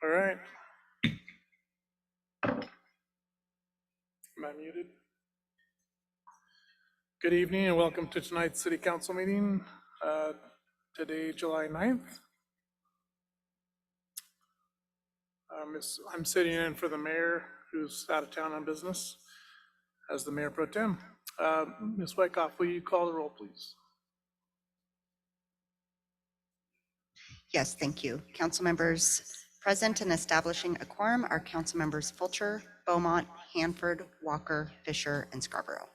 All right. Am I muted? Good evening and welcome to tonight's City Council meeting. Today, July 9th. I'm sitting in for the mayor who's out of town on business as the mayor pro tem. Ms. Wyckoff, will you call the roll, please? Yes, thank you. Council members present and establishing a quorum are council members Fulcher, Beaumont, Hanford, Walker, Fisher, and Scarborough.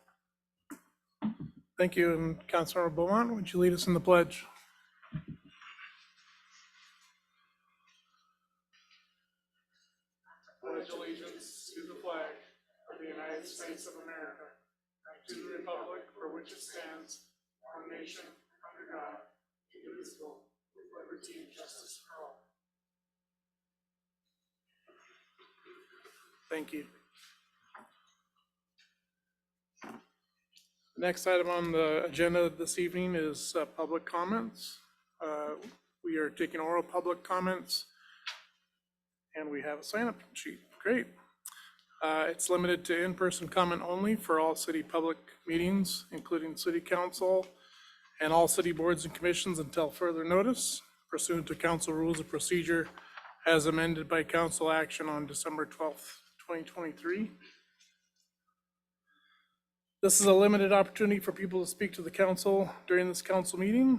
Thank you. And Councilmember Beaumont, would you lead us in the pledge? Pledge allegiance to the flag of the United States of America and to the republic for which it stands, one nation, under God, indivisible, with liberty and justice for all. Thank you. The next item on the agenda this evening is public comments. We are taking oral public comments and we have a sign-up sheet. Great. It's limited to in-person comment only for all city public meetings, including city council and all city boards and commissions until further notice, pursuant to council rules of procedure as amended by council action on December 12th, 2023. This is a limited opportunity for people to speak to the council during this council meeting.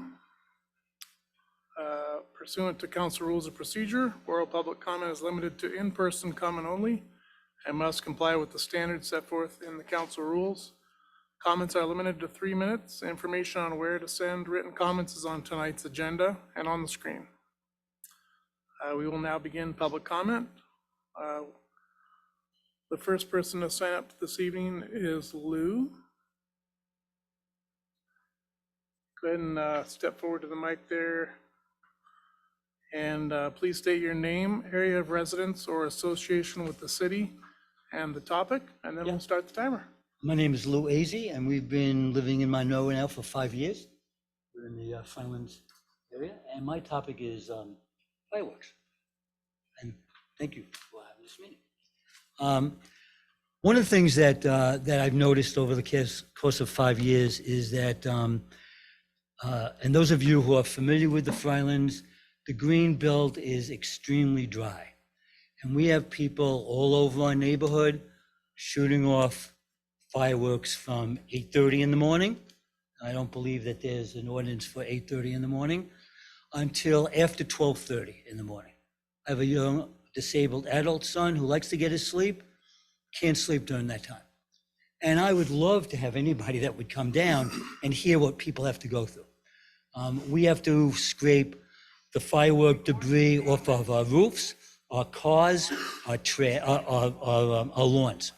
Pursuant to council rules of procedure, oral public comment is limited to in-person comment only and must comply with the standards set forth in the council rules. Comments are limited to 3 minutes. Information on where to send written comments is on tonight's agenda and on the screen. We will now begin public comment. The first person to sign up this evening is Lou. Go ahead and step forward to the mic there. And please state your name, area of residence, or association with the city and the topic, and then we'll start the timer. My name is Lou Azzi, and we've been living in Monroe now for 5 years. We're in the Friendlands area, and my topic is fireworks. And thank you for having this meeting. One of the things that I've noticed over the course of 5 years is that, and those of you who are familiar with the Friendlands, the green belt is extremely dry. And we have people all over our neighborhood shooting off fireworks from 8:30 in the morning. I don't believe that there's an ordinance for 8:30 in the morning until after 12:30 in the morning. I have a young disabled adult son who likes to get his sleep, can't sleep during that time. And I would love to have anybody that would come down and hear what people have to go through. We have to scrape the firework debris off of our roofs, our cars, our lawns.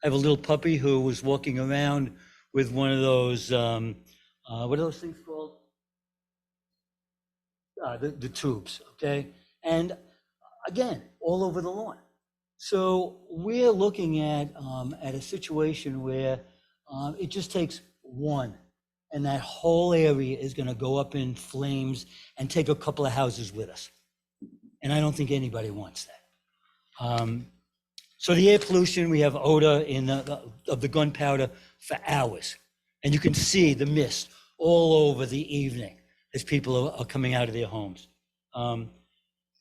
I have a little puppy who was walking around with one of those, what are those things called? The tubes, okay? And again, all over the lawn. So we're looking at a situation where it just takes one, and that whole area is gonna go up in flames and take a couple of houses with us. And I don't think anybody wants that. So the air pollution, we have odor of the gunpowder for hours. And you can see the mist all over the evening as people are coming out of their homes.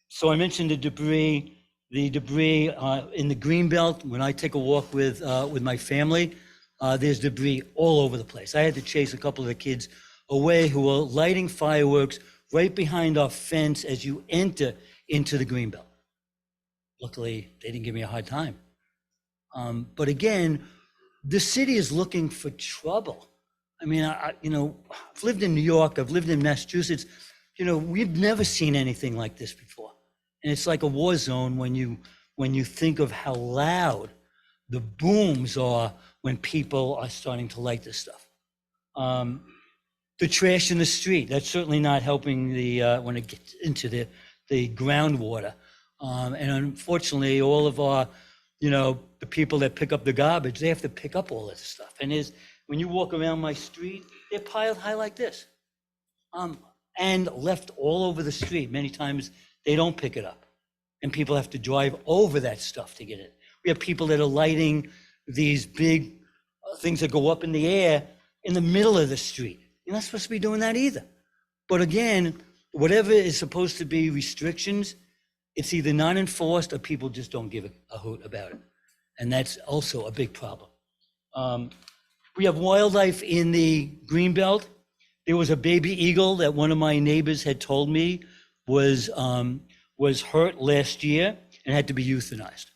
So I mentioned the debris in the greenbelt. When I take a walk with my family, there's debris all over the place. I had to chase a couple of the kids away who were lighting fireworks right behind our fence as you enter into the greenbelt. Luckily, they didn't give me a hard time. But again, the city is looking for trouble. I mean, I've lived in New York, I've lived in Massachusetts. We've never seen anything like this before. And it's like a war zone when you think of how loud the booms are when people are starting to light this stuff. The trash in the street, that's certainly not helping when it gets into the groundwater. And unfortunately, all of our, the people that pick up the garbage, they have to pick up all this stuff. And when you walk around my street, they're piled high like this. And left all over the street. Many times they don't pick it up. and people have to drive over that stuff to get it. We have people that are lighting these big things that go up in the air in the middle of the street. You're not supposed to be doing that either. But again, whatever is supposed to be restrictions, it's either not enforced or people just don't give a hoot about it. And that's also a big problem. We have wildlife in the greenbelt. There was a baby eagle that one of my neighbors had told me was hurt last year and had to be euthanized.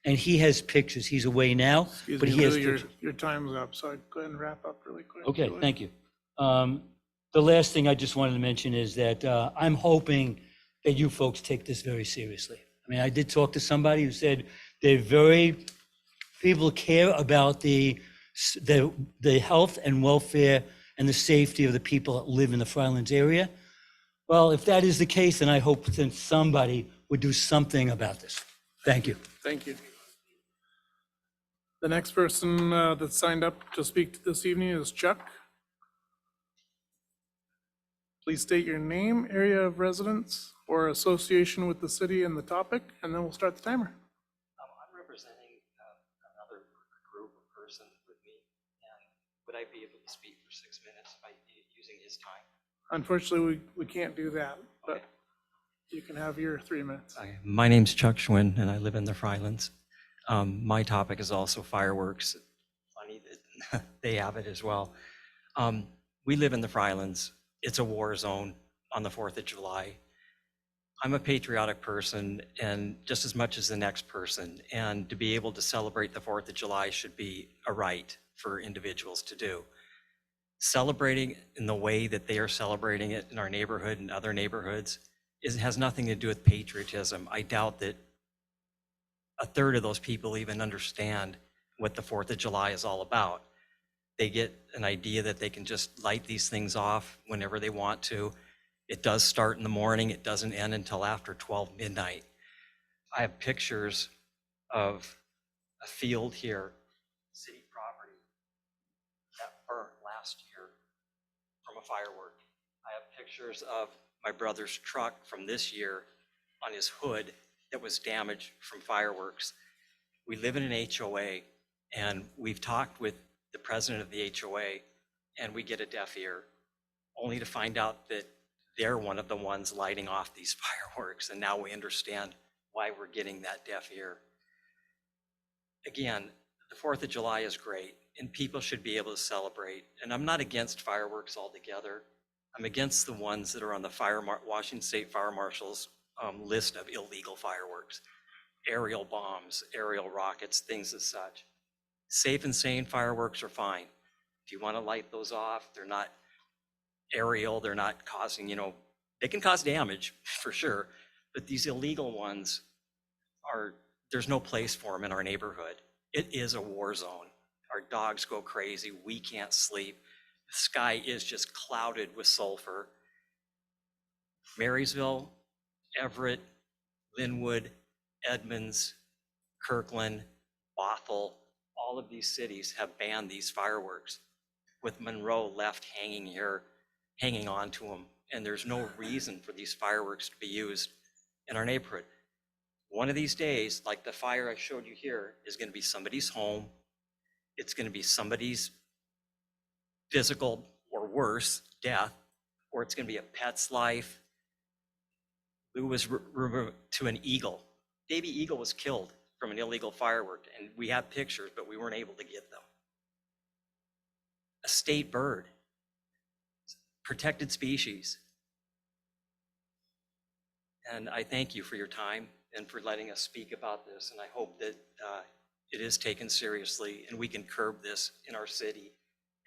And he has pictures. He's away now, Excuse but me, he has Lou, pictures. your time's up, so I'd go ahead and wrap up really quick. Okay, thank you. The last thing I just wanted to mention is that I'm hoping that you folks take this very seriously. I mean, I did talk to somebody who said people care about the health and welfare and the safety of the people that live in the Frylands area. Well, if that is the case, then I hope that somebody would do something about this. Thank you. Thank you. The next person that signed up to speak this evening is Chuck. Please state your name, area of residence, or association with the city and the topic, and then we'll start the timer. I'm representing another group or person with me, and would I be able to speak for 6 minutes by using his time? Unfortunately, we can't do that, but you can have your 3 minutes. Okay. My name's Chuck Schwinn, and I live in the Frylands. My topic is also fireworks. Funny that they have it as well. We live in the Frylands. It's a war zone on the 4th of July. I'm a patriotic person, and just as much as the next person, and to be able to celebrate the 4th of July should be a right for individuals to do. Celebrating in the way that they are celebrating it in our neighborhood and other neighborhoods has nothing to do with patriotism. I doubt that a third of those people even understand what the 4th of July is all about. They get an idea that they can just light these things off whenever they want to. It does start in the morning. It doesn't end until after 12 midnight. I have pictures of a field here, city property, that burnt last year from a firework. I have pictures of my brother's truck from this year on his hood that was damaged from fireworks. We live in an HOA, and we've talked with the president of the HOA, and we get a deaf ear, only to find out that they're one of the ones lighting off these fireworks, and now we understand why we're getting that deaf ear. Again, the 4th of July is great, and people should be able to celebrate, and I'm not against fireworks altogether. I'm against the ones that are on the Washington State Fire Marshal's list of illegal fireworks, aerial bombs, aerial rockets, things as such. Safe and sane fireworks are fine. If you want to light those off, they're not aerial, they're not causing, they can cause damage for sure, but these illegal ones there's no place for them in our neighborhood. It is a war zone. Our dogs go crazy, we can't sleep. The sky is just clouded with sulfur. Marysville, Everett, Linwood, Edmonds, Kirkland, Bothell, all of these cities have banned these fireworks, with Monroe left hanging on to them, and there's no reason for these fireworks to be used in our neighborhood. One of these days, like the fire I showed you here, is going to be somebody's home. It's going to be somebody's physical or worse death, or it's going to be a pet's life. Lou was to an eagle. Baby eagle was killed from an illegal firework, and we have pictures, but we weren't able to get them. A state bird, protected species. And I thank you for your time and for letting us speak about this, and I hope that it is taken seriously and we can curb this in our city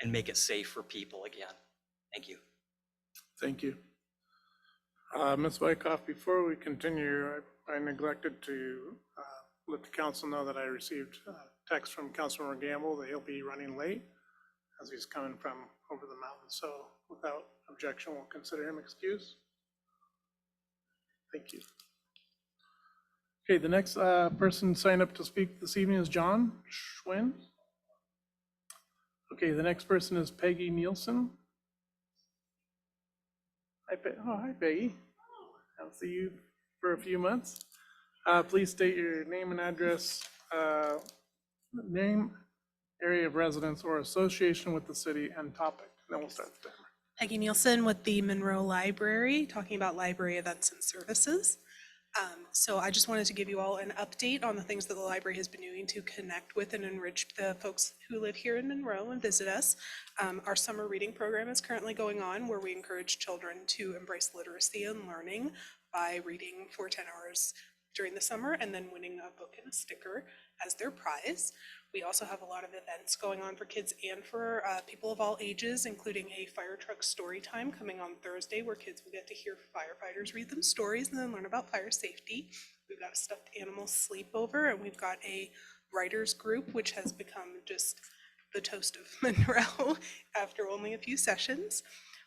and make it safe for people again. Thank you. Thank you. Ms. Wyckoff, before we continue, I neglected to let the council know that I received a text from Councilmember Gamble that he'll be running late as he's coming from over the mountain. So without objection, we'll consider him excused. Thank you. Okay, the next person signed up to speak this evening is John Schwinn. Okay, the next person is Peggy Nielsen. Hi, hi Peggy. I'll see you for a few months. Please state your name and address, name, area of residence, or association with the city, and topic. And then we'll start the timer. Peggy Nielsen with the Monroe Library, talking about library events and services. So I just wanted to give you all an update on the things that the library has been doing to connect with and enrich the folks who live here in Monroe and visit us. Our summer reading program is currently going on, where we encourage children to embrace literacy and learning by reading for 10 hours during the summer and then winning a book and a sticker as their prize. We also have a lot of events going on for kids and for people of all ages, including a fire truck story time coming on Thursday, where kids will get to hear firefighters read them stories and then learn about fire safety. We've got a stuffed animal sleepover, and we've got a writers group, which has become just the toast of Monroe after only a few sessions.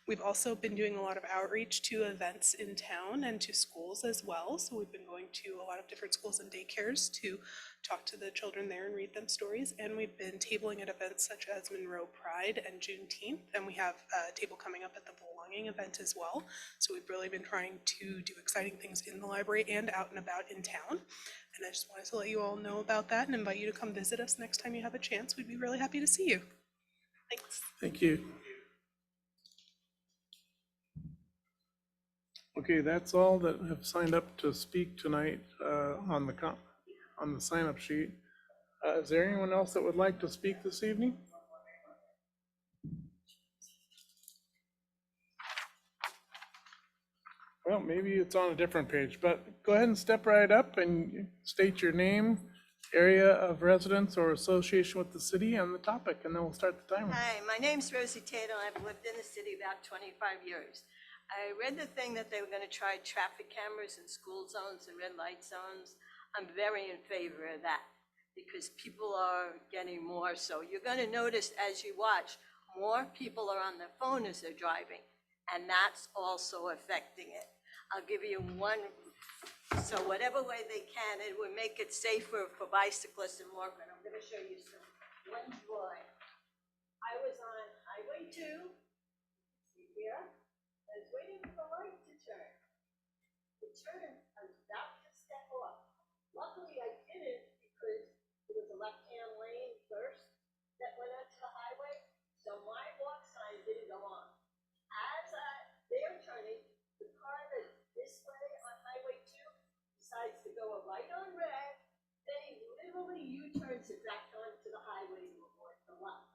We've also been doing a lot of outreach to events in town and to schools as well. So we've been going to a lot of different schools and daycares to talk to the children there and read them stories. And we've been tabling at events such as Monroe Pride and Juneteenth. And we have a table coming up at the Belonging event as well. So we've really been trying to do exciting things in the library and out and about in town. And I just wanted to let you all know about that and invite you to come visit us next time you have a chance. We'd be really happy to see you. Thanks. Thank you. Okay, that's all that have signed up to speak tonight on the sign-up sheet. Is there anyone else that would like to speak this evening? Well, maybe it's on a different page, but go ahead and step right up and state your name, area of residence or association with the city, and the topic, and then we'll start the timer. Hi, my name's Rosie Tatum. I've lived in the city about 25 years. I read the thing that they were going to try traffic cameras in school zones and red light zones. I'm very in favor of that because people are getting more. So you're going to notice as you watch, more people are on their phone as they're driving, and that's also affecting it. I'll give you one. So whatever way they can, it would make it safer for bicyclists and more. And I'm going to show you one drawing. I was on Highway 2. See here? I was waiting for the light to turn. The turn, I was about to step off. Luckily, I didn't because there was a left-hand lane first that went onto the highway, so my walk sign didn't go on. As they're turning, the car that's this way on Highway 2 decides to go a light on red, then he literally U-turns it back onto the highway to avoid the light.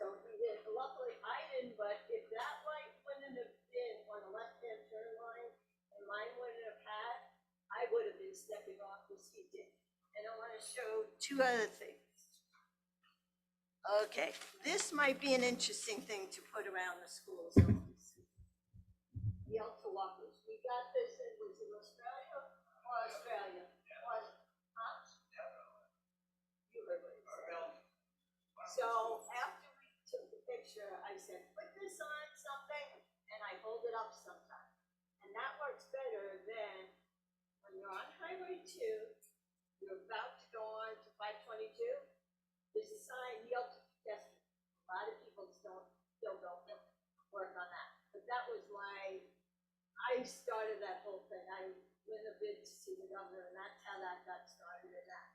So he did. Luckily, I didn't, but if that light wouldn't have been on a left-hand turn line and mine wouldn't have had, I would have been stepping off as he did. And I want to show two other things. Okay, this might be an interesting thing to put around the school zones. The Ultra Walkers. We got this, was it Australia or Australia? Huh? You heard what he said. So after we took the picture, I said, put this on something, and I hold it up sometimes. And that works better than when you're on Highway 2, you're about to go on to 522, there's a sign, yield to pedestrians. A lot of people still don't work on that. But that was why I started that whole thing. I went a bid to see the governor, and that's how that got started in that.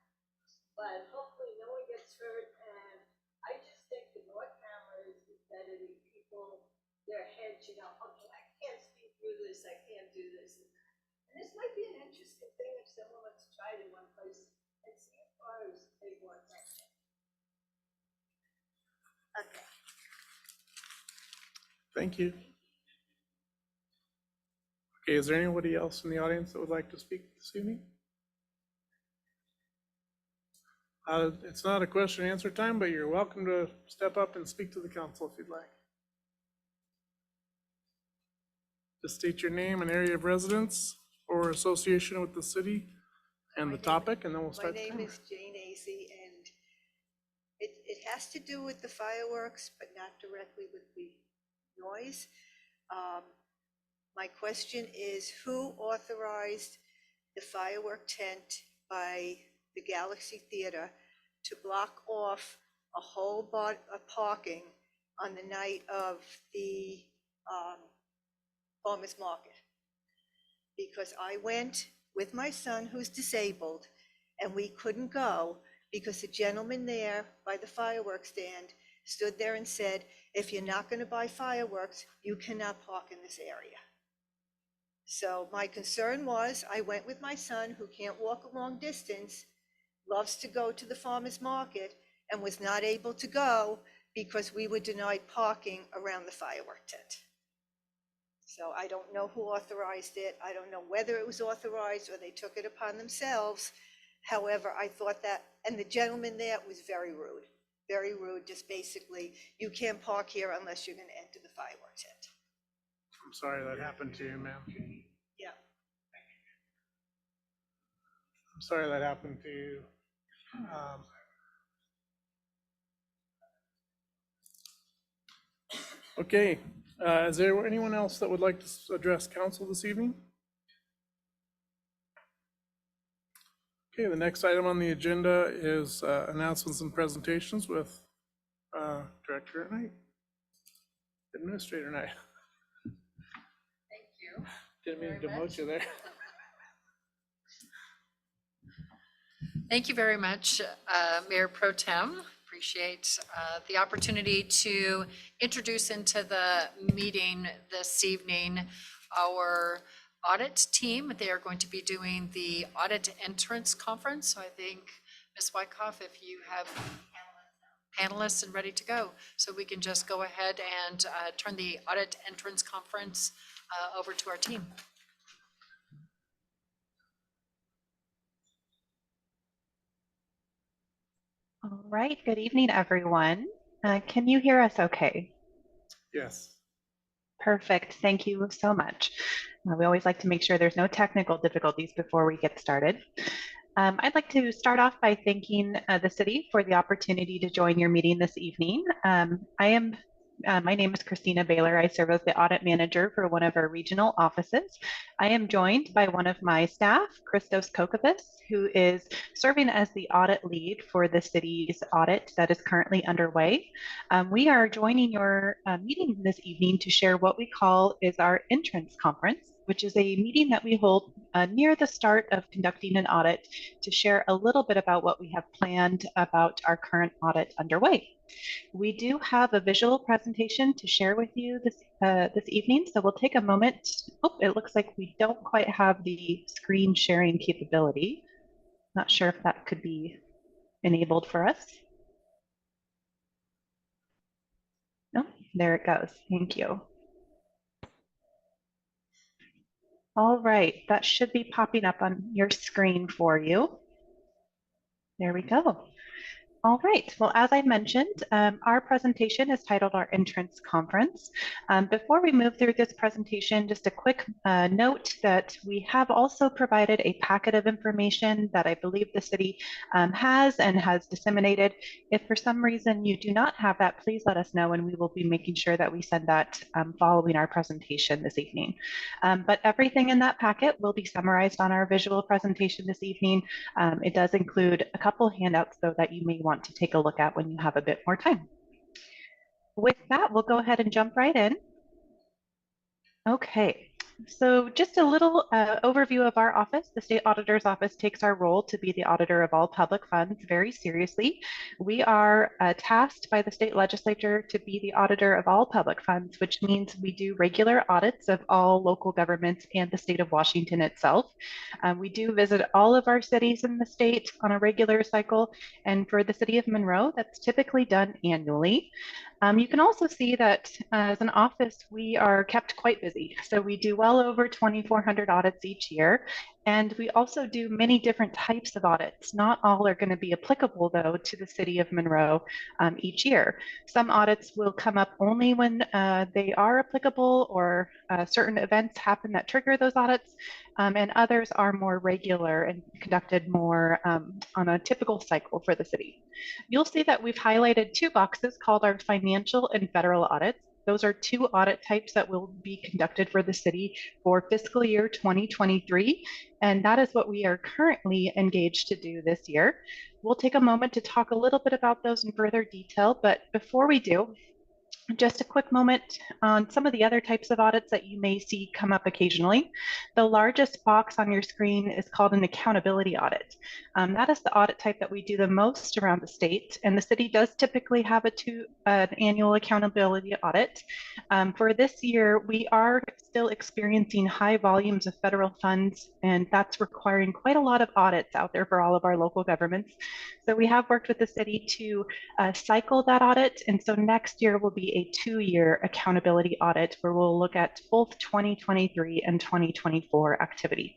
But hopefully no one gets hurt, and I just think the more cameras is better to people, their heads, you know, okay, I can't speed through this, I can't do this. And this might be an interesting thing if someone wants to try it in one place and see if cars pay more attention. Okay. Thank you. Okay, is there anybody else in the audience that would like to speak this evening? It's not a question and answer time, but you're welcome to step up and speak to the council if you'd like. Just state your name and area of residence or association with the city and the topic, and then we'll start the My name timer. is Jane Acey, and it has to do with the fireworks, but not directly with the noise. My question is, who authorized the firework tent by the Galaxy Theater to block off a whole parking on the night of the farmers market? Because I went with my son who's disabled, and we couldn't go because the gentleman there by the fireworks stand stood there and said, if you're not going to buy fireworks, you cannot park in this area. So my concern was, I went with my son who can't walk a long distance, loves to go to the farmer's market, and was not able to go because we were denied parking around the firework tent. So I don't know who authorized it. I don't know whether it was authorized or they took it upon themselves. However, I thought that, and the gentleman there was very rude, just basically, you can't park here unless you're going to enter the fireworks tent. I'm sorry that happened to you, ma'am. Yeah. I'm sorry that happened to you. Okay, is there anyone else that would like to address council this evening? Okay, the next item on the agenda is announcements and presentations with Director at Night, Administrator Night. Thank you. Didn't mean to demote you there. Thank you very much, Mayor Pro Tem. Appreciate the opportunity to introduce into the meeting this evening our audit team. They are going to be doing the audit entrance conference. So I think, Ms. Wyckoff, if you have panelists and ready to go, so we can just go ahead and turn the audit entrance conference over to our team. All right, good evening, everyone. Can you hear us okay? Yes. Perfect, thank you so much. We always like to make sure there's no technical difficulties before we get started. I'd like to start off by thanking the city for the opportunity to join your meeting this evening. My name is Christina Baylor. I serve as the audit manager for one of our regional offices. I am joined by one of my staff, Christos Kokopis, who is serving as the audit lead for the city's audit that is currently underway. We are joining your meeting this evening to share what we call is our entrance conference, which is a meeting that we hold near the start of conducting an audit to share a little bit about what we have planned about our current audit underway. We do have a visual presentation to share with you this evening, so we'll take a moment. Oh, it looks like we don't quite have the screen sharing capability. Not sure if that could be enabled for us. No, there it goes. Thank you. All right, that should be popping up on your screen for you. There we go. All right, well, as I mentioned, our presentation is titled Our Entrance Conference. Before we move through this presentation, just a quick note that we have also provided a packet of information that I believe the city has disseminated. If for some reason you do not have that, please let us know and we will be making sure that we send that following our presentation this evening. But everything in that packet will be summarized on our visual presentation this evening. It does include a couple handouts, though, that you may want to take a look at when you have a bit more time. With that, we'll go ahead and jump right in. Okay. So just a little overview of our office. The State Auditor's Office takes our role to be the auditor of all public funds very seriously. We are tasked by the state legislature to be the auditor of all public funds, which means we do regular audits of all local governments and the state of Washington itself. We do visit all of our cities in the state on a regular cycle, and for the city of Monroe, that's typically done annually. You can also see that as an office, we are kept quite busy. So we do well over 2,400 audits each year. And we also do many different types of audits. Not all are going to be applicable, though, to the city of Monroe each year. Some audits will come up only when they are applicable or certain events happen that trigger those audits. And others are more regular and conducted more on a typical cycle for the city. You'll see that we've highlighted two boxes called our financial and federal audits. Those are two audit types that will be conducted for the city for fiscal year 2023. And that is what we are currently engaged to do this year. We'll take a moment to talk a little bit about those in further detail. But before we do, Just a quick moment on some of the other types of audits that you may see come up occasionally. The largest box on your screen is called an accountability audit. That is the audit type that we do the most around the state, and the city does typically have an annual accountability audit. For this year, we are still experiencing high volumes of federal funds, and that's requiring quite a lot of audits out there for all of our local governments. So we have worked with the city to cycle that audit, and so next year will be a 2-year accountability audit where we'll look at both 2023 and 2024 activity.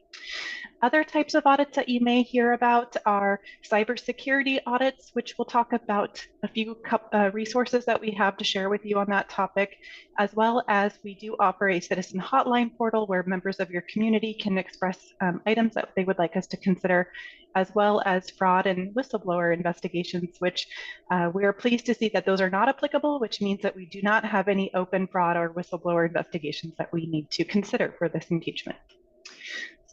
Other types of audits that you may hear about are cybersecurity audits, which we'll talk about a few resources that we have to share with you on that topic, as well as we do offer a citizen hotline portal where members of your community can express items that they would like us to consider, as well as fraud and whistleblower investigations, which we are pleased to see that those are not applicable, which means that we do not have any open fraud or whistleblower investigations that we need to consider for this engagement.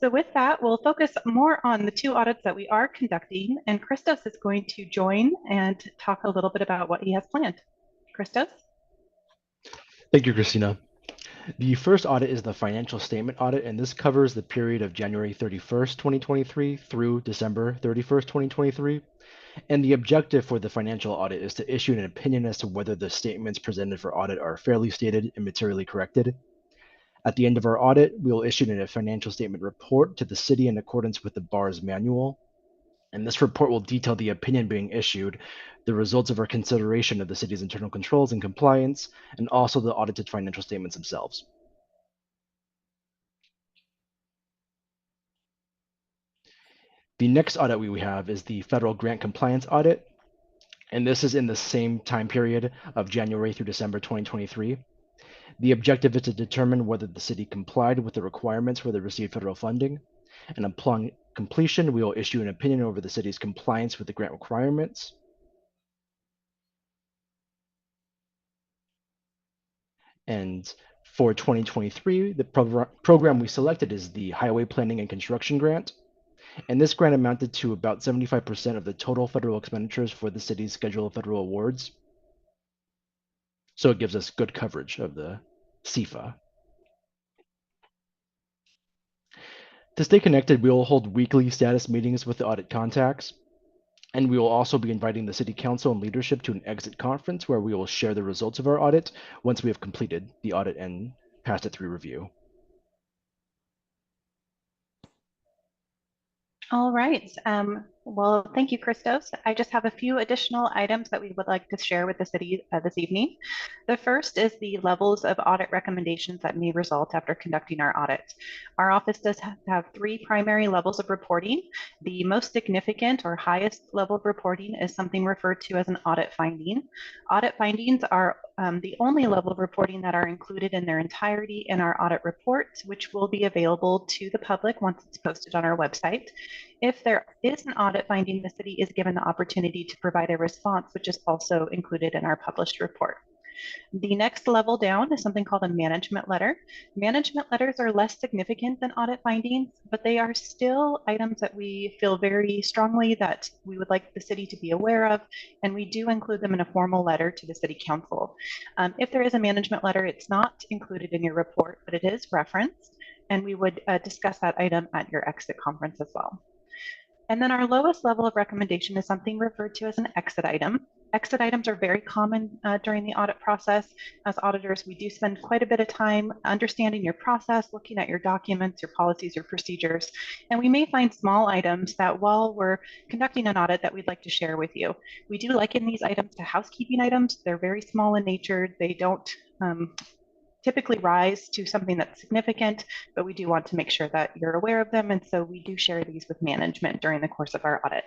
So with that, we'll focus more on the 2 audits that we are conducting, and Christos is going to join and talk a little bit about what he has planned. Christos? Thank you, Christina. The first audit is the financial statement audit, and this covers the period of January 31st, 2023 through December 31st, 2023. And the objective for the financial audit is to issue an opinion as to whether the statements presented for audit are fairly stated and materially corrected. At the end of our audit, we will issue a financial statement report to the city in accordance with the BAR's manual. And this report will detail the opinion being issued, the results of our consideration of the city's internal controls and compliance, and also the audited financial statements themselves. The next audit we have is the federal grant compliance audit, and this is in the same time period of January through December 2023. The objective is to determine whether the city complied with the requirements for the received federal funding, and upon completion, we will issue an opinion over the city's compliance with the grant requirements. And for 2023, the program we selected is the Highway Planning and Construction Grant. And this grant amounted to about 75% of the total federal expenditures for the city's schedule of federal awards. So it gives us good coverage of the CFA. To stay connected, we will hold weekly status meetings with the audit contacts. And we will also be inviting the City Council and leadership to an exit conference where we will share the results of our audit once we have completed the audit and passed it through review. All right. Well, thank you, Christos. I just have a few additional items that we would like to share with the city this evening. The first is the levels of audit recommendations that may result after conducting our audit. Our office does have 3 primary levels of reporting. The most significant or highest level of reporting is something referred to as an audit finding. Audit findings are the only level of reporting that are included in their entirety in our audit report, which will be available to the public once it's posted on our website. If there is an audit finding, the city is given the opportunity to provide a response, which is also included in our published report. The next level down is something called a management letter. Management letters are less significant than audit findings, but they are still items that we feel very strongly that we would like the city to be aware of, and we do include them in a formal letter to the city council. If there is a management letter, it's not included in your report, but it is referenced, and we would discuss that item at your exit conference as well. And then our lowest level of recommendation is something referred to as an exit item. Exit items are very common during the audit process. As auditors, we do spend quite a bit of time understanding your process, looking at your documents, your policies, your procedures, and we may find small items that while we're conducting an audit that we'd like to share with you. We do liken these items to housekeeping items. They're very small in nature. They don't typically rise to something that's significant, but we do want to make sure that you're aware of them. And so we do share these with management during the course of our audit.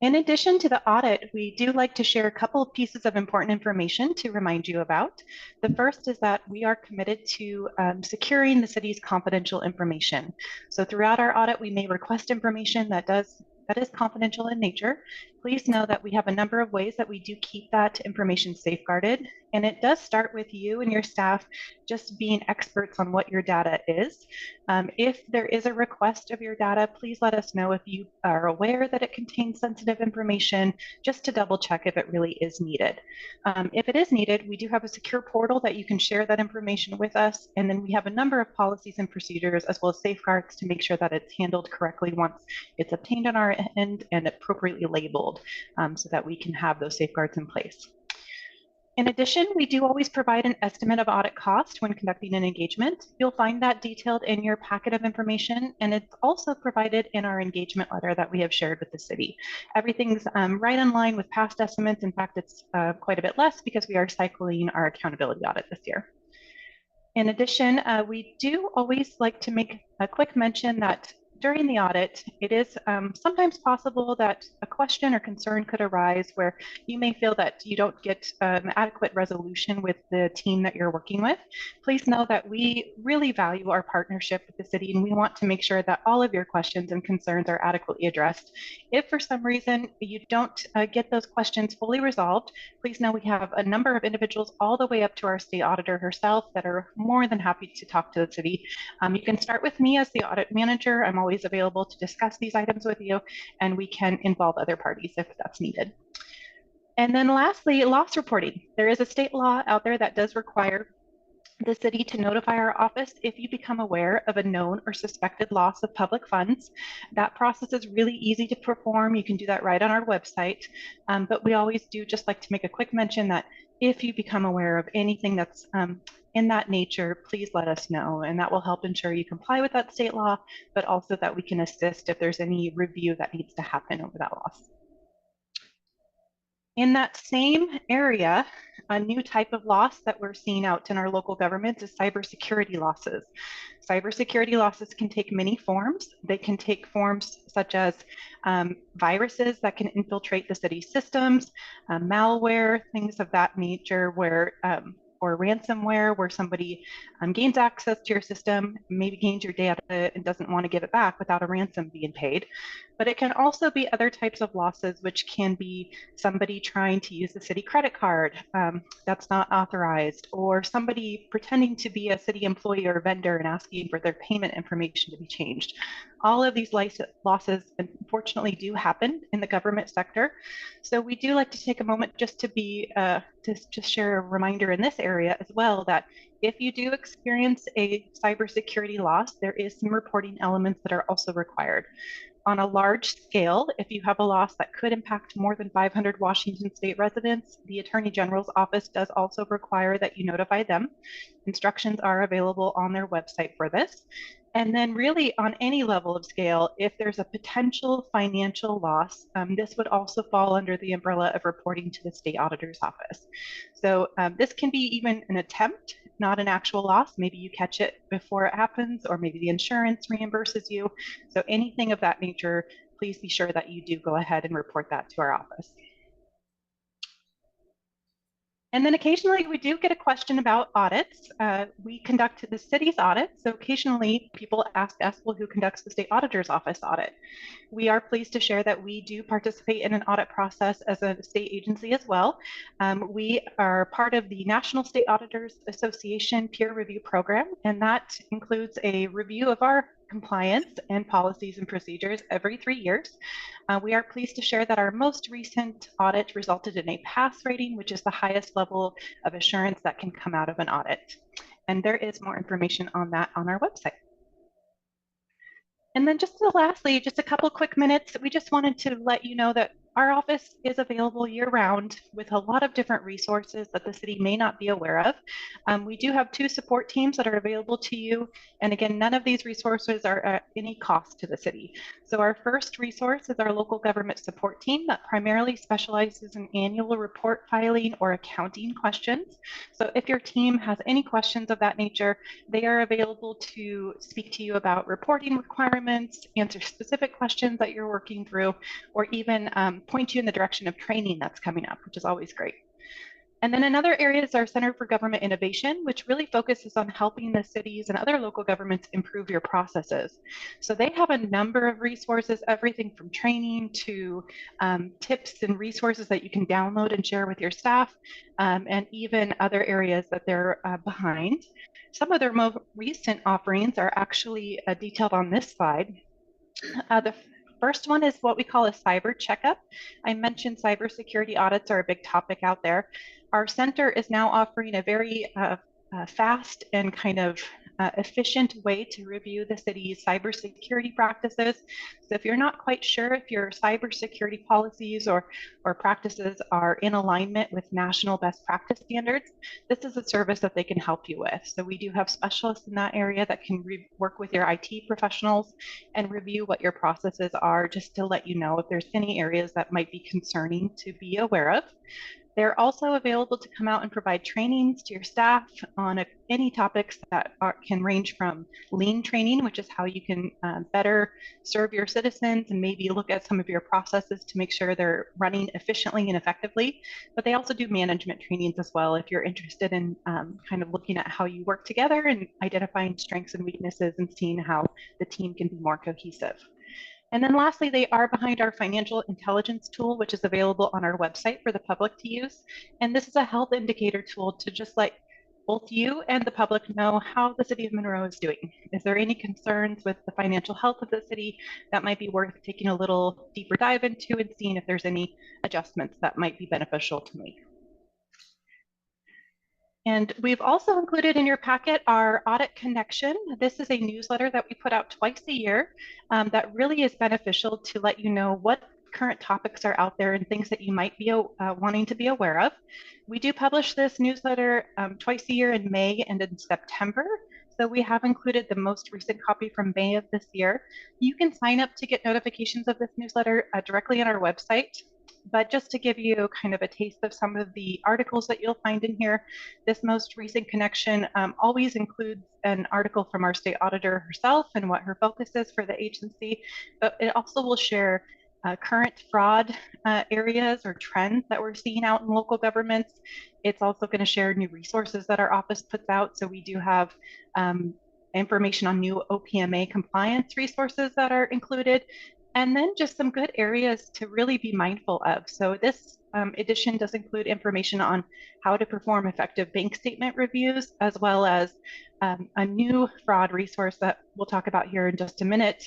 In addition to the audit, we do like to share a couple of pieces of important information to remind you about. The first is that we are committed to securing the city's confidential information. So throughout our audit, we may request information that is confidential in nature. Please know that we have a number of ways that we do keep that information safeguarded. And it does start with you and your staff just being experts on what your data is. If there is a request of your data, please let us know if you are aware that it contains sensitive information, just to double check if it really is needed. If it is needed, we do have a secure portal that you can share that information with us. And then we have a number of policies and procedures as well as safeguards to make sure that it's handled correctly once it's obtained on our end and appropriately labeled, so that we can have those safeguards in place. In addition, we do always provide an estimate of audit cost when conducting an engagement. You'll find that detailed in your packet of information, and it's also provided in our engagement letter that we have shared with the city. Everything's right in line with past estimates. In fact, it's quite a bit less because we are cycling our accountability audit this year. In addition, we do always like to make a quick mention that during the audit, it is sometimes possible that a question or concern could arise where you may feel that you don't get adequate resolution with the team that you're working with. Please know that we really value our partnership with the city, and we want to make sure that all of your questions and concerns are adequately addressed. If for some reason you don't get those questions fully resolved, please know we have a number of individuals all the way up to our state auditor herself that are more than happy to talk to the city. You can start with me as the audit manager. I'm always available to discuss these items with you, and we can involve other parties if that's needed. And then lastly, loss reporting. There is a state law out there that does require the city to notify our office if you become aware of a known or suspected loss of public funds. That process is really easy to perform. You can do that right on our website. But we always do just like to make a quick mention that if you become aware of anything that's in that nature, please let us know, and that will help ensure you comply with that state law, but also that we can assist if there's any review that needs to happen over that loss. In that same area, a new type of loss that we're seeing out in our local governments is cybersecurity losses. Cybersecurity losses can take many forms. They can take forms such as viruses that can infiltrate the city's systems, malware, things of that nature, where or ransomware, where somebody gains access to your system, maybe gains your data and doesn't want to give it back without a ransom being paid. But it can also be other types of losses, which can be somebody trying to use the city credit card that's not authorized, or somebody pretending to be a city employee or vendor and asking for their payment information to be changed. All of these losses, unfortunately, do happen in the government sector. So we do like to take a moment just to be to share a reminder in this area as well that if you do experience a cybersecurity loss, there is some reporting elements that are also required. On a large scale, if you have a loss that could impact more than 500 Washington state residents, the Attorney General's office does also require that you notify them. Instructions are available on their website for this. And then really on any level of scale, if there's a potential financial loss, this would also fall under the umbrella of reporting to the state auditor's office. So this can be even an attempt, not an actual loss. Maybe you catch it before it happens, or maybe the insurance reimburses you. So anything of that nature, please be sure that you do go ahead and report that to our office. And then occasionally we do get a question about audits. We conduct the city's audit, so occasionally people ask us, well, who conducts the state auditor's office audit? We are pleased to share that we do participate in an audit process as a state agency as well. We are part of the National State Auditors Association peer review program, and that includes a review of our compliance and policies and procedures every 3 years. We are pleased to share that our most recent audit resulted in a pass rating, which is the highest level of assurance that can come out of an audit. And there is more information on that on our website. And then just lastly, just a couple quick minutes, we just wanted to let you know that our office is available year-round with a lot of different resources that the city may not be aware of. We do have 2 support teams that are available to you. And again, none of these resources are at any cost to the city. So our first resource is our local government support team that primarily specializes in annual report filing or accounting questions. So if your team has any questions of that nature, they are available to speak to you about reporting requirements, answer specific questions that you're working through, or even point you in the direction of training that's coming up, which is always great. And then another area is our Center for Government Innovation, which really focuses on helping the cities and other local governments improve your processes. So they have a number of resources, everything from training to tips and resources that you can download and share with your staff, and even other areas that they're behind. Some of their most recent offerings are actually detailed on this slide. The first one is what we call a cyber checkup. I mentioned cybersecurity audits are a big topic out there. Our center is now offering a very fast and kind of efficient way to review the city's cybersecurity practices. So if you're not quite sure if your cybersecurity policies or practices are in alignment with national best practice standards, this is a service that they can help you with. So we do have specialists in that area that can work with your IT professionals and review what your processes are, just to let you know if there's any areas that might be concerning to be aware of. They're also available to come out and provide trainings to your staff on any topics that can range from lean training, which is how you can better serve your citizens and maybe look at some of your processes to make sure they're running efficiently and effectively. But they also do management trainings as well if you're interested in kind of looking at how you work together and identifying strengths and weaknesses and seeing how the team can be more cohesive. And then lastly, they are behind our financial intelligence tool, which is available on our website for the public to use. And this is a health indicator tool to just let both you and the public know how the city of Monroe is doing. Is there any concerns with the financial health of the city that might be worth taking a little deeper dive into and seeing if there's any adjustments that might be beneficial to make? And we've also included in your packet our Audit Connection. This is a newsletter that we put out twice a year that really is beneficial to let you know what current topics are out there and things that you might be wanting to be aware of. We do publish this newsletter twice a year in May and in September. So we have included the most recent copy from May of this year. You can sign up to get notifications of this newsletter directly on our website. But just to give you kind of a taste of some of the articles that you'll find in here, this most recent connection always includes an article from our state auditor herself and what her focus is for the agency, but it also will share current fraud areas or trends that we're seeing out in local governments. It's also going to share new resources that our office puts out. So we do have information on new OPMA compliance resources that are included, and then just some good areas to really be mindful of. So this edition does include information on how to perform effective bank statement reviews, as well as a new fraud resource that we'll talk about here in just a minute,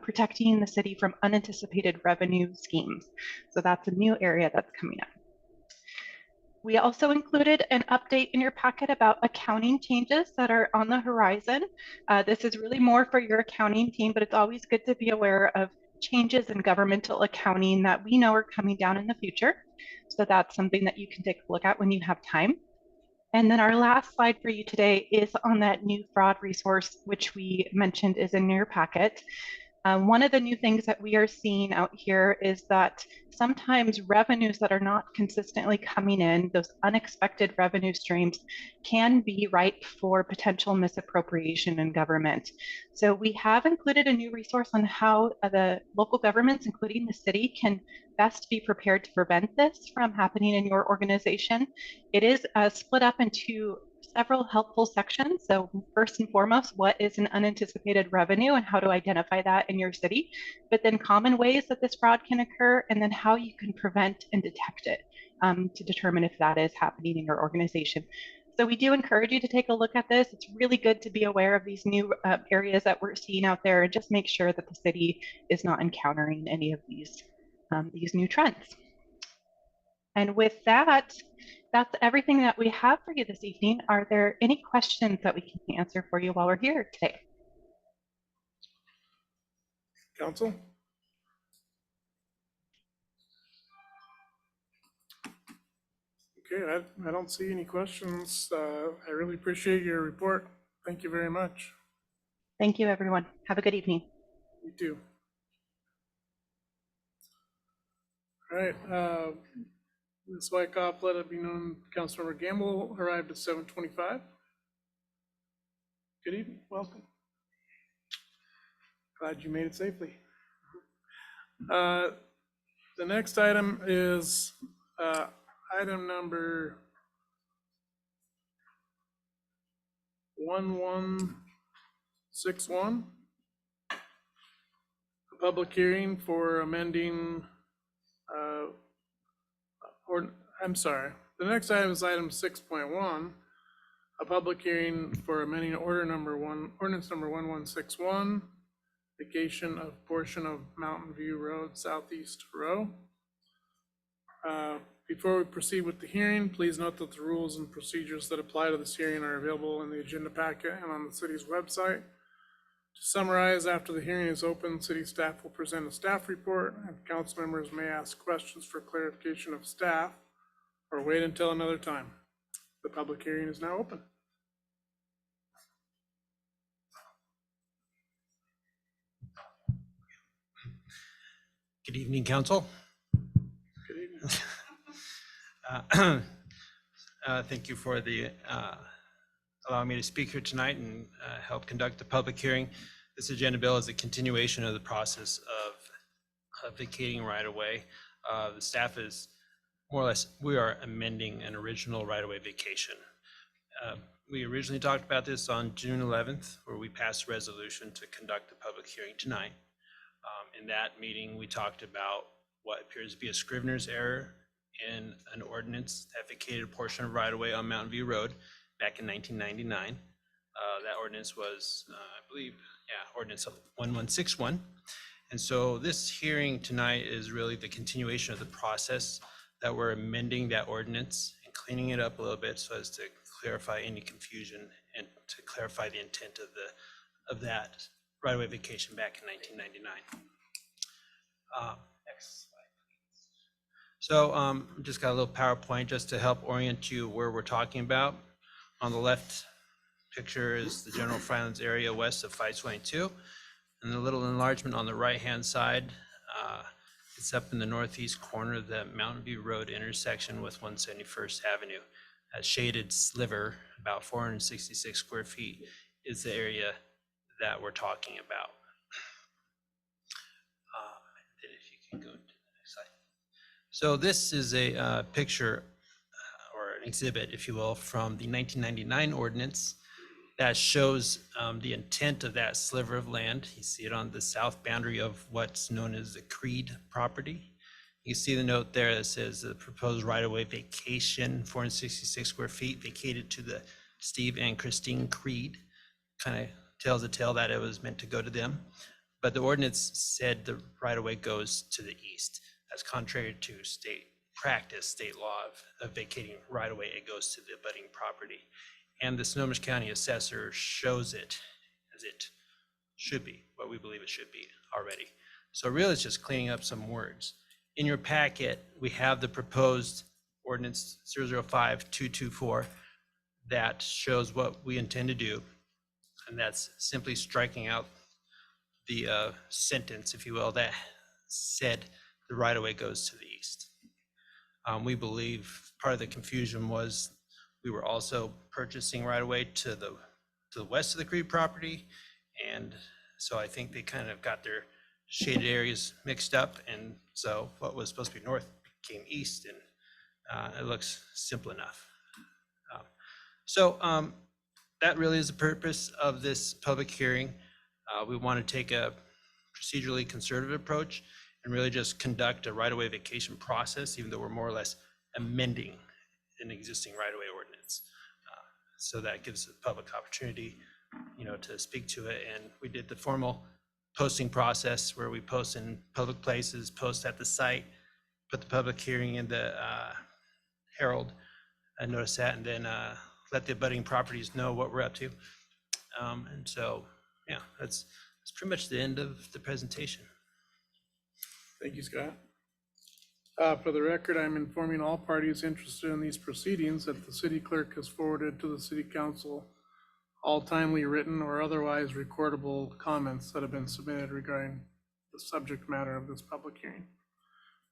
protecting the city from unanticipated revenue schemes. So that's a new area that's coming up. We also included an update in your packet about accounting changes that are on the horizon. This is really more for your accounting team, but it's always good to be aware of changes in governmental accounting that we know are coming down in the future. So that's something that you can take a look at when you have time. And then our last slide for you today is on that new fraud resource, which we mentioned is in your packet. One of the new things that we are seeing out here is that sometimes revenues that are not consistently coming in, those unexpected revenue streams, can be ripe for potential misappropriation in government. So we have included a new resource on how the local governments, including the city, can best be prepared to prevent this from happening in your organization. It is split up into several helpful sections. So first and foremost, what is an unanticipated revenue and how to identify that in your city, but then common ways that this fraud can occur, and then how you can prevent and detect it to determine if that is happening in your organization. So we do encourage you to take a look at this. It's really good to be aware of these new areas that we're seeing out there and just make sure that the city is not encountering any of these new trends. And with that, that's everything that we have for you this evening. Are there any questions that we can answer for you while we're here today? Council? Okay, I don't see any questions. I really appreciate your report. Thank you very much. Thank you, everyone. Have a good evening. You too. All right, Ms. Wyckoff, let it be known Councilmember Gamble arrived at 7:25. Good evening, welcome. Glad you made it safely. The next item is item number 1161. A public hearing for amending, the next item is item 6.1. A public hearing for amending ordinance number 1161, vacation of portion of Mountain View Road Southeast Row. Before we proceed with the hearing, please note that the rules and procedures that apply to this hearing are available in the agenda packet and on the city's website. To summarize, after the hearing is open, city staff will present a staff report, and council members may ask questions for clarification of staff or wait until another time. The public hearing is now open. Good evening, council. Good evening. Thank you for allowing me to speak here tonight and help conduct the public hearing. This agenda bill is a continuation of the process of vacating right-of-way. The staff is more or less, we are amending an original right-of-way vacation. We originally talked about this on June 11th, where we passed a resolution to conduct the public hearing tonight. In that meeting, we talked about what appears to be a scrivener's error in an ordinance that vacated a portion of right-of-way on Mountain View Road back in 1999. That ordinance was, I believe, ordinance 1161. And so this hearing tonight is really the continuation of the process that we're amending that ordinance and cleaning it up a little bit so as to clarify any confusion and to clarify the intent of that right-of-way vacation back in 1999. Next slide, please. So just got a little PowerPoint just to help orient you where we're talking about. On the left picture is the general Frylands area west of 522. And the little enlargement on the right-hand side, it's up in the northeast corner of the Mountain View Road intersection with 171st Avenue. That shaded sliver, about 466 square feet, is the area that we're talking about. And if you can go to the next slide. So this is a picture or an exhibit, if you will, from the 1999 ordinance that shows the intent of that sliver of land. You see it on the south boundary of what's known as the Creed property. You see the note there that says the proposed right-of-way vacation, 466 square feet, vacated to the Steve and Christine Creed. Kind of tells a tale that it was meant to go to them. But the ordinance said the right-of-way goes to the east. That's contrary to state practice, state law of vacating right-of-way. It goes to the abutting property. And the Snohomish County assessor shows it as it should be, what we believe it should be already. So really it's just cleaning up some words. In your packet, we have the proposed ordinance 005224 that shows what we intend to do. And that's simply striking out the sentence, if you will, that said the right-of-way goes to the east. We believe part of the confusion was we were also purchasing right-of-way to the west of the Creed property. And so I think they kind of got their shaded areas mixed up. And so what was supposed to be north became east, and it looks simple enough. That really is the purpose of this public hearing. We want to take a procedurally conservative approach and really just conduct a right-of-way vacation process, even though we're more or less amending an existing right-of-way ordinance. So that gives the public opportunity, to speak to it. And we did the formal posting process where we post in public places, post at the site, put the public hearing in the Herald, and notice that, and then let the abutting properties know what we're up to. And so, yeah, that's pretty much the end of the presentation. Thank you, Scott. For the record, I'm informing all parties interested in these proceedings that the city clerk has forwarded to the city council all timely written or otherwise recordable comments that have been submitted regarding the subject matter of this public hearing.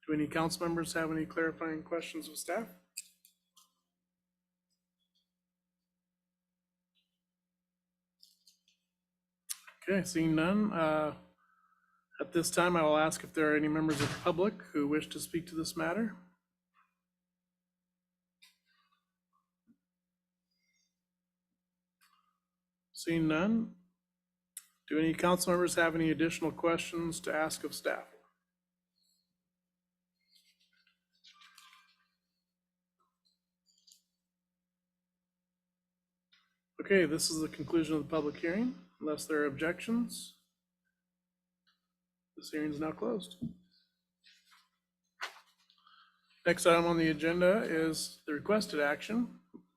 Do any council members have any clarifying questions of staff? Okay, seeing none. At this time, I will ask if there are any members of the public who wish to speak to this matter. Seeing none. Do any council members have any additional questions to ask of staff? Okay, this is the conclusion of the public hearing. Unless there are objections, this hearing is now closed. Next item on the agenda is the requested action,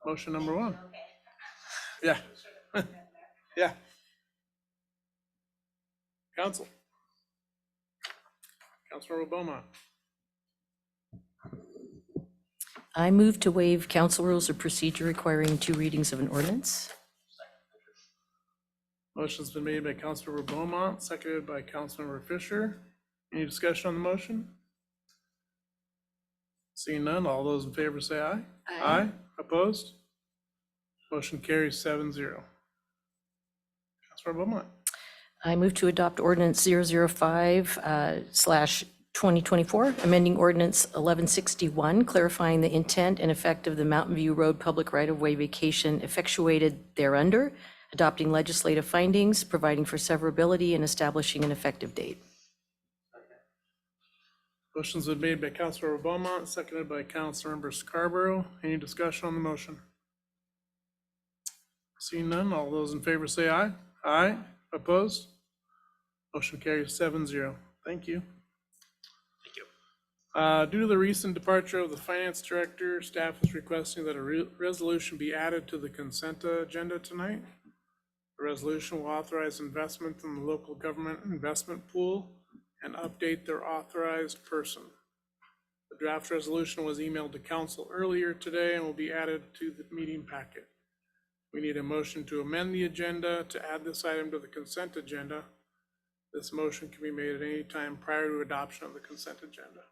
motion number 1. Yeah. Yeah. Council. Councilmember Beaumont. I move to waive council rules of procedure requiring 2 readings of an ordinance. Motion's been made by Councilmember Beaumont, seconded by Councilmember Fisher. Any discussion on the motion? Seeing none, all those in favor say aye. Aye. Opposed? Motion carries 7-0. Councilmember Beaumont. I move to adopt ordinance 005/2024, amending ordinance 1161, clarifying the intent and effect of the Mountain View Road public right-of-way vacation effectuated thereunder, adopting legislative findings, providing for severability, and establishing an effective date. Motion's been made by Councilmember Beaumont, seconded by Councilmember Scarborough. Any discussion on the motion? Seeing none, all those in favor say aye. Aye. Opposed? Motion carries 7-0. Thank you. Thank you. Due to the recent departure of the finance director, staff is requesting that a resolution be added to the consent agenda tonight. The resolution will authorize investment in the local government investment pool and update their authorized person. The draft resolution was emailed to council earlier today and will be added to the meeting packet. We need a motion to amend the agenda to add this item to the consent agenda. This motion can be made at any time prior to adoption of the consent agenda.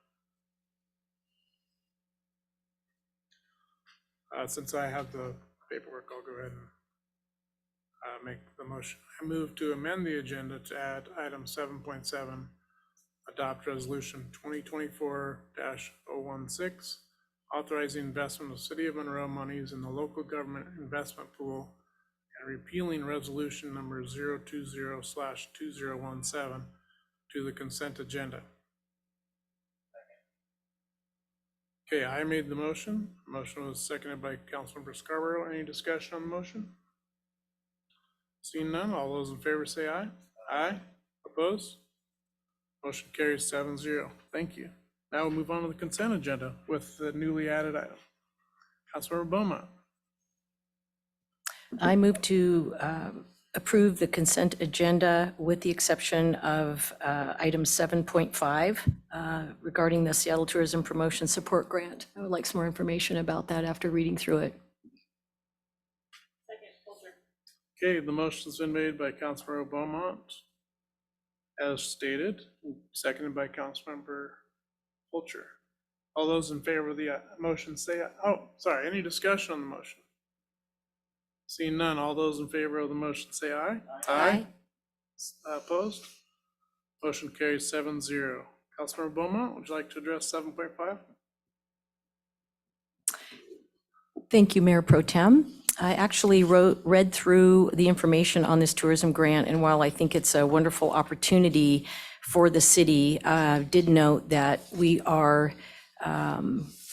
Since I have the paperwork, I'll go ahead and make the motion. I move to amend the agenda to add item 7.7, adopt resolution 2024-016, authorizing investment of City of Monroe monies in the local government investment pool and repealing resolution number 020/2017 to the consent agenda. Okay, I made the motion. Motion was seconded by Councilmember Scarborough. Any discussion on the motion? Seeing none, all those in favor say aye. Aye. Opposed? Motion carries 7-0. Thank you. Now we'll move on to the consent agenda with the newly added item. Councilmember Beaumont. I move to approve the consent agenda with the exception of item 7.5 regarding the Seattle Tourism Promotion Support Grant. I would like some more information about that after reading through it. Okay, the motion's been made by Councilmember Beaumont, as stated, seconded by Councilmember Fulcher. All those in favor of the motion say aye. Oh, sorry, any discussion on the motion? Seeing none, all those in favor of the motion say aye. Aye. Opposed? Motion carries 7-0. Councilmember Beaumont, would you like to address 7.5? Thank you, Mayor Pro Tem. I actually read through the information on this tourism grant, and while I think it's a wonderful opportunity for the city, did note that we are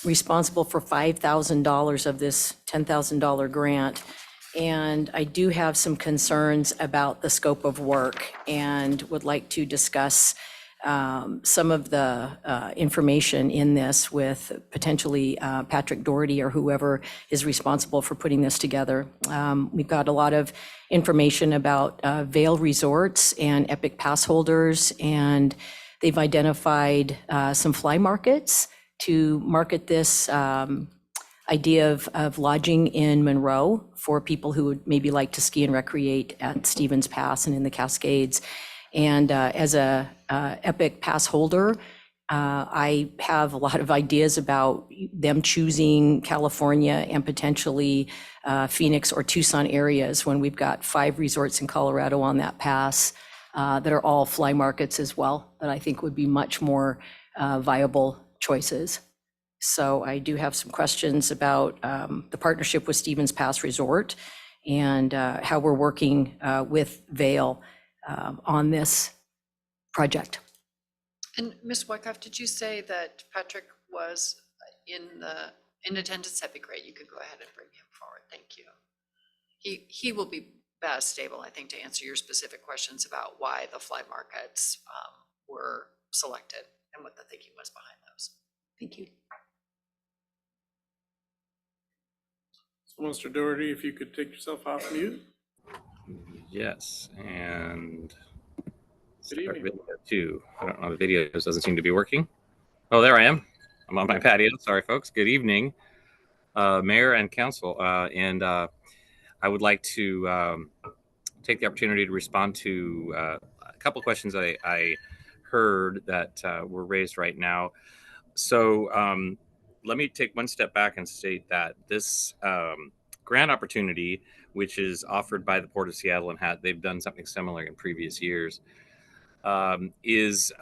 responsible for $5,000 of this $10,000 grant. And I do have some concerns about the scope of work and would like to discuss some of the information in this with potentially Patrick Doherty or whoever is responsible for putting this together. We've got a lot of information about Vail Resorts and Epic Pass holders, and they've identified some fly markets to market this idea of lodging in Monroe for people who would maybe like to ski and recreate at Stevens Pass and in the Cascades. And as a Epic Pass holder, I have a lot of ideas about them choosing California and potentially Phoenix or Tucson areas when we've got 5 resorts in Colorado on that pass that are all fly markets as well, that I think would be much more viable choices. So I do have some questions about the partnership with Stevens Pass Resort and how we're working with Vail on this project. And Ms. Wyckoff, did you say that Patrick was in attendance? That'd be great. You could go ahead and bring him forward. Thank you. He will be best able, I think, to answer your specific questions about why the fly markets were selected and what the thinking was behind those. Thank you. So Mr. Doherty, if you could take yourself off mute. Yes, and Good evening. video too. I don't know, the video doesn't seem to be working. Oh, there I am. I'm on my patio. Sorry, folks. Good evening, Mayor and Council. And I would like to take the opportunity to respond to a couple questions that I heard that were raised right now. So let me take one step back and state that this grant opportunity, which is offered by the Port of Seattle, and they've done something similar in previous years, is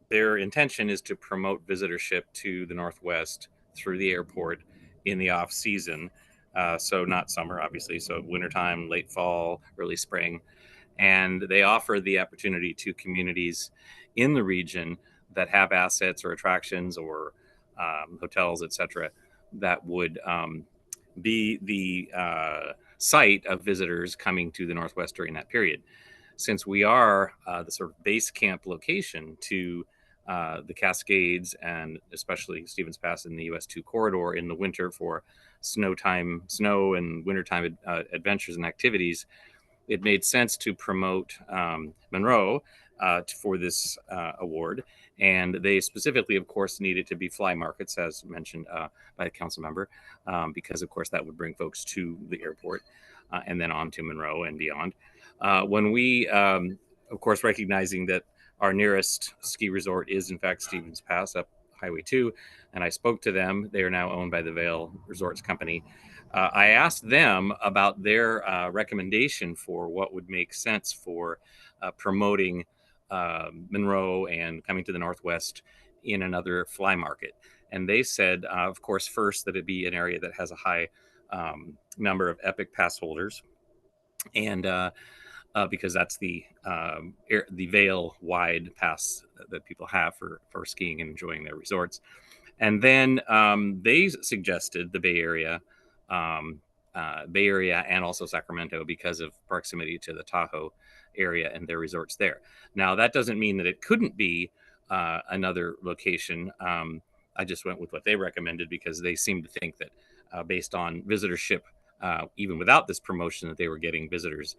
their intention is to promote visitorship to the Northwest through the airport in the off season. So not summer, obviously. So wintertime, late fall, early spring. And they offer the opportunity to communities in the region that have assets or attractions or hotels, et cetera, that would be the site of visitors coming to the Northwest during that period. Since we are the sort of base camp location to the Cascades and especially Stevens Pass in the US 2 corridor in the winter for snow and wintertime adventures and activities, it made sense to promote Monroe for this award. And they specifically, of course, needed to be fly markets, as mentioned by a council member, because, of course, that would bring folks to the airport and then on to Monroe and beyond. When we, of course, recognizing that our nearest ski resort is, in fact, Stevens Pass up Highway 2, and I spoke to them. They are now owned by the Vail Resorts Company. I asked them about their recommendation for what would make sense for promoting Monroe and coming to the Northwest in another fly market. And they said, of course, first that it be an area that has a high number of Epic Pass holders, and because that's the Vail-wide pass that people have for skiing and enjoying their resorts. And then they suggested the Bay Area and also Sacramento because of proximity to the Tahoe area and their resorts there. Now, that doesn't mean that it couldn't be another location. I just went with what they recommended because they seemed to think that based on visitorship, even without this promotion, that they were getting visitors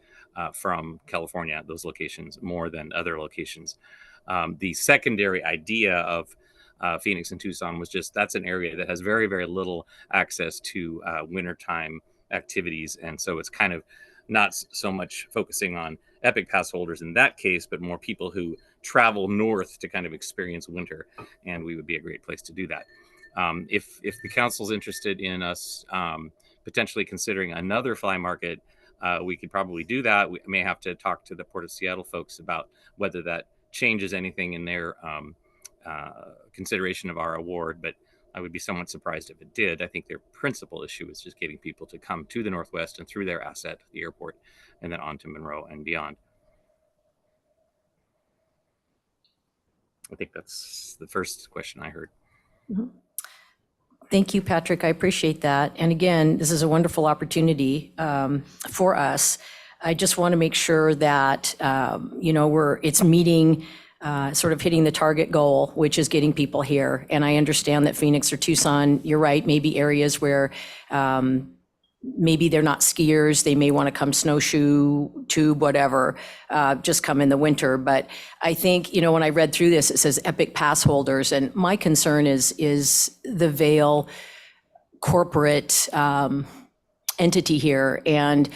from California, those locations, more than other locations. The secondary idea of Phoenix and Tucson was just that's an area that has very, very little access to wintertime activities. And so it's kind of not so much focusing on Epic Pass holders in that case, but more people who travel north to kind of experience winter. And we would be a great place to do that. If the council's interested in us potentially considering another fly market, we could probably do that. We may have to talk to the Port of Seattle folks about whether that changes anything in their consideration of our award, but I would be somewhat surprised if it did. I think their principal issue is just getting people to come to the Northwest and through their asset, the airport, and then on to Monroe and beyond. I think that's the first question I heard. Mm-hmm. Thank you, Patrick. I appreciate that. And again, this is a wonderful opportunity for us. I just want to make sure that, it's meeting, sort of hitting the target goal, which is getting people here. And I understand that Phoenix or Tucson, you're right, maybe areas where maybe they're not skiers. They may want to come snowshoe, tube, whatever, just come in the winter. But I think, when I read through this, it says Epic Pass holders. And my concern is the Vail corporate entity here. And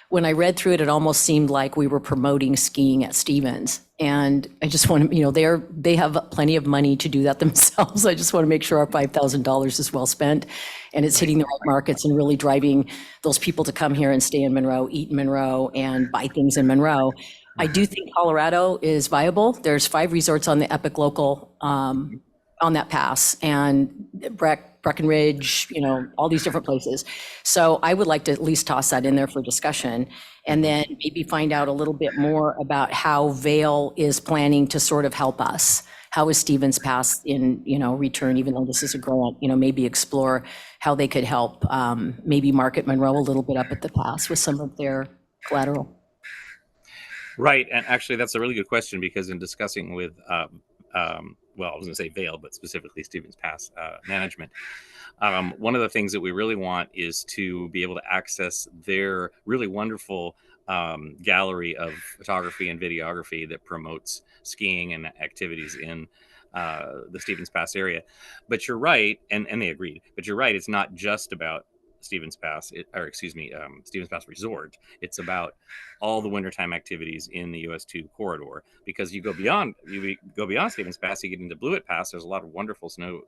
when I read through it, it almost seemed like we were promoting skiing at Stevens. And I just want to, they have plenty of money to do that themselves. I just want to make sure our $5,000 is well spent and it's hitting the right markets and really driving those people to come here and stay in Monroe, eat in Monroe, and buy things in Monroe. I do think Colorado is viable. There's 5 resorts on the Epic Local on that pass, and Breckenridge, all these different places. So I would like to at least toss that in there for discussion, and then maybe find out a little bit more about how Vail is planning to sort of help us. How is Stevens Pass in, return, even though this is a grant, maybe explore how they could help, maybe market Monroe a little bit up at the pass with some of their collateral. Right, and actually, that's a really good question, because in discussing with, well, I was going to say Vail, but specifically Stevens Pass management, one of the things that we really want is to be able to access their really wonderful gallery of photography and videography that promotes skiing and activities in the Stevens Pass area. But you're right, and they agreed. But you're right, it's not just about Stevens Pass, Stevens Pass Resort. It's about all the wintertime activities in the US 2 corridor, because you go beyond Stevens Pass, you get into Blewett Pass. There's a lot of wonderful snow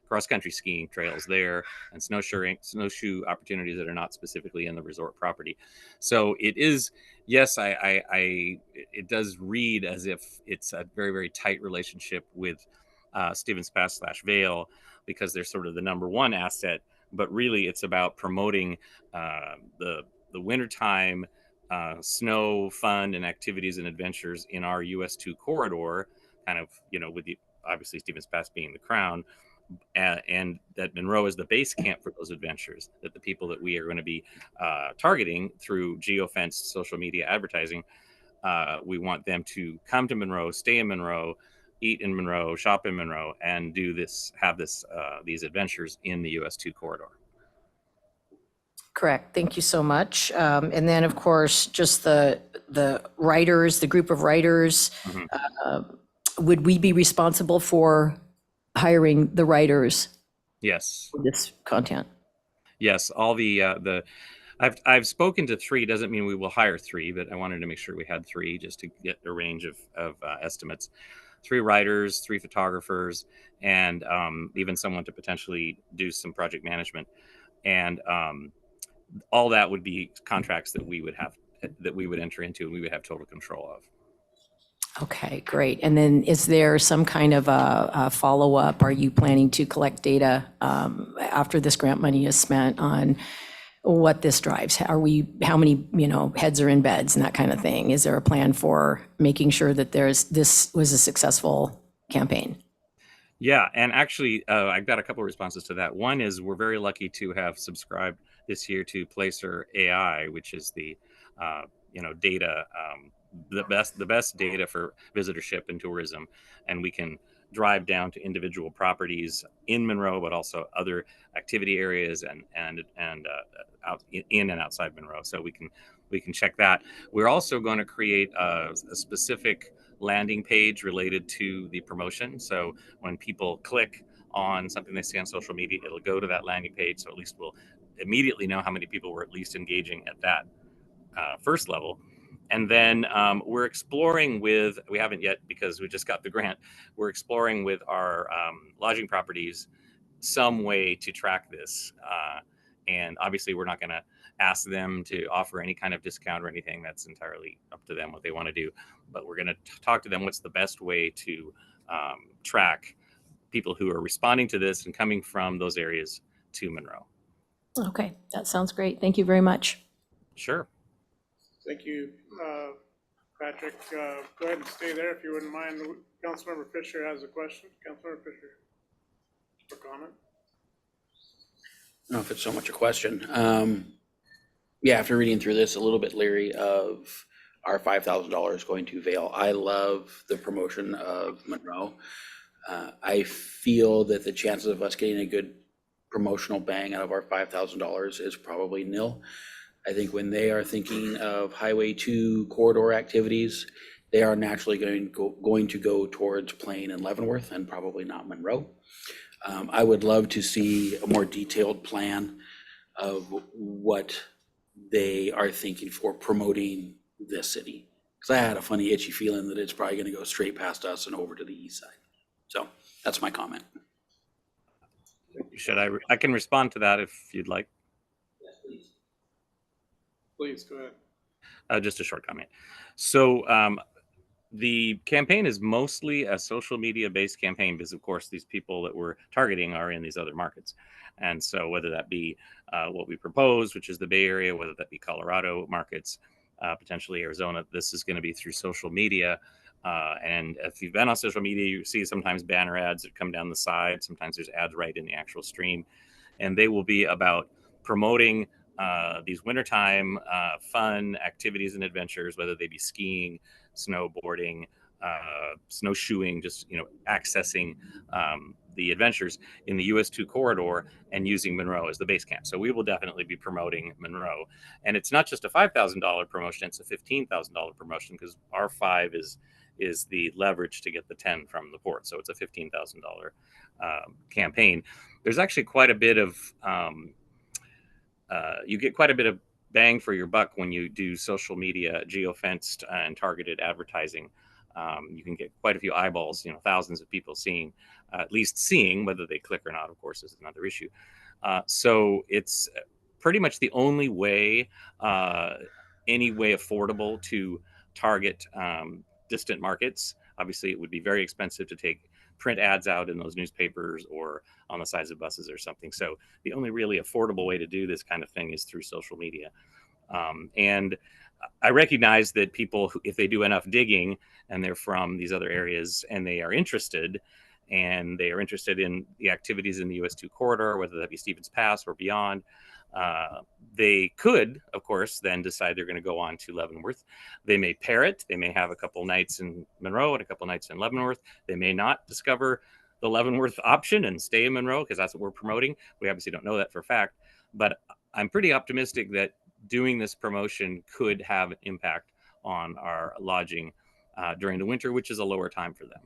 cross-country skiing trails there, and snowshoe opportunities that are not specifically in the resort property. So it is, yes, it does read as if it's a very, very tight relationship with Stevens Pass / Vail, because they're sort of the number one asset. But really, it's about promoting the wintertime snow fun and activities and adventures in our US 2 corridor, kind of, with the obviously Stevens Pass being the crown, and that Monroe is the base camp for those adventures, that the people that we are going to be targeting through geofenced social media advertising, we want them to come to Monroe, stay in Monroe, eat in Monroe, shop in Monroe, and have these adventures in the US 2 corridor. Correct. Thank you so much. And then, of course, just the writers, the group of writers, would we be responsible for hiring the writers Yes. for this content? Yes. All I've spoken to 3. Doesn't mean we will hire 3, but I wanted to make sure we had 3 just to get a range of estimates. 3 writers, 3 photographers, and even someone to potentially do some project management. And all that would be contracts that we would enter into, and we would have total control of. Okay, great. And then is there some kind of a follow-up? Are you planning to collect data after this grant money is spent on what this drives? How many, heads are in beds and that kind of thing? Is there a plan for making sure that this was a successful campaign? Yeah, and actually, I've got a couple of responses to that. One is, we're very lucky to have subscribed this year to Placer AI, which is the data, the best data for visitorship and tourism, and we can drive down to individual properties in Monroe, but also other activity areas and out in and outside Monroe. So we can check that. We're also going to create a specific landing page related to the promotion. So when people click on something they see on social media, it'll go to that landing page. So at least we'll immediately know how many people were at least engaging at that first level. And then we're exploring we haven't yet because we just got the grant, we're exploring with our lodging properties some way to track this. And obviously we're not going to ask them to offer any kind of discount or anything. That's entirely up to them what they want to do. But we're going to talk to them what's the best way to track people who are responding to this and coming from those areas to Monroe. Okay, that sounds great. Thank you very much. Sure. Thank you, Patrick. Go ahead and stay there if you wouldn't mind. Councilmember Fisher has a question. Councilmember Fisher, for comment. I don't know if it's so much a question. Yeah, after reading through this, a little bit leery of our $5,000 going to Vail. I love the promotion of Monroe. I feel that the chances of us getting a good promotional bang out of our $5,000 is probably nil. I think when they are thinking of Highway 2 corridor activities, they are naturally going to go towards Plain and Leavenworth and probably not Monroe. I would love to see a more detailed plan of what they are thinking for promoting this city. Because I had a funny itchy feeling that it's probably going to go straight past us and over to the east side. So that's my comment. I can respond to that if you'd like. Yes, please. Please, go ahead. Just a short comment. So The campaign is mostly a social media based campaign because, of course, these people that we're targeting are in these other markets. And so, whether that be what we propose, which is the Bay Area, whether that be Colorado markets, potentially Arizona, this is going to be through social media. And if you've been on social media, you see sometimes banner ads that come down the side. Sometimes there's ads right in the actual stream. And they will be about promoting these wintertime fun activities and adventures, whether they be skiing, snowboarding, snowshoeing, just accessing the adventures in the US 2 corridor and using Monroe as the base camp. So we will definitely be promoting Monroe, and it's not just a $5,000 promotion; it's a $15,000 promotion because our 5 is the leverage to get the 10 from the port. So it's a $15,000 campaign. There's actually quite a bit of you get quite a bit of bang for your buck when you do social media geofenced and targeted advertising. You can get quite a few eyeballs, thousands of people seeing, at least seeing, whether they click or not, of course, is another issue. So it's pretty much the only way, any way affordable to target distant markets. Obviously, it would be very expensive to take print ads out in those newspapers or on the sides of buses or something. So the only really affordable way to do this kind of thing is through social media. And I recognize that people, if they do enough digging and they're from these other areas and they are interested in the activities in the US 2 corridor, whether that be Stevens Pass or beyond, they could, of course, then decide they're going to go on to Leavenworth. They may pair it. They may have a couple nights in Monroe and a couple nights in Leavenworth. They may not discover the Leavenworth option and stay in Monroe because that's what we're promoting. We obviously don't know that for a fact, but I'm pretty optimistic that doing this promotion could have an impact on our lodging during the winter, which is a lower time for them.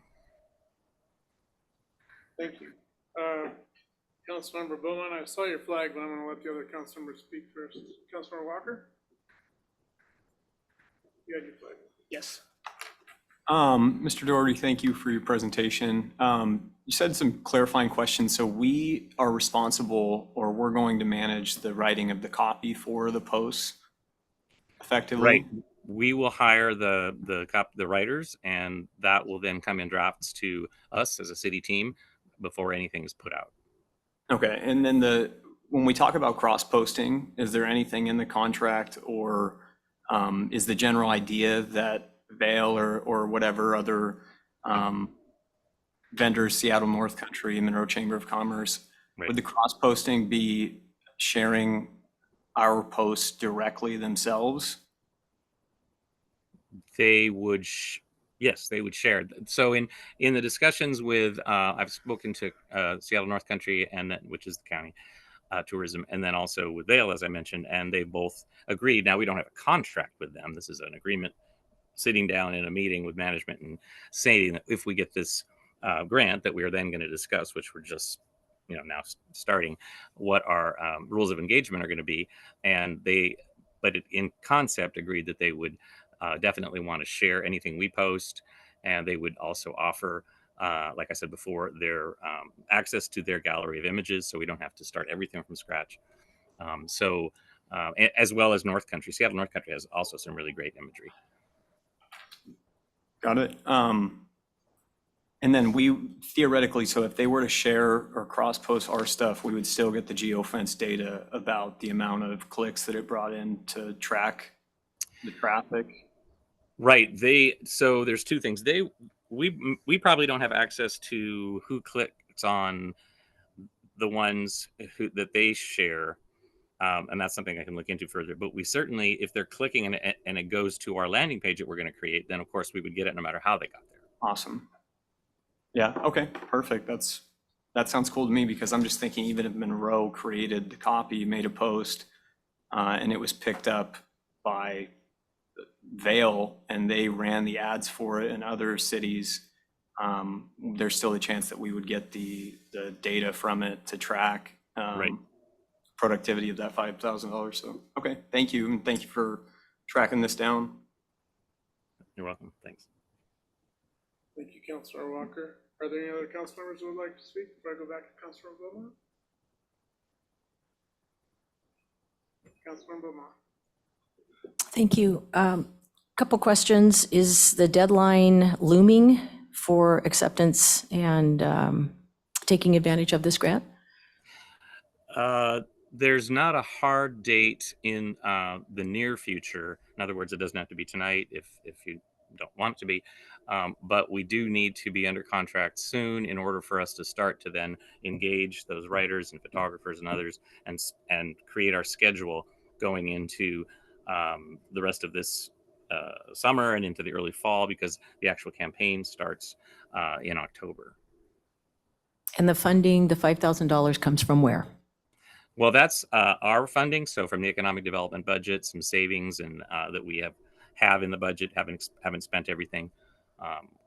Thank you. Councilmember Bowman, I saw your flag, but I'm going to let the other council members speak first. Councilmember Walker? You had your flag. Yes. Mr. Doherty, thank you for your presentation. You said some clarifying questions. So we are responsible, or we're going to manage the writing of the copy for the posts effectively? Right. We will hire the writers, and that will then come in drafts to us as a city team before anything is put out. Okay. And then when we talk about cross-posting, is there anything in the contract, or is the general idea that Vail or whatever other vendors, Seattle North Country, Monroe Chamber of Commerce, Right. would the cross-posting be sharing our posts directly themselves? They would, yes, they would share. So in the discussions with, I've spoken to Seattle North Country, which is the county tourism, and then also with Vail, as I mentioned, and they both agreed. Now we don't have a contract with them. This is an agreement, sitting down in a meeting with management and saying that if we get this grant, that we are then going to discuss, which we're just now starting, what our rules of engagement are going to be, and in concept agreed that they would definitely want to share anything we post, and they would also offer, like I said before, their access to their gallery of images, so we don't have to start everything from scratch. As well as North Country. Seattle North Country has also some really great imagery. Got it. And then we theoretically, so if they were to share or cross-post our stuff, we would still get the geofence data about the amount of clicks that it brought in to track the traffic. Right. So there's two things. We probably don't have access to who clicks on the ones that they share. And that's something I can look into further. But we certainly, if they're clicking and it goes to our landing page that we're going to create, then of course we would get it no matter how they got there. Awesome. Yeah. Okay. Perfect. That sounds cool to me, because I'm just thinking, even if Monroe created the copy, made a post, and it was picked up by Vail and they ran the ads for it in other cities, there's still a chance that we would get the data from it to track Right. productivity of that $5,000. So, okay. Thank you. And thank you for tracking this down. You're welcome. Thanks. Thank you, Councilor Walker. Are there any other council members who would like to speak before I go back to Councilor Beaumont? Councilor Beaumont. Thank you. Couple questions. Is the deadline looming for acceptance and taking advantage of this grant? There's not a hard date in the near future. In other words, it doesn't have to be tonight if you don't want it to be. But we do need to be under contract soon in order for us to start to then engage those writers and photographers and others and create our schedule going into the rest of this summer and into the early fall, because the actual campaign starts in October. And the funding, the $5,000 comes from where? Well, that's our funding. So from the economic development budget, some savings and that we have in the budget, haven't spent everything.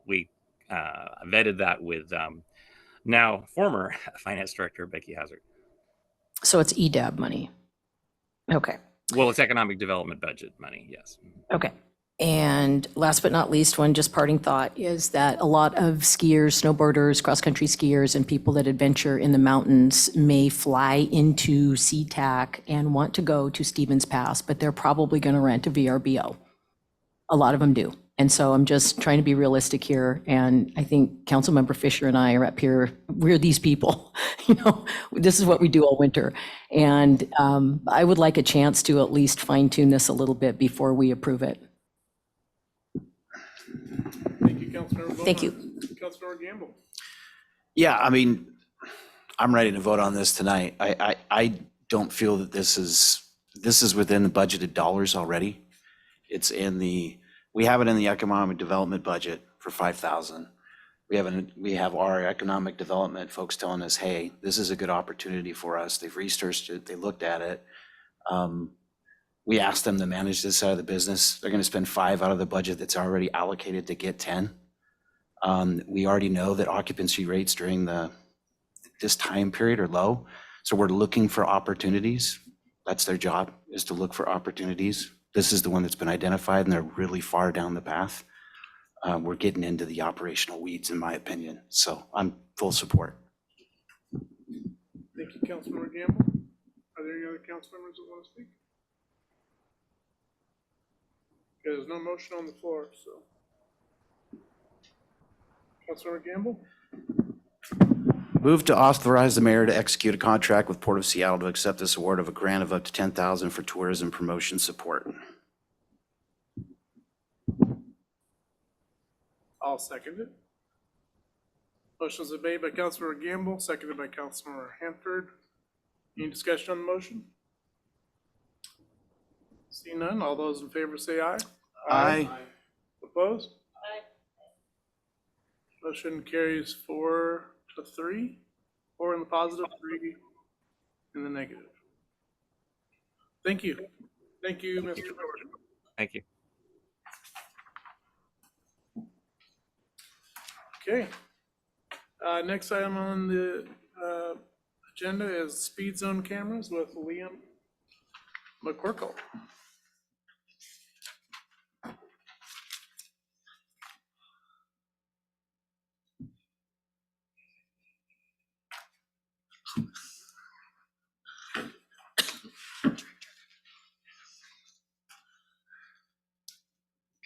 We vetted that with now former finance director Becky Hazard. So it's EDAB money. Okay. Well, it's economic development budget money, yes. Okay. And last but not least, one just parting thought is that a lot of skiers, snowboarders, cross-country skiers, and people that adventure in the mountains may fly into SeaTac and want to go to Stevens Pass, but they're probably going to rent a VRBO. A lot of them do. And so I'm just trying to be realistic here. And I think Councilmember Fisher and I are up here. We're these people, this is what we do all winter. And I would like a chance to at least fine tune this a little bit before we approve it. Thank you, Councilmember Beaumont. Thank you. Councilmember Gamble. Yeah, I mean, I'm ready to vote on this tonight. I don't feel that this is within the budgeted dollars already. It's we have it in the economic development budget for 5,000. We have our economic development folks telling us, hey, this is a good opportunity for us. They've researched it, they looked at it. We asked them to manage this side of the business. They're going to spend 5 out of the budget that's already allocated to get 10. We already know that occupancy rates during this time period are low. So we're looking for opportunities. That's their job, is to look for opportunities. This is the one that's been identified and they're really far down the path. We're getting into the operational weeds, in my opinion. So I'm full support. Thank you, Councilmember Gamble. Are there any other council members that want to speak? Okay, there's no motion on the floor, so. Councilmember Gamble? Move to authorize the mayor to execute a contract with Port of Seattle to accept this award of a grant of up to $10,000 for tourism promotion support. I'll second it. Motion's been made by Councilmember Gamble, seconded by Councilmember Hanford. Any discussion on the motion? See none. All those in favor say aye. Aye. Opposed? Aye. Motion carries 4-3. 4 in the positive, 3 in the negative. Thank you. Thank you, Mr. Jordan. Thank you. Okay. Next item on the agenda is speed zone cameras with Liam McCorkle.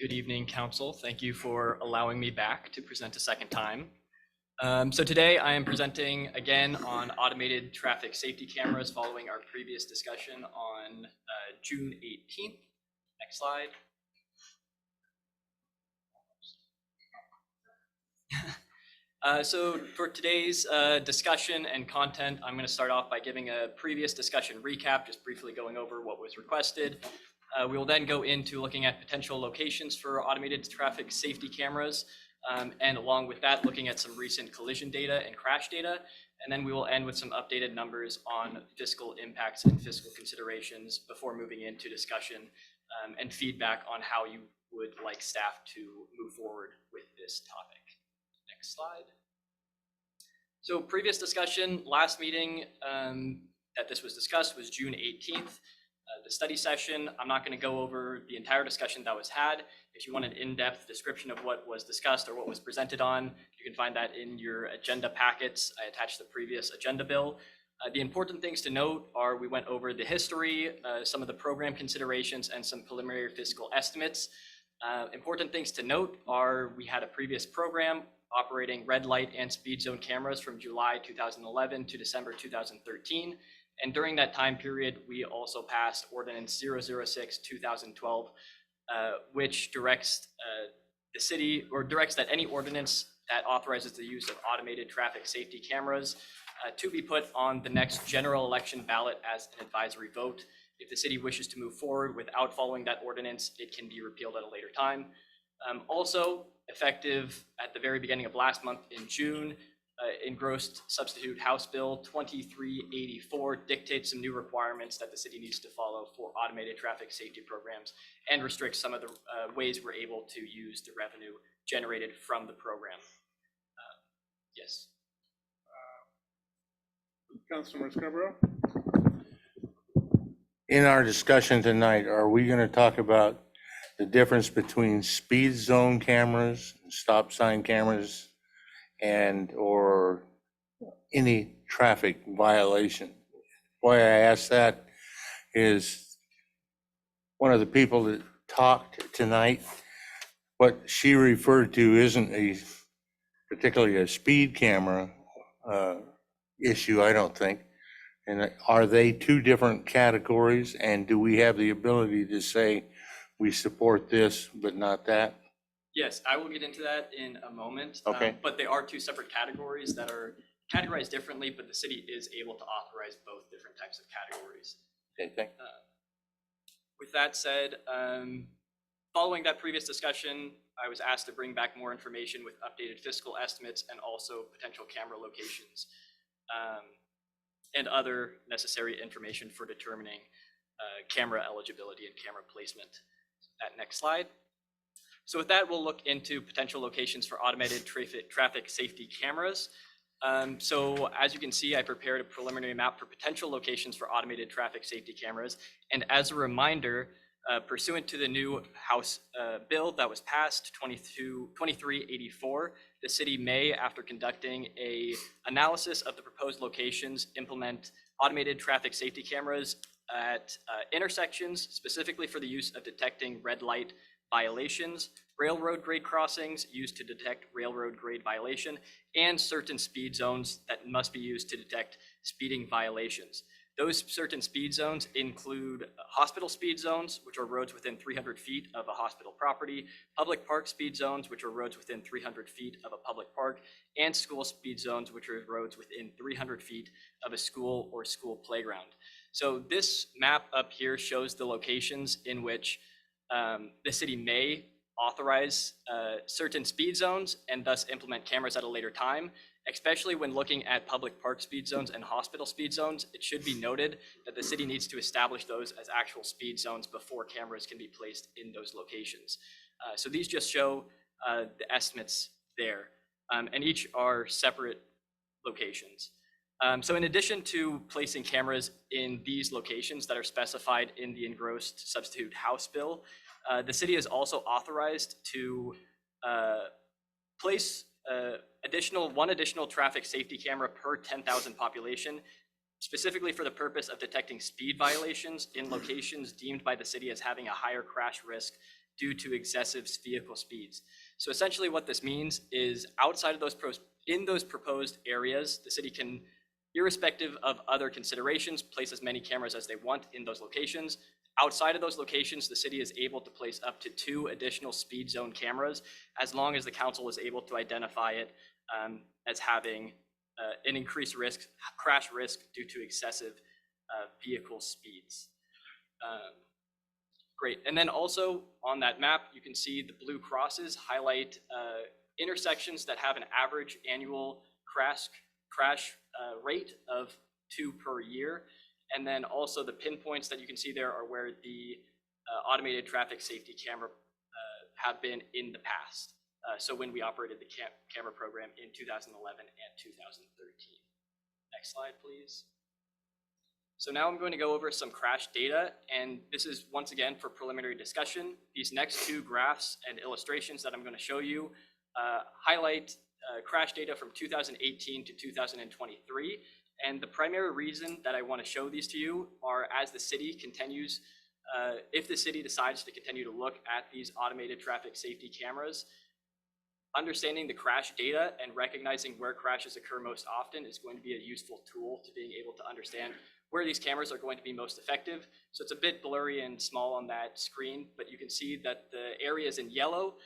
Good evening, Council. Thank you for allowing me back to present a second time. So today I am presenting again on automated traffic safety cameras following our previous discussion on June 18th. Next slide. So for today's discussion and content, I'm going to start off by giving a previous discussion recap, just briefly going over what was requested. We will then go into looking at potential locations for automated traffic safety cameras, and along with that, looking at some recent collision data and crash data. And then we will end with some updated numbers on fiscal impacts and fiscal considerations before moving into discussion and feedback on how you would like staff to move forward with this topic. Next slide. So previous discussion, last meeting that this was discussed was June 18th. The study session, I'm not going to go over the entire discussion that was had. If you want an in-depth description of what was discussed or what was presented on, you can find that in your agenda packets. I attached the previous agenda bill. The important things to note are we went over the history, some of the program considerations, and some preliminary fiscal estimates. Important things to note are we had a previous program operating red light and speed zone cameras from July 2011 to December 2013. And during that time period, we also passed Ordinance 006/2012, which directs the city, or directs that any ordinance that authorizes the use of automated traffic safety cameras to be put on the next general election ballot as an advisory vote. If the city wishes to move forward without following that ordinance, it can be repealed at a later time. Also, effective at the very beginning of last month in June, engrossed substitute House Bill 2384 dictates some new requirements that the city needs to follow for automated traffic safety programs and restricts some of the ways we're able to use the revenue generated from the program. Yes. Councilmember Scarborough? In our discussion tonight, are we going to talk about the difference between speed zone cameras, stop sign cameras, and or any traffic violation? Why I ask that is one of the people that talked tonight, what she referred to isn't particularly a speed camera issue, I don't think. And are they two different categories? And do we have the ability to say we support this but not that? Yes, I will get into that in a moment. Okay. But they are two separate categories that are categorized differently, but the city is able to authorize both different types of categories. Okay, thank you. With that said, following that previous discussion, I was asked to bring back more information with updated fiscal estimates and also potential camera locations and other necessary information for determining camera eligibility and camera placement. That next slide. So with that, we'll look into potential locations for automated traffic safety cameras. So as you can see, I prepared a preliminary map for potential locations for automated traffic safety cameras. And as a reminder, pursuant to the new House bill that was passed, 2384, the city may, after conducting an analysis of the proposed locations, implement automated traffic safety cameras at intersections, specifically for the use of detecting red light violations, railroad grade crossings used to detect railroad grade violation, and certain speed zones that must be used to detect speeding violations. Those certain speed zones include hospital speed zones, which are roads within 300 feet of a hospital property, public park speed zones, which are roads within 300 feet of a public park, and school speed zones, which are roads within 300 feet of a school or school playground. So this map up here shows the locations in which the city may authorize certain speed zones and thus implement cameras at a later time. Especially when looking at public park speed zones and hospital speed zones, it should be noted that the city needs to establish those as actual speed zones before cameras can be placed in those locations. So these just show the estimates there, and each are separate locations. So in addition to placing cameras in these locations that are specified in the engrossed substitute House bill, the city is also authorized to place one additional traffic safety camera per 10,000 population, specifically for the purpose of detecting speed violations in locations deemed by the city as having a higher crash risk due to excessive vehicle speeds. So essentially what this means is outside of those proposed areas, the city can, irrespective of other considerations, place as many cameras as they want in those locations. Outside of those locations, the city is able to place up to 2 additional speed zone cameras as long as the council is able to identify it as having an increased crash risk due to excessive vehicle speeds. Great, and then also on that map, you can see the blue crosses highlight intersections that have an average annual crash rate of 2 per year. And then also the pinpoints that you can see there are where the automated traffic safety camera have been in the past. So when we operated the camera program in 2011 and 2013. Next slide, please. So now I'm going to go over some crash data, and this is once again for preliminary discussion. These next 2 graphs and illustrations that I'm going to show you highlight crash data from 2018 to 2023. And the primary reason that I want to show these to you are as the city continues if the city decides to continue to look at these automated traffic safety cameras, understanding the crash data and recognizing where crashes occur most often is going to be a useful tool to being able to understand where these cameras are going to be most effective. So it's a bit blurry and small on that screen, but you can see that the areas in yellow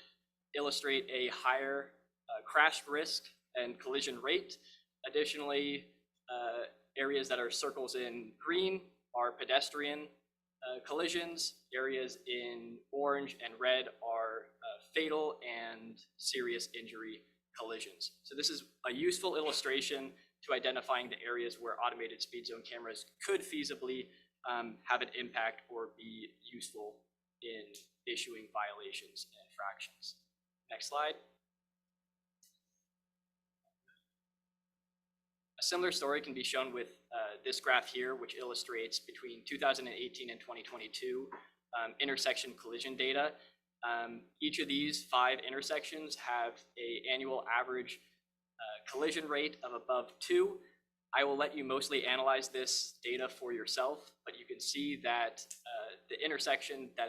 illustrate a higher crash risk and collision rate. Additionally, areas that are circles in green are pedestrian collisions. Areas in orange and red are fatal and serious injury collisions. So this is a useful illustration to identifying the areas where automated speed zone cameras could feasibly have an impact or be useful in issuing violations and infractions. Next slide. A similar story can be shown with this graph here, which illustrates between 2018 and 2022 intersection collision data. Each of these 5 intersections have an annual average collision rate of above 2. I will let you mostly analyze this data for yourself, but you can see that the intersection that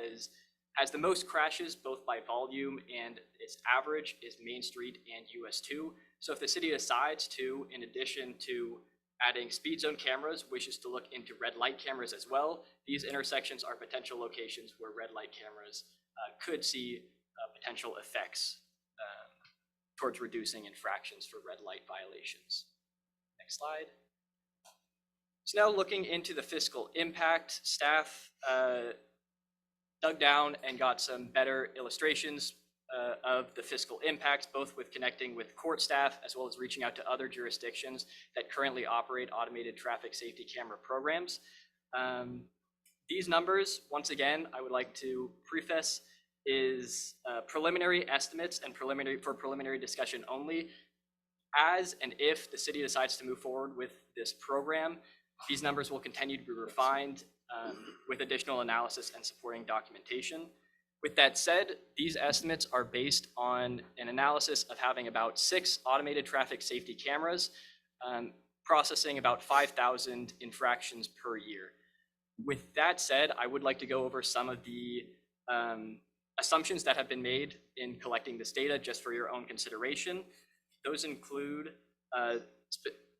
has the most crashes, both by volume and its average, is Main Street and US 2. So if the city decides to, in addition to adding speed zone cameras, wishes to look into red light cameras as well, these intersections are potential locations where red light cameras could see potential effects towards reducing infractions for red light violations. Next slide. So now looking into the fiscal impact, staff dug down and got some better illustrations of the fiscal impacts, both with connecting with court staff as well as reaching out to other jurisdictions that currently operate automated traffic safety camera programs. These numbers, once again, I would like to preface, is preliminary estimates and preliminary discussion only. As and if the city decides to move forward with this program, these numbers will continue to be refined with additional analysis and supporting documentation. With that said, these estimates are based on an analysis of having about 6 automated traffic safety cameras, processing about 5,000 infractions per year. With that said, I would like to go over some of the assumptions that have been made in collecting this data just for your own consideration. Those include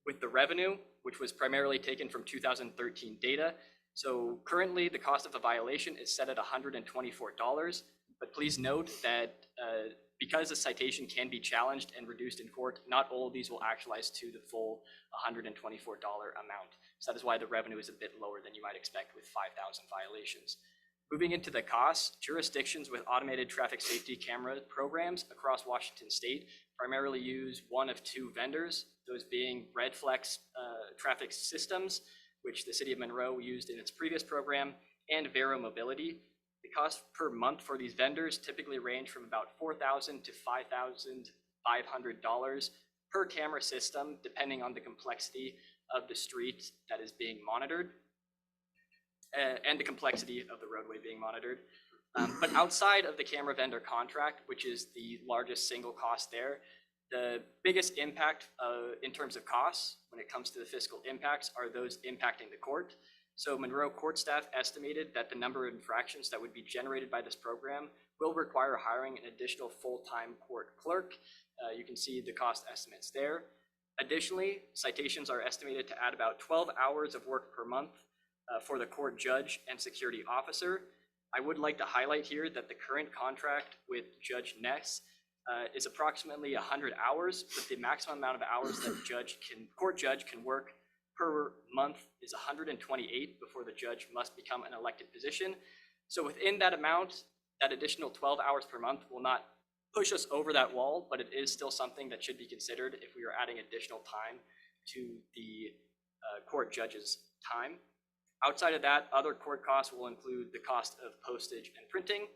with the revenue, which was primarily taken from 2013 data. So currently the cost of a violation is set at $124, but please note that because a citation can be challenged and reduced in court, not all of these will actualize to the full $124 amount. So that is why the revenue is a bit lower than you might expect with 5,000 violations. Moving into the costs, jurisdictions with automated traffic safety camera programs across Washington state primarily use one of 2 vendors, those being Redflex Traffic Systems, which the city of Monroe used in its previous program, and Vero Mobility. The cost per month for these vendors typically range from about $4,000 to $5,500 per camera system, depending on the complexity of the street that is being monitored and the complexity of the roadway being monitored. But outside of the camera vendor contract, which is the largest single cost there, the biggest impact in terms of costs when it comes to the fiscal impacts are those impacting the court. So Monroe court staff estimated that the number of infractions that would be generated by this program will require hiring an additional full-time court clerk. You can see the cost estimates there. Additionally, citations are estimated to add about 12 hours of work per month for the court judge and security officer. I would like to highlight here that the current contract with Judge Ness is approximately 100 hours, but the maximum amount of hours that court judge can work per month is 128 before the judge must become an elected position. So within that amount, that additional 12 hours per month will not push us over that wall, but it is still something that should be considered if we are adding additional time to the court judge's time. Outside of that, other court costs will include the cost of postage and printing.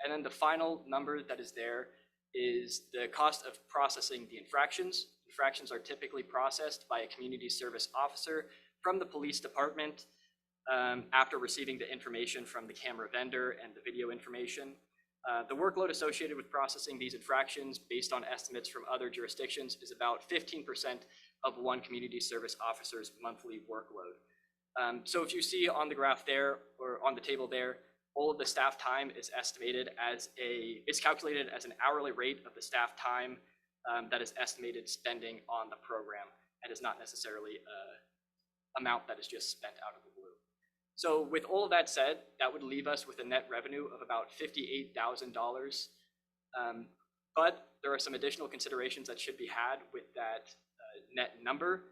And then the final number that is there is the cost of processing the infractions. Infractions are typically processed by a community service officer from the police department after receiving the information from the camera vendor and the video information. The workload associated with processing these infractions based on estimates from other jurisdictions is about 15% of one community service officer's monthly workload. So if you see on the graph there, or on the table there, all of the staff time is estimated it's calculated as an hourly rate of the staff time that is estimated spending on the program, and is not necessarily a amount that is just spent out of the blue. So with all of that said, that would leave us with a net revenue of about $58,000. But there are some additional considerations that should be had with that net number.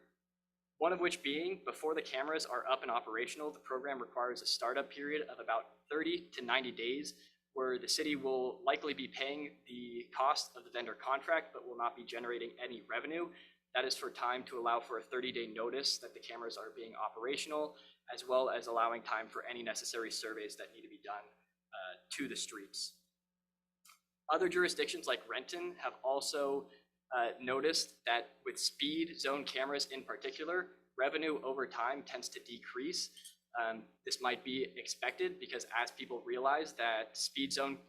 One of which being, before the cameras are up and operational, the program requires a startup period of about 30 to 90 days, where the city will likely be paying the cost of the vendor contract, but will not be generating any revenue. That is for time to allow for a 30-day notice that the cameras are being operational, as well as allowing time for any necessary surveys that need to be done to the streets. Other jurisdictions like Renton have also noticed that with speed zone cameras in particular, revenue over time tends to decrease. This might be expected because as people realize that speed zones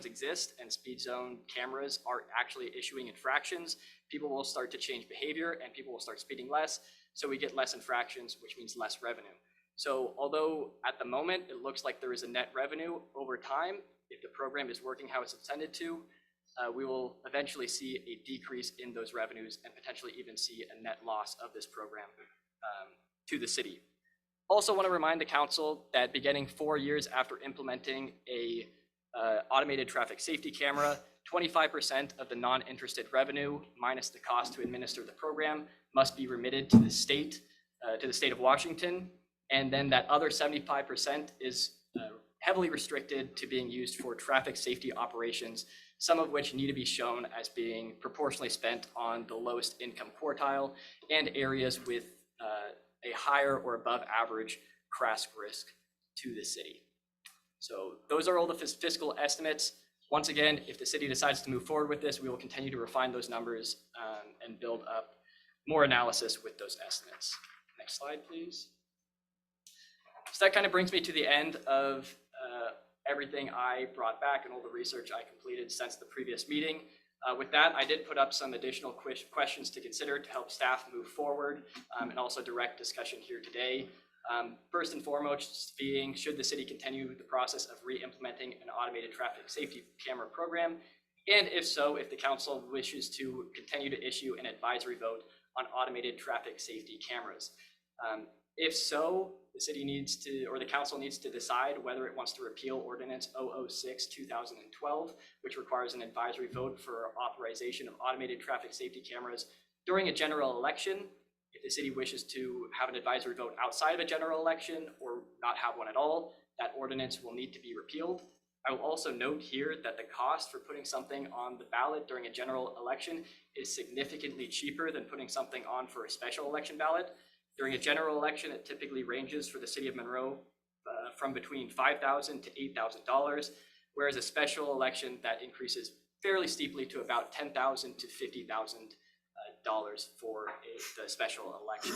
exist and speed zone cameras are actually issuing infractions, people will start to change behavior and people will start speeding less. So we get less infractions, which means less revenue. So although at the moment it looks like there is a net revenue over time, if the program is working how it's intended to, we will eventually see a decrease in those revenues and potentially even see a net loss of this program to the city. Also want to remind the council that beginning 4 years after implementing a automated traffic safety camera, 25% of the non-interested revenue minus the cost to administer the program must be remitted to the state of Washington. And then that other 75% is heavily restricted to being used for traffic safety operations, some of which need to be shown as being proportionally spent on the lowest income quartile and areas with a higher or above average crash risk to the city. So those are all the fiscal estimates. Once again, if the city decides to move forward with this, we will continue to refine those numbers and build up more analysis with those estimates. Next slide, please. So that kind of brings me to the end of everything I brought back and all the research I completed since the previous meeting. With that, I did put up some additional questions to consider to help staff move forward and also direct discussion here today. First and foremost being, should the city continue the process of re-implementing an automated traffic safety camera program? And if so, if the council wishes to continue to issue an advisory vote on automated traffic safety cameras. If so, the city needs to, or the council needs to decide whether it wants to repeal Ordinance 006/2012, which requires an advisory vote for authorization of automated traffic safety cameras during a general election. If the city wishes to have an advisory vote outside of a general election or not have one at all, that ordinance will need to be repealed. I will also note here that the cost for putting something on the ballot during a general election is significantly cheaper than putting something on for a special election ballot. During a general election, it typically ranges for the city of Monroe from between $5,000 to $8,000, whereas a special election that increases fairly steeply to about $10,000 to $50,000 for the special election.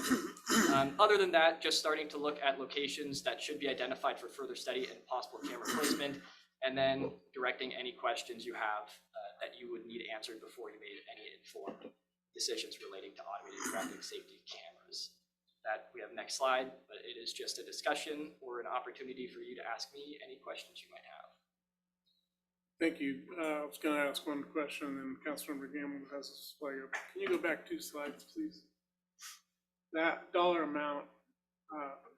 Other than that, just starting to look at locations that should be identified for further study and possible camera placement, and then directing any questions you have that you would need answered before you made any informed decisions relating to automated traffic safety cameras. That we have next slide, but it is just a discussion or an opportunity for you to ask me any questions you might have. Thank you. I was going to ask one question, and Councilmember Gamble has a flag up. Can you go back 2 slides, please? That dollar amount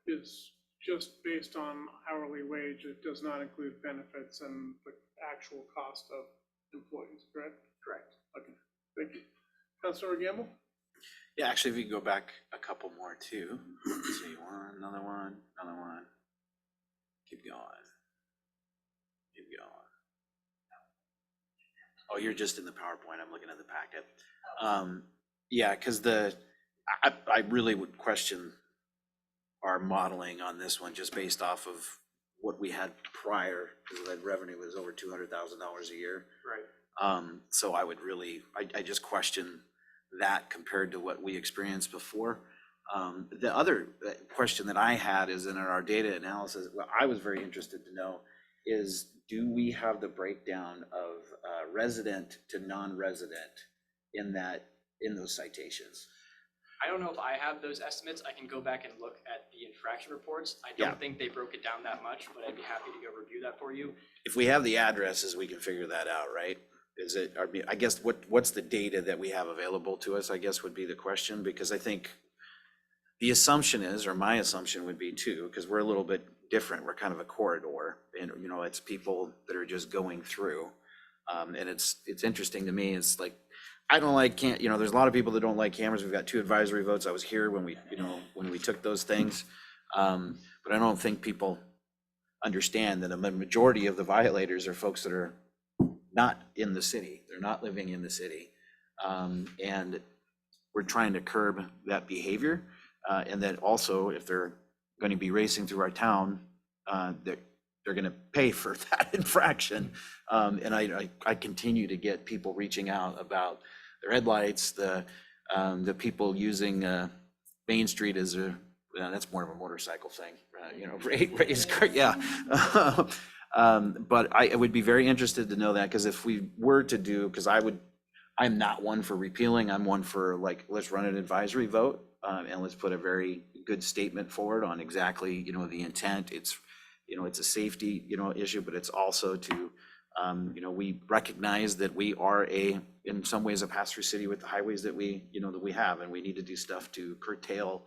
is just based on hourly wage. It does not include benefits and the actual cost of employees, correct? Correct. Okay, thank you. Councilmember Gamble? Yeah, actually, if you can go back a couple more too. Let's see, one, another one. Keep going. Oh, you're just in the PowerPoint. I'm looking at the packet. Yeah, because I really would question our modeling on this one just based off of what we had prior, because that revenue was over $200,000 a year. Right. So I would really, I just question that compared to what we experienced before. The other question that I had is in our data analysis, what I was very interested to know is, do we have the breakdown of resident to non-resident in those citations? I don't know if I have those estimates. I can go back and look at the infraction reports. I Yeah. don't think they broke it down that much, but I'd be happy to go review that for you. If we have the addresses, we can figure that out, right? Is it, I guess, what's the data that we have available to us, I guess would be the question, because I think the assumption is, or my assumption would be too, because we're a little bit different, we're kind of a corridor, and you know, it's people that are just going through. And it's interesting to me, it's like, I don't like, you know, there's a lot of people that don't like cameras. We've got 2 advisory votes. I was here when we, you know, when we took those things. But I don't think people understand that a majority of the violators are folks that are not in the city. They're not living in the city. And we're trying to curb that behavior. And then also, if they're going to be racing through our town, they're going to pay for that infraction. And I continue to get people reaching out about their headlights, the people using Main Street as a, that's more of a motorcycle thing, you know, race car, yeah. But I would be very interested to know that, because if we were to do, because I'm not one for repealing, I'm one for like, let's run an advisory vote, and let's put a very good statement forward on exactly, you know, the intent. It's, you know, it's a safety, you know, issue, but it's also to, you know, we recognize that we are in some ways a pass-through city with the highways that we, you know, that we have, and we need to do stuff to curtail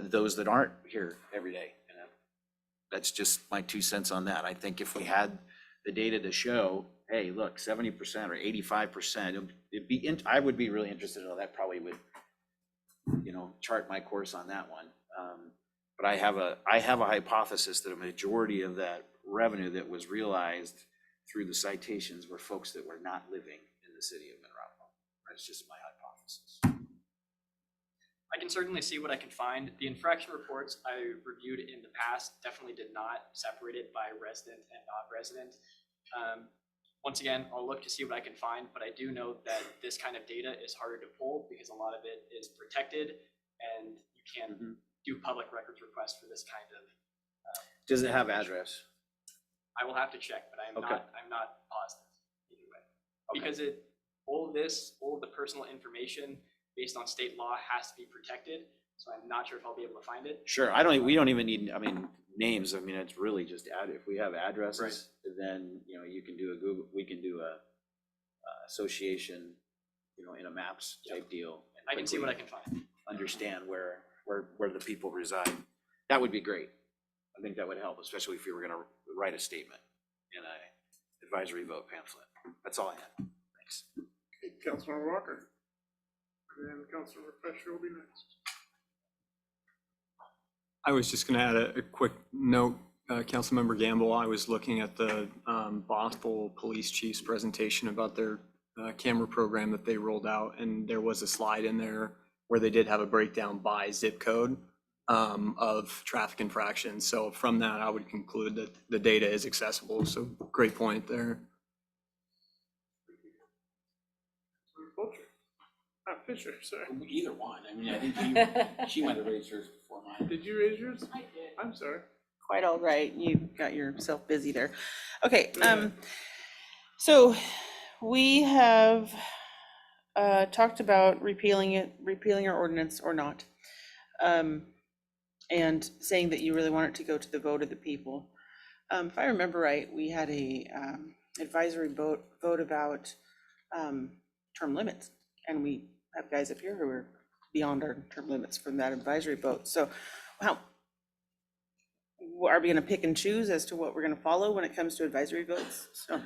those that aren't here every day. And that's just my 2 cents on that. I think if we had the data to show, hey, look, 70% or 85%, I would be really interested in that. Probably would, you know, chart my course on that one. But I have a hypothesis that a majority of that revenue that was realized through the citations were folks that were not living in the city of Monroe. That's just my hypothesis. I can certainly see what I can find. The infraction reports I reviewed in the past definitely did not separate it by resident and non-resident. Once again, I'll look to see what I can find, but I do know that this kind of data is harder to pull because a lot of it is protected, and you can't do public records requests for this kind of. Does it have address? I will have to check, but I'm not positive either way. Okay. Because all of the personal information based on state law has to be protected. So I'm not sure if I'll be able to find it. Sure. We don't even need, names. It's really just if we have addresses, right, then, you know, you can do we can do a association, you know, in a maps type deal. And I can see what I can find. Understand where the people reside. That would be great. I think that would help, especially if you were going to write a statement in a advisory vote pamphlet. That's all I had. Thanks. Okay, Councilmember Walker. And Councilmember Fisher will be next. I was just going to add a quick note, Councilmember Gamble. I was looking at the Bothell Police Chief's presentation about their camera program that they rolled out, and there was a slide in there where they did have a breakdown by zip code of traffic infractions. So from that, I would conclude that the data is accessible. So great point there. Fisher, sorry. Either one. I think she might have raised hers before mine. Did you raise yours? I did. I'm sorry. Quite all right. You got yourself busy there. Okay. So we have talked about repealing our ordinance or not, and saying that you really want it to go to the vote of the people. If I remember right, we had a advisory vote about term limits, and we have guys up here who are beyond our term limits from that advisory vote. So are we going to pick and choose as to what we're going to follow when it comes to advisory votes? So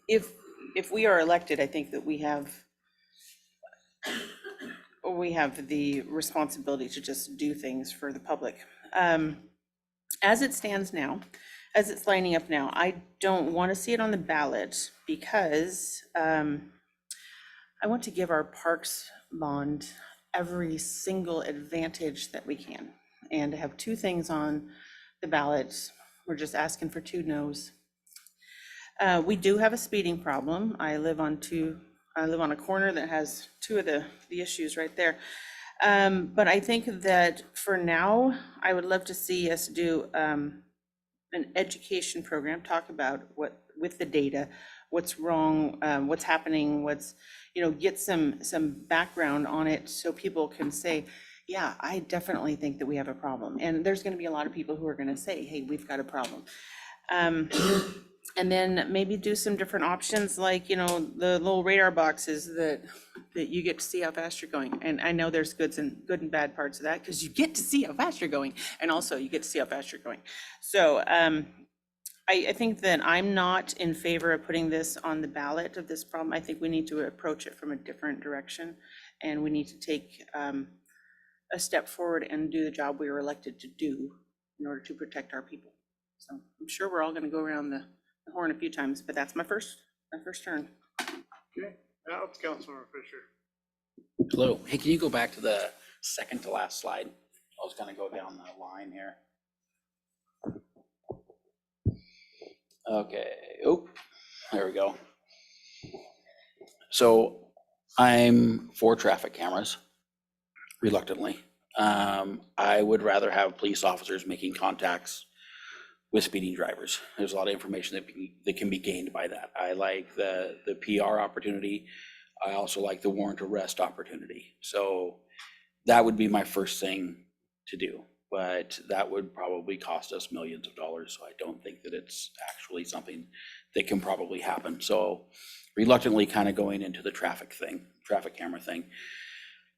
if we are elected, I think that we have the responsibility to just do things for the public. As it stands now, as it's lining up now, I don't want to see it on the ballot because I want to give our parks bond every single advantage that we can. And to have 2 things on the ballot, we're just asking for 2 no's. We do have a speeding problem. I live on a corner that has 2 of the issues right there. But I think that for now, I would love to see us do an education program, talk about with the data, what's wrong, what's happening, get some background on it so people can say, yeah, I definitely think that we have a problem. And there's going to be a lot of people who are going to say, hey, we've got a problem. And then maybe do some different options like, the little radar boxes that you get to see how fast you're going. And I know there's good and bad parts of that because you get to see how fast you're going and also you get to see how fast you're going. So I think that I'm not in favor of putting this on the ballot of this problem. I think we need to approach it from a different direction and we need to take a step forward and do the job we were elected to do in order to protect our people. So I'm sure we're all going to go around the horn a few times, but that's my first turn. Okay, now it's Councilmember Fisher. Hello. Hey, can you go back to the second to last slide? I was gonna go down the line here. Okay, oh, there we go. So I'm for traffic cameras, reluctantly. I would rather have police officers making contacts with speeding drivers. There's a lot of information that can be gained by that. I like the PR opportunity. I also like the warrant arrest opportunity. So that would be my first thing to do, but that would probably cost us millions of dollars. So I don't think that it's actually something that can probably happen. So reluctantly kind of going into the traffic camera thing.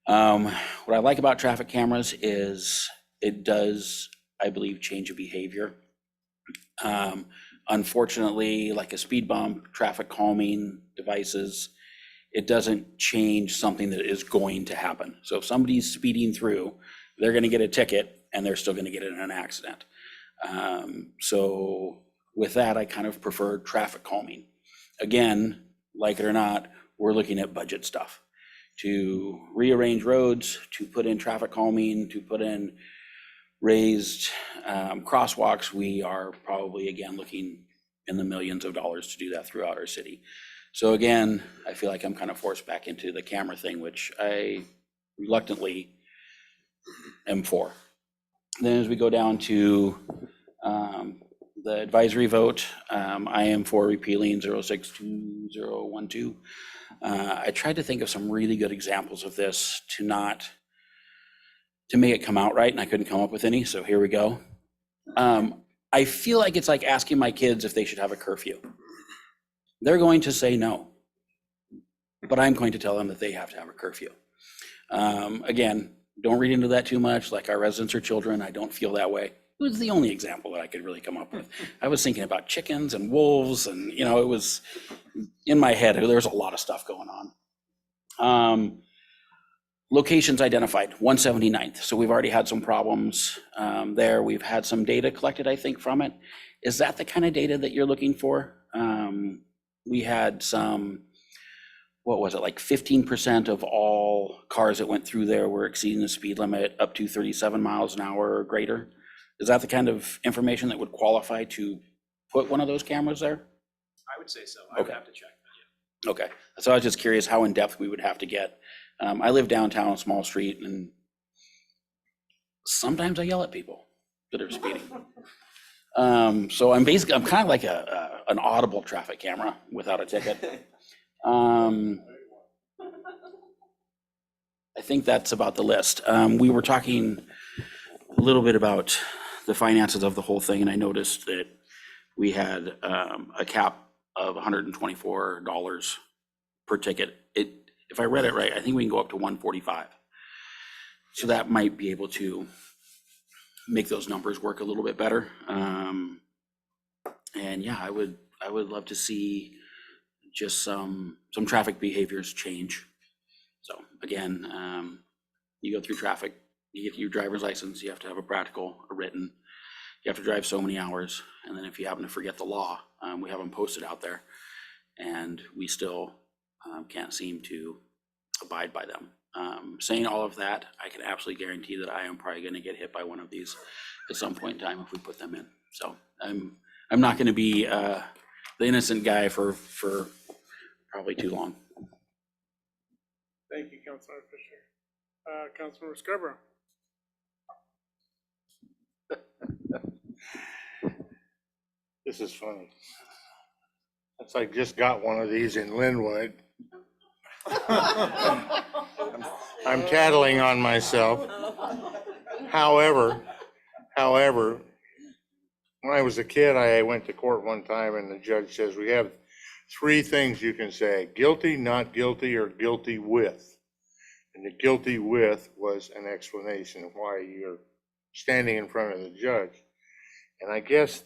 What I like about traffic cameras is it does, I believe, change a behavior. Unfortunately, like a speed bump, traffic calming devices, it doesn't change something that is going to happen. So if somebody's speeding through, they're going to get a ticket and they're still going to get in an accident. So with that, I kind of prefer traffic calming. Again, like it or not, we're looking at budget stuff to rearrange roads, to put in traffic calming, to put in raised crosswalks. We are probably, again, looking in the millions of dollars to do that throughout our city. So again, I feel like I'm kind of forced back into the camera thing, which I reluctantly am for. Then as we go down to the advisory vote, I am for repealing 062012. I tried to think of some really good examples of this to make it come out right, and I couldn't come up with any, so here we go. I feel like it's like asking my kids if they should have a curfew. They're going to say no, but I'm going to tell them that they have to have a curfew. Again, don't read into that too much, like our residents are children. I don't feel that way. It was the only example that I could really come up with. I was thinking about chickens and wolves, and it was in my head, there's a lot of stuff going on. Locations identified, 179th. So we've already had some problems there. We've had some data collected, I think, from it. Is that the kind of data that you're looking for? We had some, what was it, like 15% of all cars that went through there were exceeding the speed limit up to 37 miles an hour or greater. Is that the kind of information that would qualify to put one of those cameras there? I would say so. I would have to check. Okay, so I was just curious how in depth we would have to get. I live downtown, a small street, and sometimes I yell at people that are speeding. So I'm kind of like an audible traffic camera without a ticket. I think that's about the list. We were talking a little bit about the finances of the whole thing, and I noticed that we had a cap of $124 per ticket. If I read it right, I think we can go up to 145. So that might be able to make those numbers work a little bit better. And yeah, I would love to see just some traffic behaviors change. So again, you go through traffic, you get your driver's license, you have to have a practical, a written, you have to drive so many hours. And then if you happen to forget the law, we have them posted out there and we still can't seem to abide by them. Saying all of that, I can absolutely guarantee that I am probably going to get hit by one of these at some point in time if we put them in. So I'm not going to be the innocent guy for probably too long. Thank you, Councilmember Fisher. Councilmember Scarborough. This is funny. Since I just got one of these in Linwood. I'm tattling on myself. However, when I was a kid, I went to court one time and the judge says, we have 3 things you can say: guilty, not guilty, or guilty with. And the guilty with was an explanation of why you're standing in front of the judge. And I guess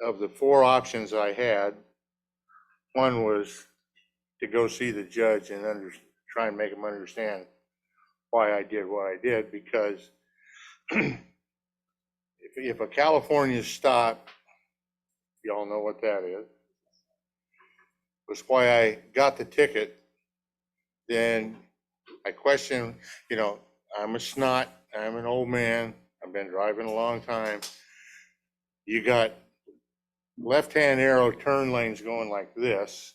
of the 4 options I had, one was to go see the judge and try and make him understand why I did what I did, because if a California stop, y'all know what that is, was why I got the ticket, then I question, I'm a snot, I'm an old man, I've been driving a long time. You got left-hand arrow turn lanes going like this,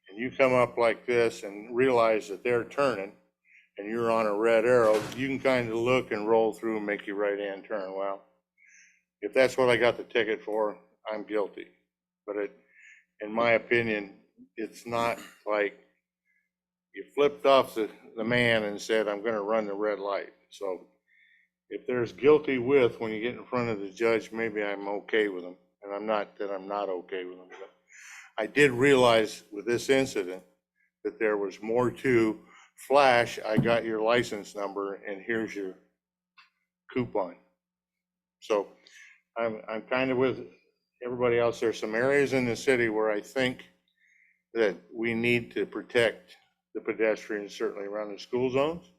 and you come up like this and realize that they're turning, and you're on a red arrow, you can kind of look and roll through and make your right-hand turn. Well, if that's what I got the ticket for, I'm guilty. But in my opinion, it's not like you flipped off the man and said, I'm going to run the red light. So if there's guilty with, when you get in front of the judge, maybe I'm okay with them. And I'm not okay with them. But I did realize with this incident that there was more to flash. I got your license number and here's your coupon. So I'm kind of with everybody else. There's some areas in the city where I think that we need to protect the pedestrians, certainly around the school zones.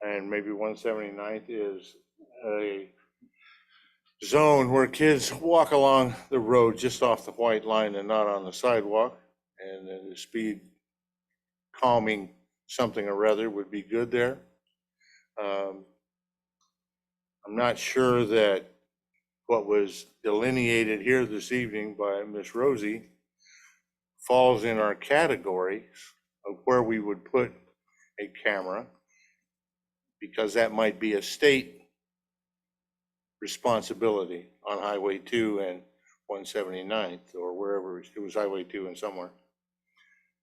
And maybe 179th is a zone where kids walk along the road just off the white line and not on the sidewalk. And then the speed calming something or other would be good there. I'm not sure that what was delineated here this evening by Miss Rosie falls in our category of where we would put a camera, because that might be a state responsibility on Highway 2 and 179th, or wherever it was, Highway 2 and somewhere.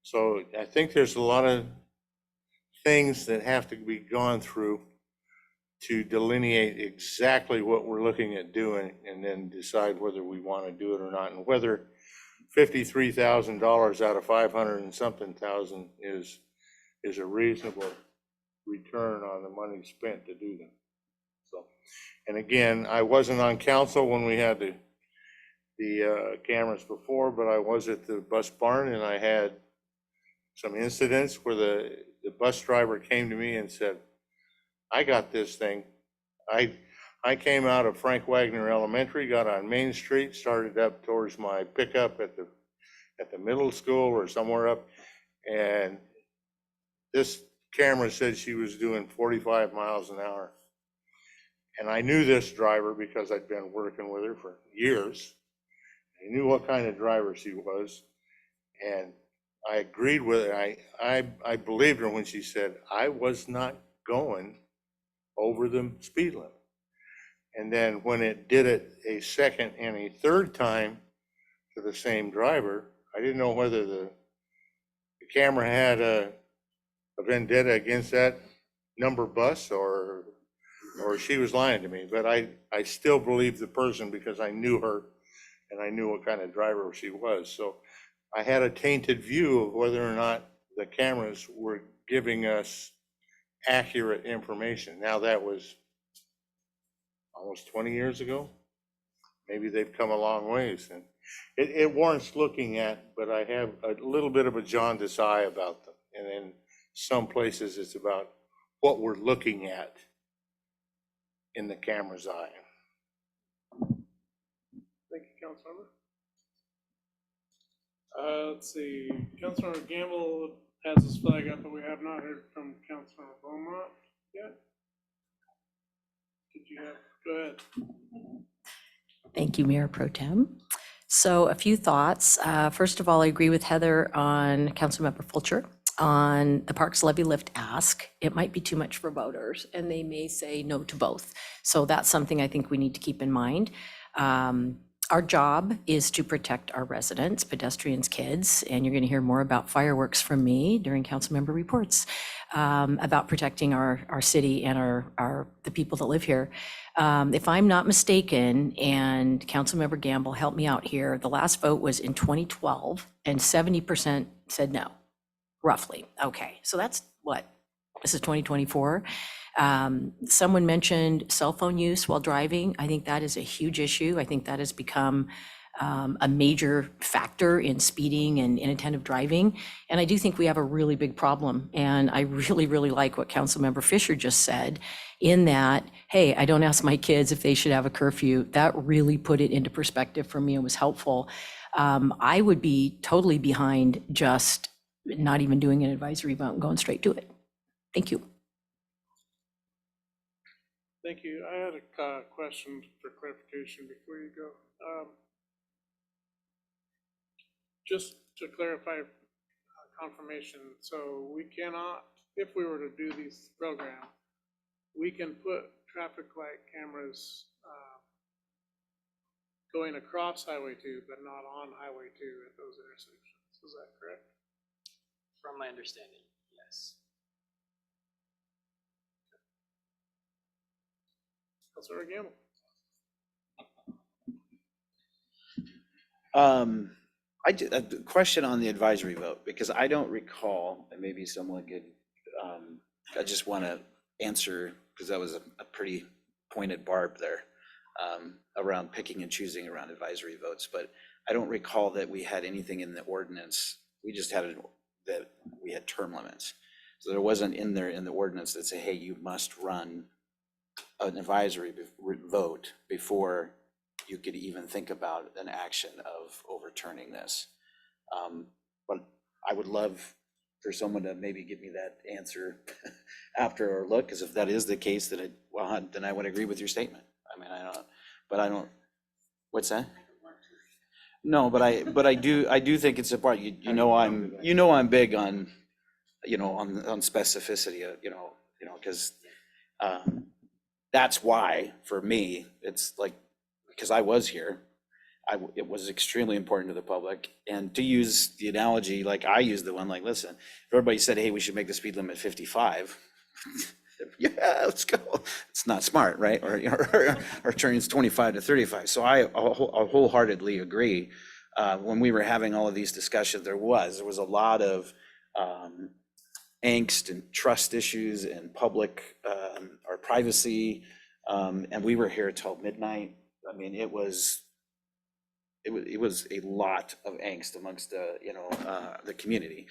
So I think there's a lot of things that have to be gone through to delineate exactly what we're looking at doing, and then decide whether we want to do it or not, and whether $53,000 out of 500 and something thousand is a reasonable return on the money spent to do them. So, and again, I wasn't on council when we had the cameras before, but I was at the bus barn, and I had some incidents where the bus driver came to me and said, I got this thing. I came out of Frank Wagner Elementary, got on Main Street, started up towards my pickup at the middle school or somewhere up, and this camera said she was doing 45 miles an hour. And I knew this driver because I'd been working with her for years. I knew what kind of driver she was, and I agreed with her. I believed her when she said I was not going over the speed limit. And then when it did it a second and a third time to the same driver, I didn't know whether the camera had a vendetta against that number bus or she was lying to me. But I still believed the person because I knew her and I knew what kind of driver she was. So I had a tainted view of whether or not the cameras were giving us accurate information. Now that was almost 20 years ago. Maybe they've come a long ways, and it warrants looking at, but I have a little bit of a jaundiced eye about them. And in some places it's about what we're looking at in the camera's eye. Thank you, Councilmember. Let's see, Councilmember Gamble has his flag up, but we have not heard from Councilmember Beaumont yet. Go ahead. Thank you, Mayor Pro Tem. So a few thoughts. First of all, I agree with Heather on Councilmember Fulcher on the Parks Levy Lift ask. It might be too much for voters, and they may say no to both. So that's something I think we need to keep in mind. Our job is to protect our residents, pedestrians, kids, and you're going to hear more about fireworks from me during council member reports about protecting our city and the people that live here. If I'm not mistaken, and Councilmember Gamble, help me out here, the last vote was in 2012 and 70% said no, roughly. Okay, so that's what? This is 2024. Someone mentioned cell phone use while driving. I think that is a huge issue. I think that has become a major factor in speeding and inattentive driving. And I do think we have a really big problem. And I really, really like what Councilmember Fisher just said in that, hey, I don't ask my kids if they should have a curfew. That really put it into perspective for me and was helpful. I would be totally behind just not even doing an advisory vote and going straight to it. Thank you. Thank you. I had a question for clarification before you go. Just to clarify confirmation, so we cannot, if we were to do these programs, we can put traffic light cameras going across Highway 2, but not on Highway 2 at those intersections. Is that correct? From my understanding, yes. Councilor Gamble. A question on the advisory vote, because I don't recall, and maybe someone could, I just want to answer, because that was a pretty pointed barb there around picking and choosing around advisory votes, but I don't recall that we had anything in the ordinance. We just had that we had term limits. So there wasn't in there in the ordinance that say, hey, you must run an advisory vote before you could even think about an action of overturning this. But I would love for someone to maybe give me that answer after our look, because if that is the case, then then I would agree with your statement. I mean, I don't, what's that? No, but I do think it's important. You know, I'm big on, on specificity, because that's why, for me, it's like, because I was here, it was extremely important to the public. And to use the analogy, like I used the one, like, listen, if everybody said, hey, we should make the speed limit 55, yeah, let's go. It's not smart, right? Or turns 25 to 35. So I wholeheartedly agree. When we were having all of these discussions, there was a lot of angst and trust issues and public or privacy. And we were here till midnight. I mean, it was a lot of angst amongst the community.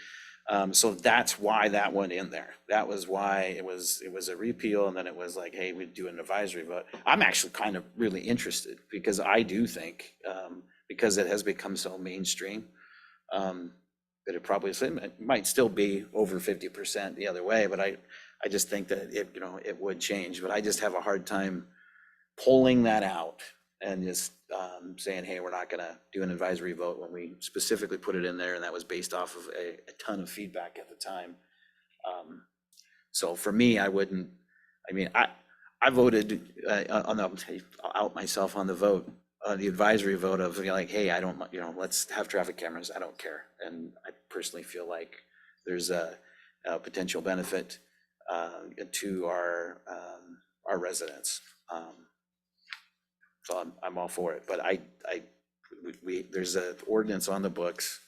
So that's why that went in there. That was why it was a repeal, and then it was like, hey, we'd do an advisory vote. I'm actually kind of really interested, because I do think, because it has become so mainstream, that it might still be over 50% the other way, but I just think that it would change. But I just have a hard time pulling that out and just saying, hey, we're not going to do an advisory vote when we specifically put it in there, and that was based off of a ton of feedback at the time. So for me, I wouldn't. I mean, I voted I'll out myself on the vote, the advisory vote of like, hey, I don't, let's have traffic cameras. I don't care, and I personally feel like there's a potential benefit to our residents. So I'm all for it, but there's an ordinance on the books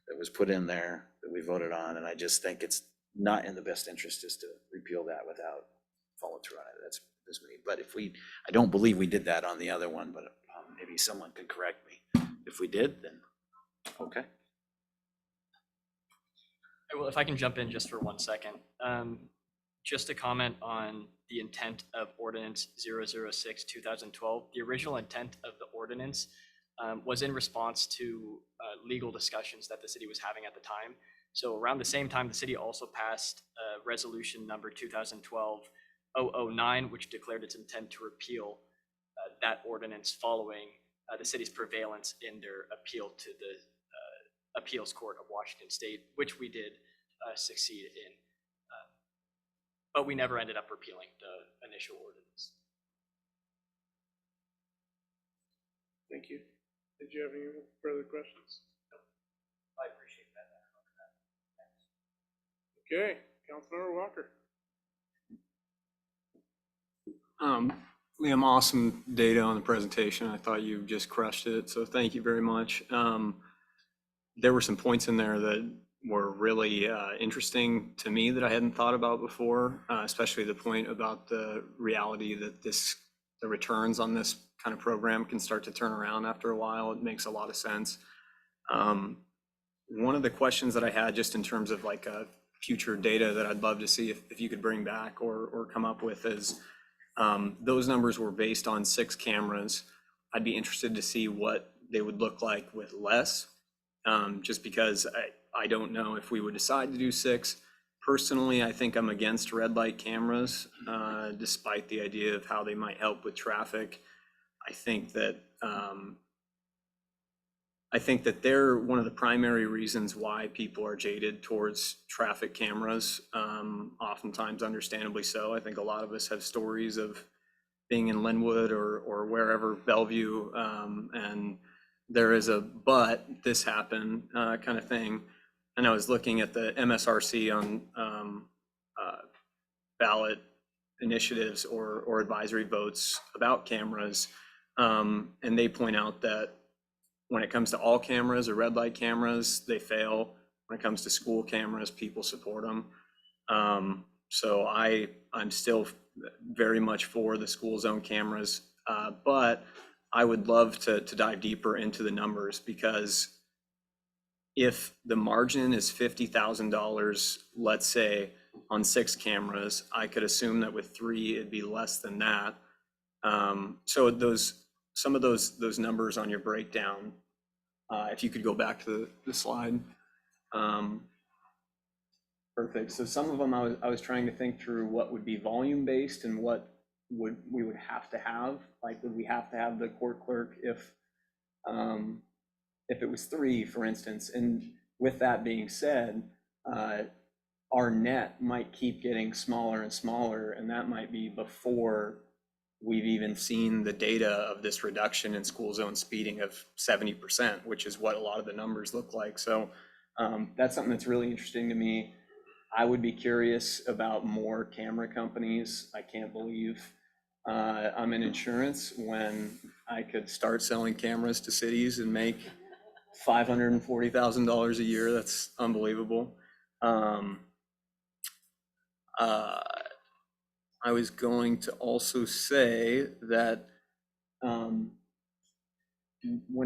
that was put in there that we voted on, and I just think it's not in the best interest just to repeal that without following through on it. That's me. But I don't believe we did that on the other one, but maybe someone could correct me. If we did, then okay. Well, if I can jump in just for 1 second. Just to comment on the intent of Ordinance 006, 2012. The original intent of the ordinance was in response to legal discussions that the city was having at the time. So around the same time, the city also passed resolution number 2012-009, which declared its intent to repeal that ordinance following the city's prevalence in their appeal to the appeals court of Washington State, which we did succeed in. But we never ended up repealing the initial ordinance. Thank you. Did you have any further questions? I appreciate that. Okay, Councilmember Walker. Liam, awesome data on the presentation. I thought you just crushed it, so thank you very much. There were some points in there that were really interesting to me that I hadn't thought about before, especially the point about the reality that the returns on this kind of program can start to turn around after a while. It makes a lot of sense. One of the questions that I had just in terms of like future data that I'd love to see if you could bring back or come up with is those numbers were based on 6 cameras. I'd be interested to see what they would look like with less, just because I don't know if we would decide to do 6. Personally, I think I'm against red light cameras, despite the idea of how they might help with traffic. I think that they're one of the primary reasons why people are jaded towards traffic cameras, oftentimes understandably so. I think a lot of us have stories of being in Linwood or wherever, Bellevue, and there is a "but this happened" kind of thing. And I was looking at the MSRC on ballot initiatives or advisory votes about cameras, and they point out that when it comes to all cameras or red light cameras, they fail. When it comes to school cameras, people support them. So I'm still very much for the school zone cameras, but I would love to dive deeper into the numbers, because if the margin is $50,000, let's say on 6 cameras, I could assume that with 3, it'd be less than that. So some of those numbers on your breakdown, if you could go back to the slide. Perfect. So some of them I was trying to think through what would be volume based and what we would have to have. Like, would we have to have the court clerk if it was 3, for instance? And with that being said, our net might keep getting smaller and smaller, and that might be before we've even seen the data of this reduction in school zone speeding of 70%, which is what a lot of the numbers look like. So that's something that's really interesting to me. I would be curious about more camera companies. I can't believe I'm in insurance when I could start selling cameras to cities and make $540,000 a year. That's unbelievable. I was going to also say that when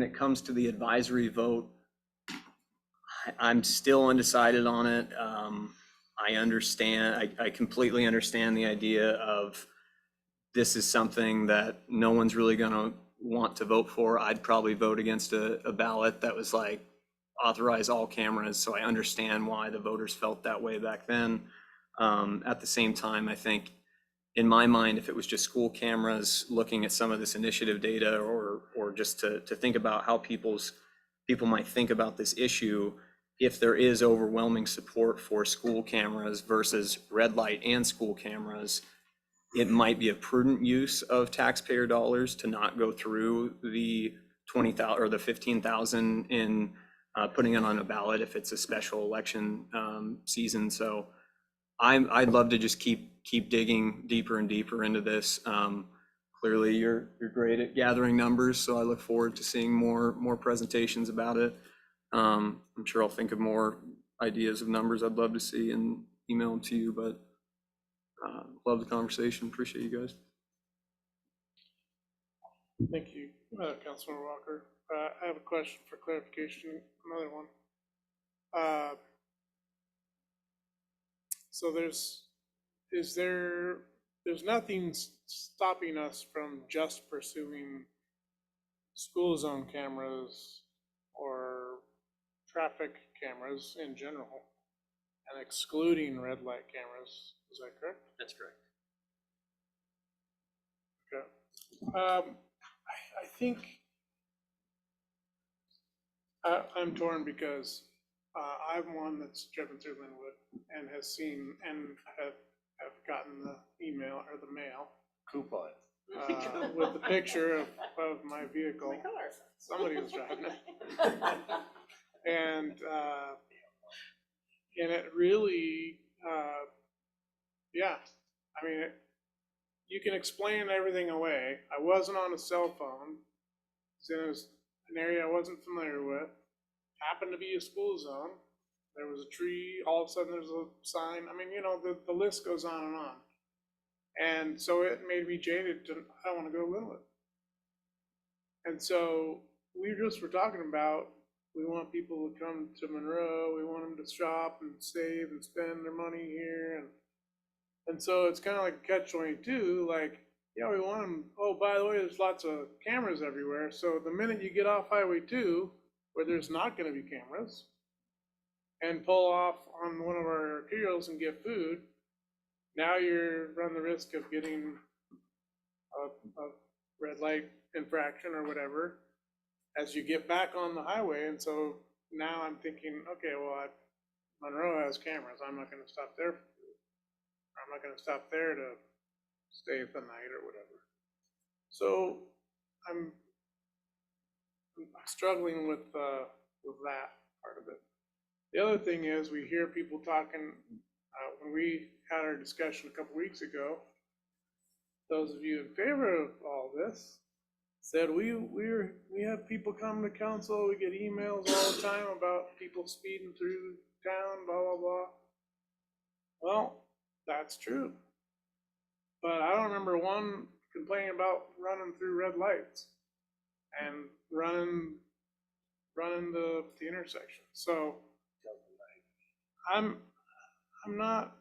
it comes to the advisory vote, I'm still undecided on it. I completely understand the idea of this is something that no one's really going to want to vote for. I'd probably vote against a ballot that was like authorize all cameras. So I understand why the voters felt that way back then. At the same time, I think in my mind, if it was just school cameras, looking at some of this initiative data or just to think about how people might think about this issue, if there is overwhelming support for school cameras versus red light and school cameras, it might be a prudent use of taxpayer dollars to not go through the 20,000 or the 15,000 in putting it on a ballot if it's a special election season. So I'd love to just keep digging deeper and deeper into this. Clearly, you're great at gathering numbers, so I look forward to seeing more presentations about it. I'm sure I'll think of more ideas of numbers I'd love to see and email them to you, but love the conversation. Appreciate you guys. Thank you, Councilor Walker. I have a question for clarification, another one. So there's nothing stopping us from just pursuing school zone cameras or traffic cameras in general and excluding red light cameras. Is that correct? That's correct. Okay. I think I'm torn because I'm one that's driven through Linwood and has seen and have gotten the email or the mail. Coupon. with the picture of my vehicle. Somebody was driving it. And it really, yeah, I mean, you can explain everything away. I wasn't on a cell phone. It's in an area I wasn't familiar with. Happened to be a school zone. There was a tree, all of a sudden there's a sign. I mean, the list goes on and on. And so it made me jaded to, I don't want to go little it. And so we just were talking about, we want people to come to Monroe, we want them to shop and save and spend their money here. And so it's kind of like a catch-22, like, yeah, we want them, oh, by the way, there's lots of cameras everywhere. So the minute you get off Highway 2, where there's not going to be cameras, and pull off on one of our arterials and get food, now you're run the risk of getting a red light infraction or whatever as you get back on the highway. And so now I'm thinking, okay, well, Monroe has cameras. I'm not going to stop there for food. I'm not going to stop there to stay the night or whatever. So I'm struggling with that part of it. The other thing is, we hear people talking, when we had our discussion a couple weeks ago, those of you in favor of all this said, we have people come to council, we get emails all the time about people speeding through town, blah, blah, blah. Well, that's true. But I don't remember one complaining about running through red lights and running the intersection. So I'm not,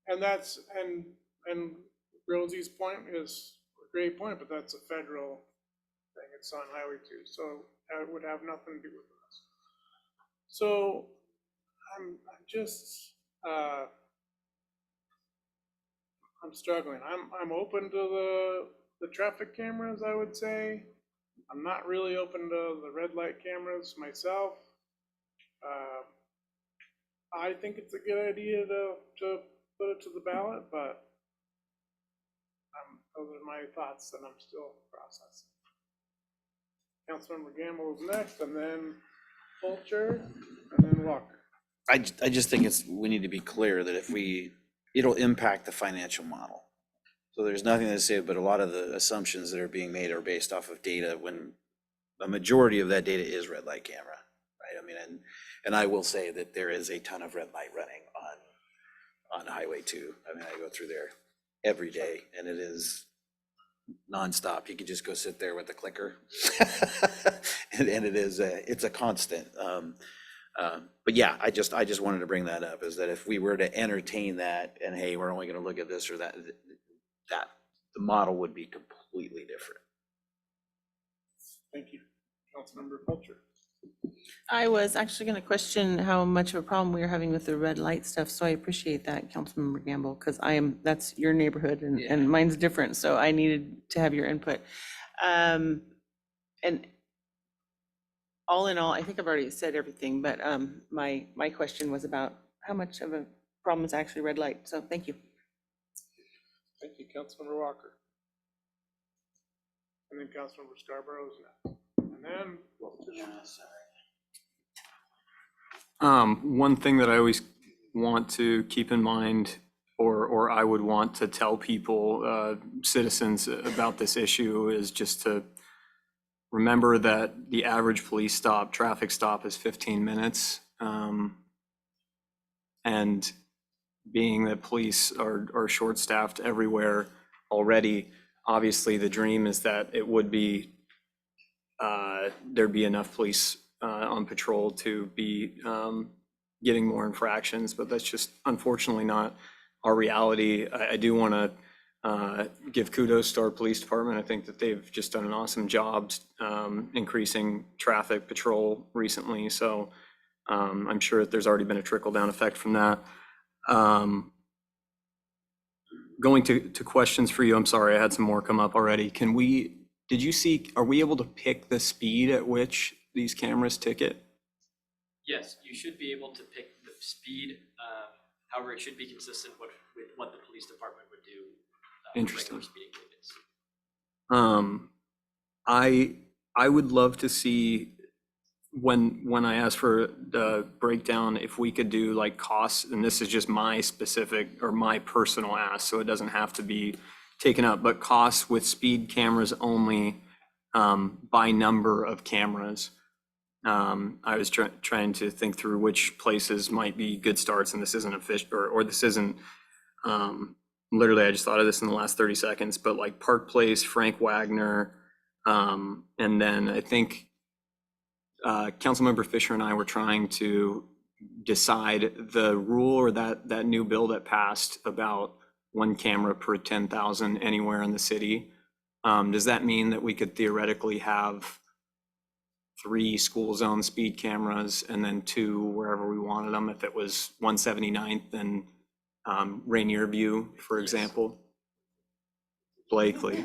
and Rosie's point is a great point, but that's a federal thing. It's on Highway 2, so that would have nothing to do with us. So I'm just, I'm struggling. I'm open to the traffic cameras, I would say. I'm not really open to the red light cameras myself. I think it's a good idea to put it to the ballot, but those are my thoughts that I'm still processing. Councilmember Gamble is next, and then Fulcher, and then Walker. I just think we need to be clear that it'll impact the financial model. So there's nothing to say, but a lot of the assumptions that are being made are based off of data when a majority of that data is red light camera, right? I mean, and I will say that there is a ton of red light running on Highway 2. I mean, I go through there every day and it is nonstop. You can just go sit there with the clicker and it's a constant. But yeah, I just wanted to bring that up, is that if we were to entertain that and, hey, we're only going to look at this or that the model would be completely different. Thank you. Councilmember Fulcher. I was actually going to question how much of a problem we are having with the red light stuff, so I appreciate that, Councilmember Gamble, because that's your neighborhood and mine's different, so I needed to have your input. And all in all, I think I've already said everything, but my question was about how much of a problem is actually red light, so thank you. Thank you, Councilmember Walker. And then Councilmember Scarborough is next. And then one thing that I always want to keep in mind, or I would want to tell people, citizens about this issue, is just to remember that the average traffic stop is 15 minutes. And being that police are short-staffed everywhere already, obviously the dream is that it would be, there'd be enough police on patrol to be getting more infractions, but that's just unfortunately not our reality. I do want to give kudos to our police department. I think that they've just done an awesome job increasing traffic patrol recently. So I'm sure that there's already been a trickle-down effect from that. Going to questions for you, I'm sorry, I had some more come up already. Are we able to pick the speed at which these cameras ticket? Yes, you should be able to pick the speed. However, it should be consistent with what the police department would do. Interesting. Regular speeding tickets. I would love to see when I asked for the breakdown, if we could do like costs, and this is just my specific or my personal ask, so it doesn't have to be taken up, but costs with speed cameras only by number of cameras. I was trying to think through which places might be good starts, and this isn't or this isn't, literally, I just thought of this in the last 30 seconds, but like Park Place, Frank Wagner, and then I think Councilmember Fisher and I were trying to decide the rule or that new bill that passed about one camera per 10,000 anywhere in the city. Does that mean that we could theoretically have 3 school zone speed cameras and then 2 wherever we wanted them, if it was 179th and Rainier View, for example? Blakely.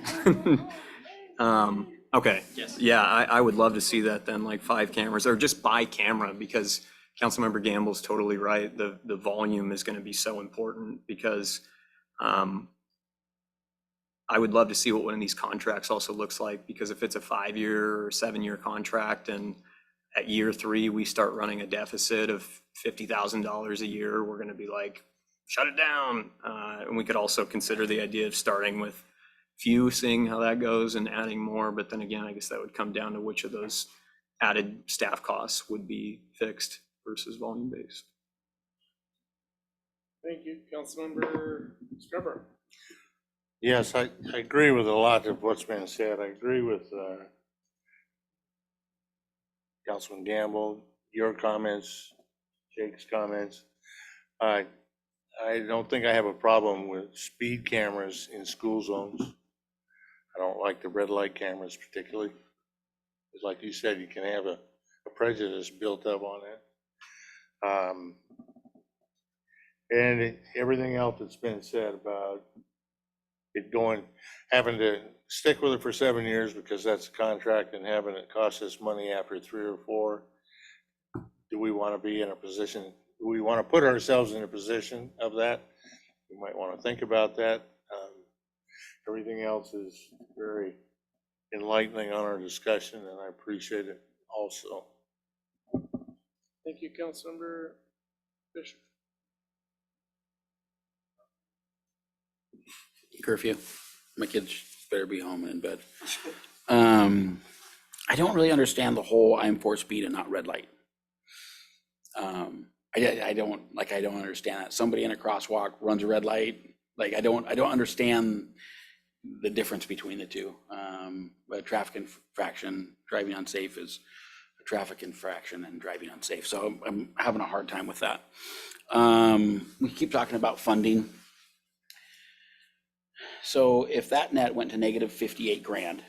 Okay. Yes. Yeah, I would love to see that then, like 5 cameras, or just by camera, because Councilmember Gamble's totally right. The volume is going to be so important, because I would love to see what one of these contracts also looks like, because if it's a 5-year or 7-year contract and at year 3 we start running a deficit of $50,000 a year, we're going to be like, shut it down. And we could also consider the idea of starting with few, seeing how that goes, and adding more. But then again, I guess that would come down to which of those added staff costs would be fixed versus volume based. Thank you, Councilmember Scarborough. Yes, I agree with a lot of what's been said. I agree with Councilman Gamble, your comments, Jake's comments. I don't think I have a problem with speed cameras in school zones. I don't like the red light cameras particularly. Because like you said, you can have a prejudice built up on that. And everything else that's been said about it having to stick with it for 7 years because that's a contract, and having it cost us money after 3 or 4. Do we want to be in a position? Do we want to put ourselves in a position of that? We might want to think about that. Everything else is very enlightening on our discussion, and I appreciate it also. Thank you, Councilmember Fisher. Curfew. My kids better be home and in bed. I don't really understand the whole I'm for speed and not red light. I don't understand that. Somebody in a crosswalk runs a red light. Like, I don't understand the difference between the two. But a traffic infraction, driving unsafe, is a traffic infraction, and driving unsafe. So I'm having a hard time with that. We keep talking about funding. So if that net went to negative 58 grand,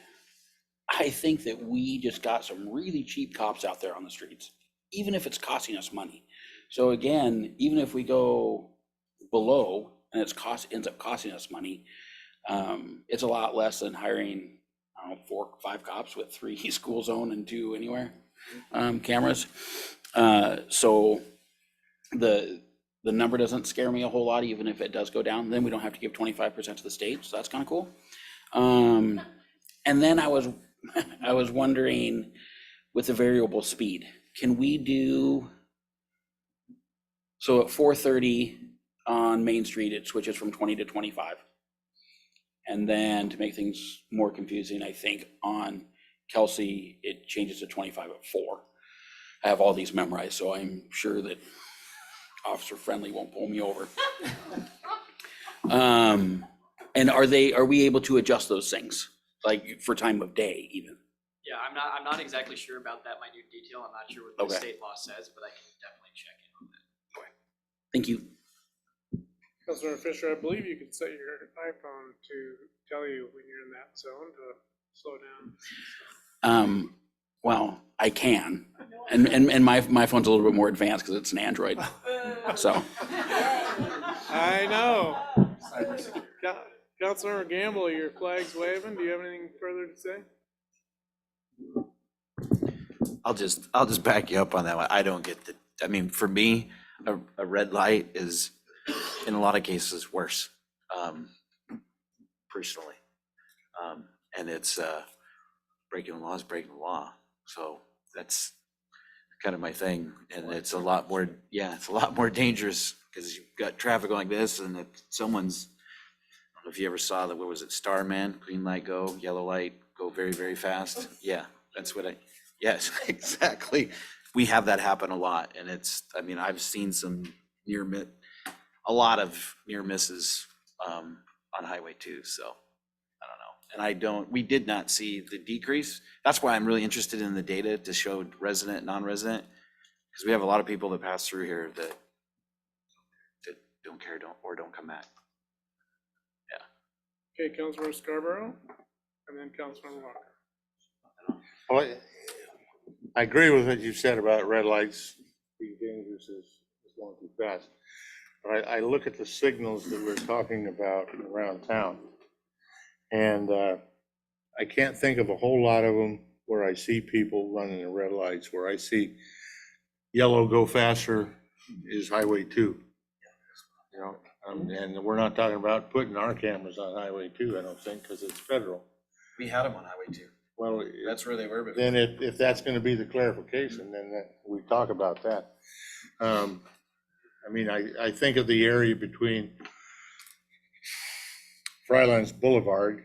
I think that we just got some really cheap cops out there on the streets, even if it's costing us money. So again, even if we go below and ends up costing us money, it's a lot less than hiring 4 or 5 cops with 3 school zone and 2 anywhere cameras. So the number doesn't scare me a whole lot, even if it does go down. Then we don't have to give 25% to the state, so that's kind of cool. And then I was wondering, with the variable speed, can we do, so at 430 on Main Street, it switches from 20 to 25. And then to make things more confusing, I think on Kelsey, it changes to 25 at 4. I have all these memorized, so I'm sure that Officer Friendly won't pull me over. And are we able to adjust those things, like for time of day even? Yeah, I'm not exactly sure about that minute detail. I'm not sure what the state law says, but I can definitely check in on that. Okay. Thank you. Councilmember Fisher, I believe you could set your iPhone to tell you when you're in that zone to slow down. Well, I can, and my phone's a little bit more advanced because it's an Android. So I know. Councilmember Gamble, your flag's waving. Do you have anything further to say? I'll just back you up on that one. I don't get I mean, for me, a red light is in a lot of cases worse, personally. And it's, breaking the law is breaking the law. So that's kind of my thing. And it's a lot more, it's a lot more dangerous because you've got traffic like this, and if someone's, I don't know if you ever saw that, what was it, Starman, green light go, yellow light go very, very fast. Yeah, that's what yes, exactly. We have that happen a lot, and it's, I mean, I've seen some a lot of near misses on Highway 2, so I don't know. And we did not see the decrease. That's why I'm really interested in the data to show resident, non-resident, because we have a lot of people that pass through here that don't care, don't come back. Okay, Councilmember Scarborough, and then Councilmember Walker. Well, I agree with what you said about red lights being dangerous as going too fast. But I look at the signals that we're talking about around town, and I can't think of a whole lot of them where I see people running the red lights. Where I see yellow go faster is Highway 2. You know, and we're not talking about putting our cameras on Highway 2, I don't think, because it's federal. We had them on Highway 2. Well, that's where they were before. Then if that's going to be the clarification, then we talk about that. I mean, I think of the area between Frylands Boulevard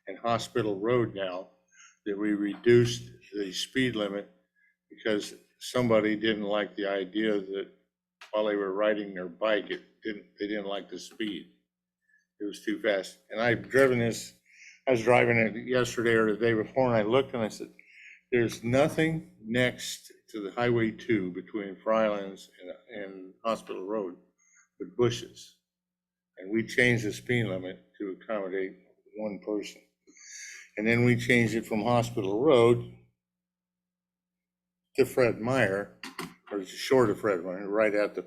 and Hospital Road now, that we reduced the speed limit because somebody didn't like the idea that while they were riding their bike, they didn't like the speed. It was too fast. And I've driven this, I was driving it yesterday or the day before, and I looked and I said, there's nothing next to the Highway 2 between Frylands and Hospital Road but bushes. And we changed the speed limit to accommodate one person. And then we changed it from Hospital Road to Fred Meyer, or short of Fred Meyer, right at the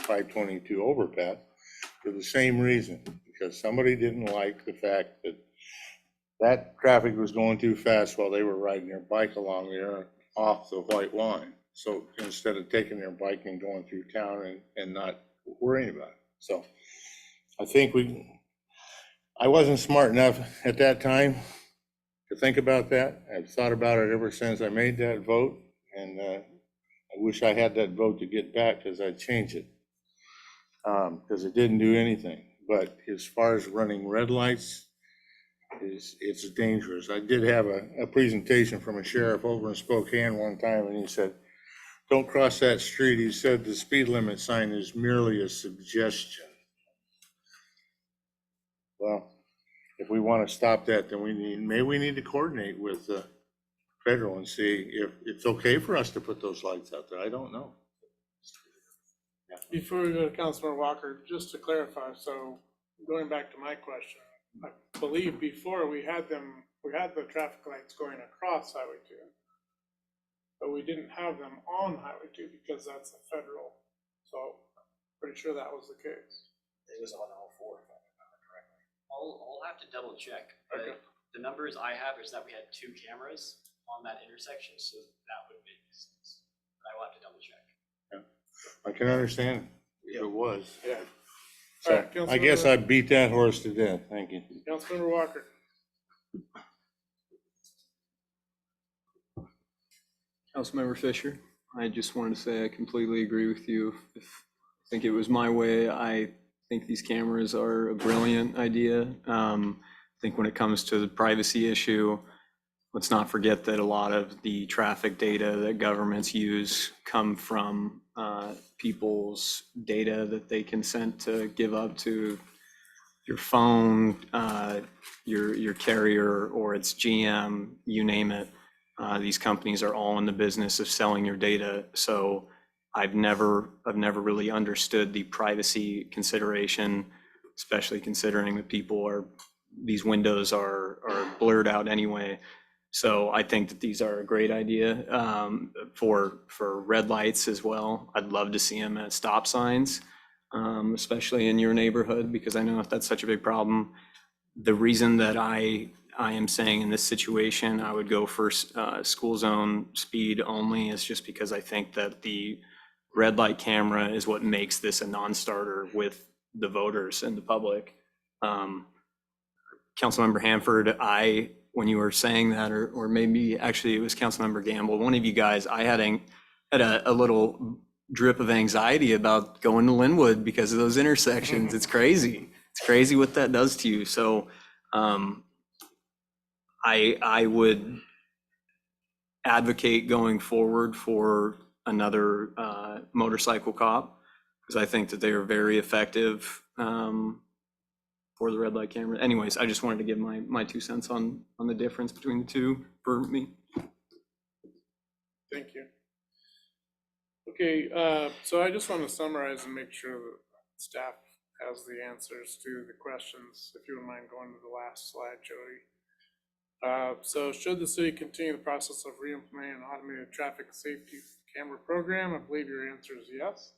522 overpass, for the same reason, because somebody didn't like the fact that traffic was going too fast while they were riding their bike along there off the white line. So instead of taking their bike and going through town and not worrying about it. So I think I wasn't smart enough at that time to think about that. I've thought about it ever since I made that vote, and I wish I had that vote to get back because I'd change it. Because it didn't do anything. But as far as running red lights, it's dangerous. I did have a presentation from a sheriff over in Spokane one time, and he said, don't cross that street. He said the speed limit sign is merely a suggestion. Well, if we want to stop that, then maybe we need to coordinate with the federal and see if it's okay for us to put those lights out there. I don't know. Before we go to Councilmember Walker, just to clarify, so going back to my question, I believe before we had the traffic lights going across Highway 2, but we didn't have them on Highway 2 because that's a federal. So pretty sure that was the case. It was on all four, if I remember correctly. I'll have to double check, but Okay. the numbers I have is that we had 2 cameras on that intersection, so that would make sense. But I will have to double check. I can understand if it was. Yeah. So All right, I guess Councilmember- I beat that horse to death. Thank you. Councilmember Walker. Councilmember Fisher, I just wanted to say I completely agree with you. If I think it was my way, I think these cameras are a brilliant idea. I think when it comes to the privacy issue, let's not forget that a lot of the traffic data that governments use come from people's data that they consent to give up to your phone, your carrier, or it's GM, you name it. These companies are all in the business of selling your data. So I've never really understood the privacy consideration, especially considering that these windows are blurred out anyway. So I think that these are a great idea for red lights as well. I'd love to see them at stop signs, especially in your neighborhood, because I know if that's such a big problem. The reason that I am saying in this situation, I would go for school zone speed only is just because I think that the red light camera is what makes this a non-starter with the voters and the public. Councilmember Hanford, I when you were saying that, or maybe actually it was Councilmember Gamble, one of you guys, I had a little drip of anxiety about going to Linwood because of those intersections. It's crazy. It's crazy what that does to you. So I would advocate going forward for another motorcycle cop, because I think that they are very effective for the red light camera. Anyways, I just wanted to give my 2 cents on the difference between the two for me. Thank you. Okay, so I just want to summarize and make sure that staff has the answers to the questions. If you wouldn't mind going to the last slide, Jody. So should the city continue the process of re-implementing an automated traffic safety camera program? I believe your answer is yes.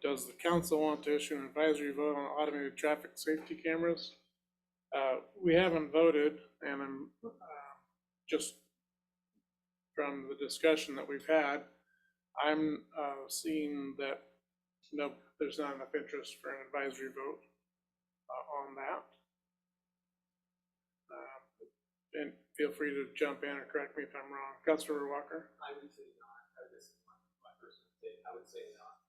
Does the council want to issue an advisory vote on automated traffic safety cameras? We haven't voted, and I'm just from the discussion that we've had, I'm seeing that no, there's not enough interest for an advisory vote on that. And feel free to jump in or correct me if I'm wrong. Councilor Walker? I would say not. This is my personal take. I would say not.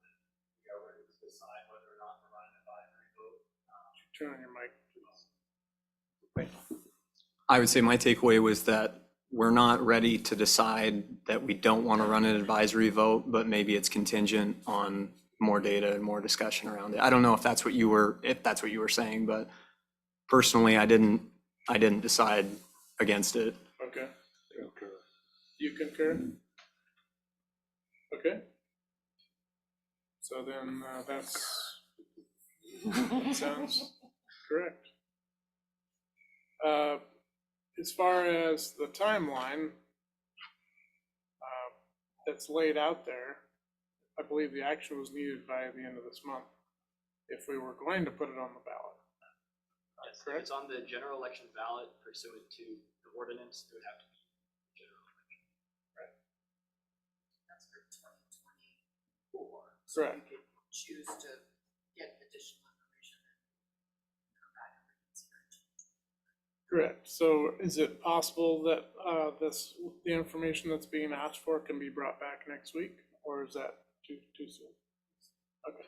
We are ready to decide whether or not we're running an advisory vote. Turn on your mic, please. Thank you. I would say my takeaway was that we're not ready to decide that we don't want to run an advisory vote, but maybe it's contingent on more data and more discussion around it. I don't know if that's what you were saying, but personally, I didn't decide against it. Okay. You concur? Okay. So then that sounds correct. As far as the timeline that's laid out there, I believe the action was needed by the end of this month if we were going to put it on the ballot. Yes, if it's on the general election ballot pursuant to the ordinance, it would have to be general election. Right. That's for 2024. So Correct. we could choose to get additional information and come back and reconsider it. Correct. So is it possible that the information that's being asked for can be brought back next week, or is that too soon? Okay.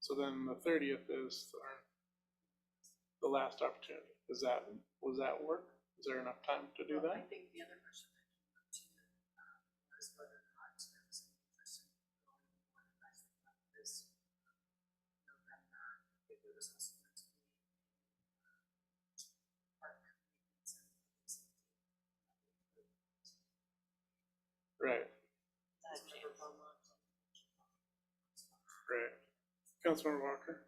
So then the 30th is the last opportunity. Does that work? Is there enough time to do that? I think the other question that came up too was whether or not there was any interest in going on advisory about this November, if there was also going to be park maintenance and safety. Right. Right. Councilmember Walker?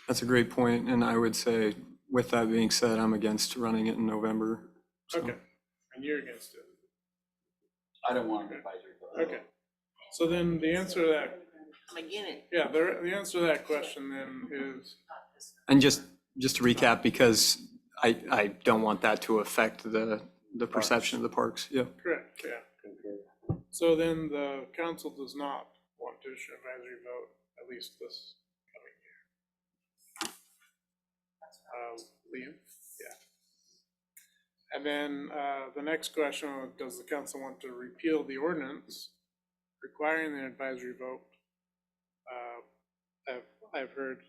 That's a great point, and I would say, with that being said, I'm against running it in November. So. Okay, and you're against it. I don't want an advisory vote. Okay, so then the answer to that, I'm against it. yeah, the answer to that question then is, And just to recap, because I don't want that to affect the perception of the parks. Yeah. correct, yeah. So then the council does not want to issue an advisory vote, at least this coming year. Liam? Yeah. And then the next question, does the council want to repeal the ordinance requiring the advisory vote? I've heard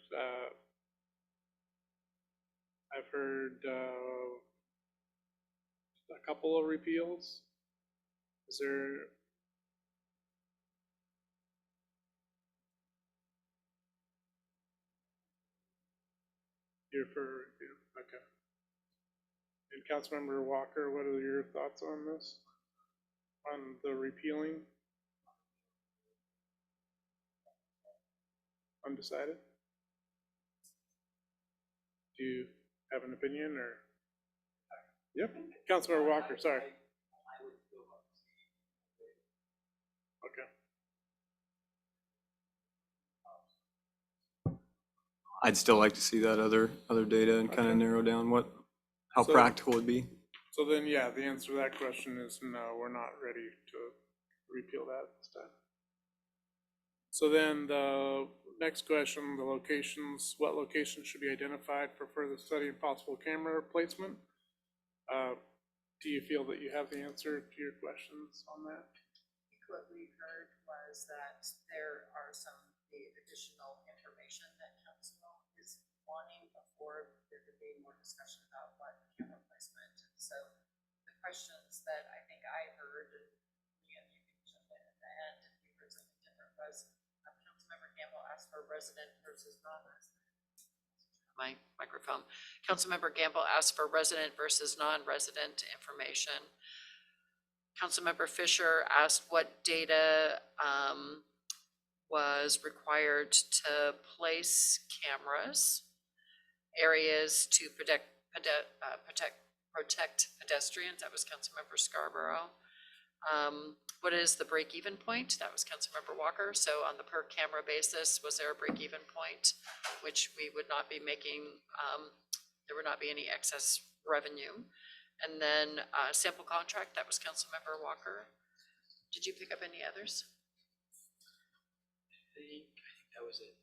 a couple of repeals. Is there? You're for review, okay. And Councilmember Walker, what are your thoughts on this? On the repealing? Undecided? Do you have an opinion or? Yep, Councilmember Walker, sorry. Okay. I'd still like to see that other data and kind of narrow down how So- practical it'd be. So then, yeah, the answer to that question is no, we're not ready to repeal that this time. So then the next question, the locations, what locations should be identified for further study and possible camera replacement? Do you feel that you have the answer to your questions on that? I think what we heard was that there are some additional information that council is wanting before there could be more discussion about what camera placement. So the questions that I think I heard, and Leanne, you can jump in at the end if you heard something different, was Councilmember Gamble asked for resident versus non-resident. My microphone. Councilmember Gamble asked for resident versus non-resident information. Councilmember Fisher asked what data was required to place cameras, areas to protect pedestrians. That was Councilmember Scarborough. What is the break-even point? That was Councilmember Walker. So on the per camera basis, was there a break-even point, which we would not be making, there would not be any excess revenue. And then sample contract, that was Councilmember Walker. Did you pick up any others? I think that was it.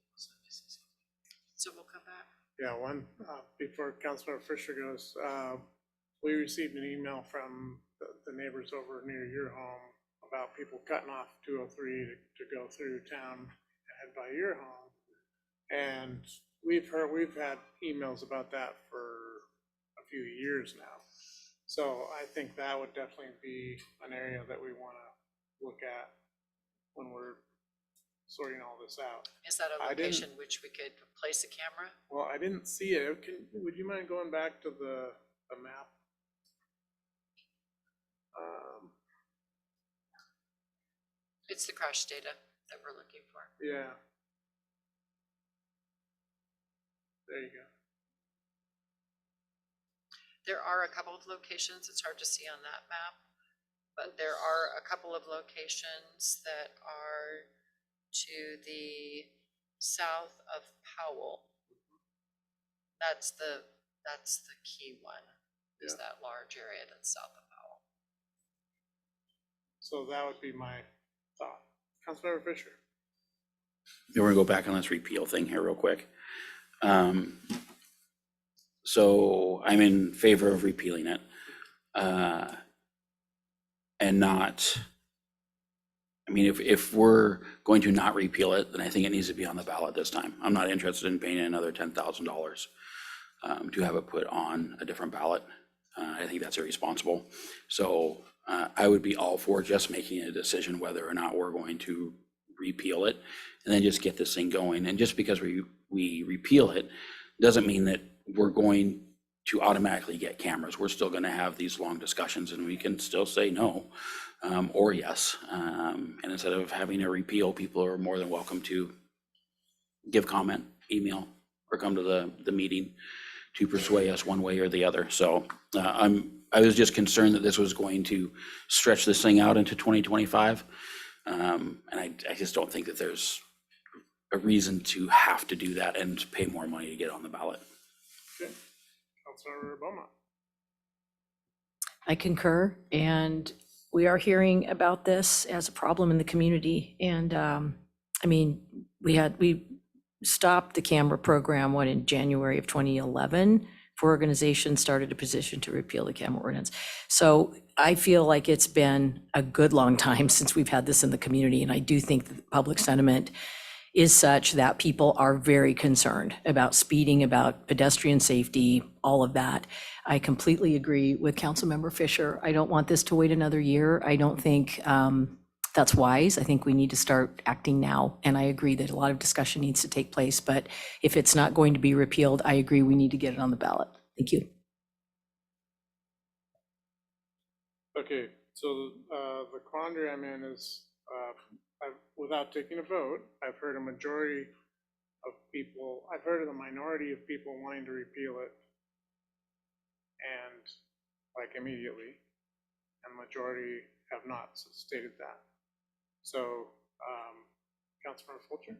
So we'll come back. Yeah, one, before Councilmember Fisher goes, we received an email from the neighbors over near your home about people cutting off 203 to go through town and head by your home. And we've had emails about that for a few years now. So I think that would definitely be an area that we want to look at when we're sorting all this out. Is that a location which we could place a camera? Well, I didn't see it. Would you mind going back to the map? It's the crash data that we're looking for. Yeah. There you go. There are a couple of locations, it's hard to see on that map, but there are a couple of locations that are to the south of Powell. That's the key one, is that large area that's south of Powell. So that would be my thought. Councilmember Fisher. We're gonna go back on this repeal thing here real quick. So I'm in favor of repealing it. And not, I mean, if we're going to not repeal it, then I think it needs to be on the ballot this time. I'm not interested in paying another $10,000 to have it put on a different ballot. I think that's irresponsible. So I would be all for just making a decision whether or not we're going to repeal it and then just get this thing going. And just because we repeal it doesn't mean that we're going to automatically get cameras. We're still going to have these long discussions and we can still say no or yes. And instead of having a repeal, people are more than welcome to give comment, email, or come to the meeting to persuade us one way or the other. So I was just concerned that this was going to stretch this thing out into 2025. And I just don't think that there's a reason to have to do that and pay more money to get on the ballot. Okay. Councilmember Beaumont. I concur, and we are hearing about this as a problem in the community. And I mean, we stopped the camera program, in January of 2011, for organizations started a position to repeal the camera ordinance. So I feel like it's been a good long time since we've had this in the community, and I do think that the public sentiment is such that people are very concerned about speeding, about pedestrian safety, all of that. I completely agree with Councilmember Fisher. I don't want this to wait another year. I don't think that's wise. I think we need to start acting now. And I agree that a lot of discussion needs to take place. But if it's not going to be repealed, I agree we need to get it on the ballot. Thank you. Okay, so the quandary I'm in is, without taking a vote, I've heard a majority of people, I've heard of the minority of people wanting to repeal it, and like immediately, and the majority have not stated that. So, Councilmember Fulcher?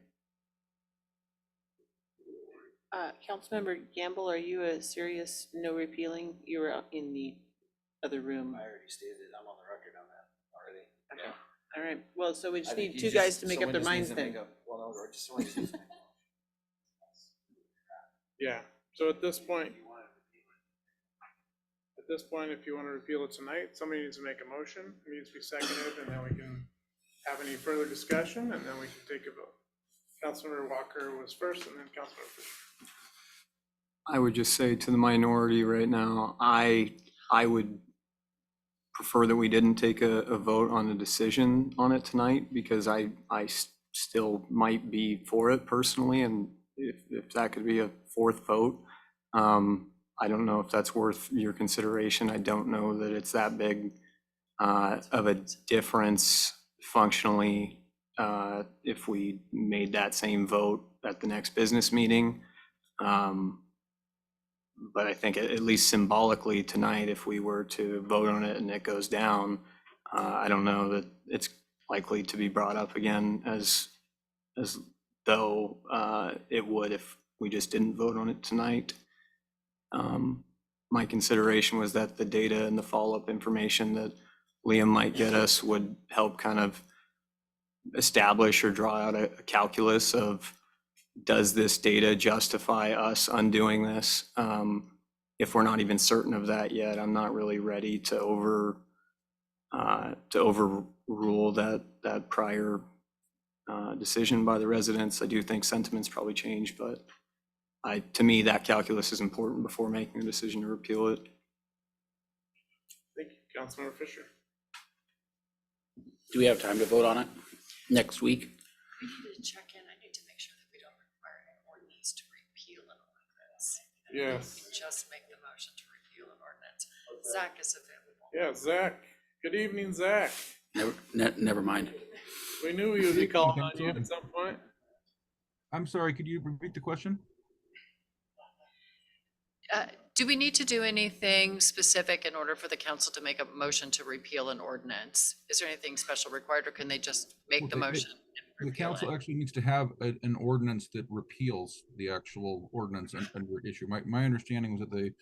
Councilmember Gamble, are you a serious no repealing? You were out in the other room. I already stated, I'm on the record on that already. Okay. All right, well, so we I just think need you two guys to make up someone their just needs minds to make then. up- Well, no, or just someone just needs to Yeah, so at this point, if you want to repeal it tonight, somebody needs to make a motion, it needs to be seconded, and then we can have any further discussion, and then we can take a vote. Councilmember Walker was first, and then Councilmember Fisher. I would just say to the minority right now, I would prefer that we didn't take a vote on a decision on it tonight, because I still might be for it personally, and if that could be a fourth vote, I don't know if that's worth your consideration. I don't know that it's that big of a difference functionally if we made that same vote at the next business meeting. But I think at least symbolically tonight, if we were to vote on it and it goes down, I don't know that it's likely to be brought up again as though it would if we just didn't vote on it tonight. My consideration was that the data and the follow-up information that Liam might get us would help kind of establish or draw out a calculus of, does this data justify us undoing this? If we're not even certain of that yet, I'm not really ready to overrule that prior decision by the residents. I do think sentiments probably change, but to me, that calculus is important before making a decision to repeal it. Thank you, Councilmember Fisher. Do we have time to vote on it next week? We need to check in. I need to make sure that we don't require an ordinance to repeal an ordinance. Yes. We can just make the motion to repeal an ordinance. Zach is available. Yeah, Zach. Good evening, Zach. Never mind. We knew we would be calling on you at some point. I'm sorry, could you repeat the question? Do we need to do anything specific in order for the council to make a motion to repeal an ordinance? Is there anything special required, or can they just make the motion? The council actually needs to have an ordinance that repeals the actual ordinance under issue. My understanding was that the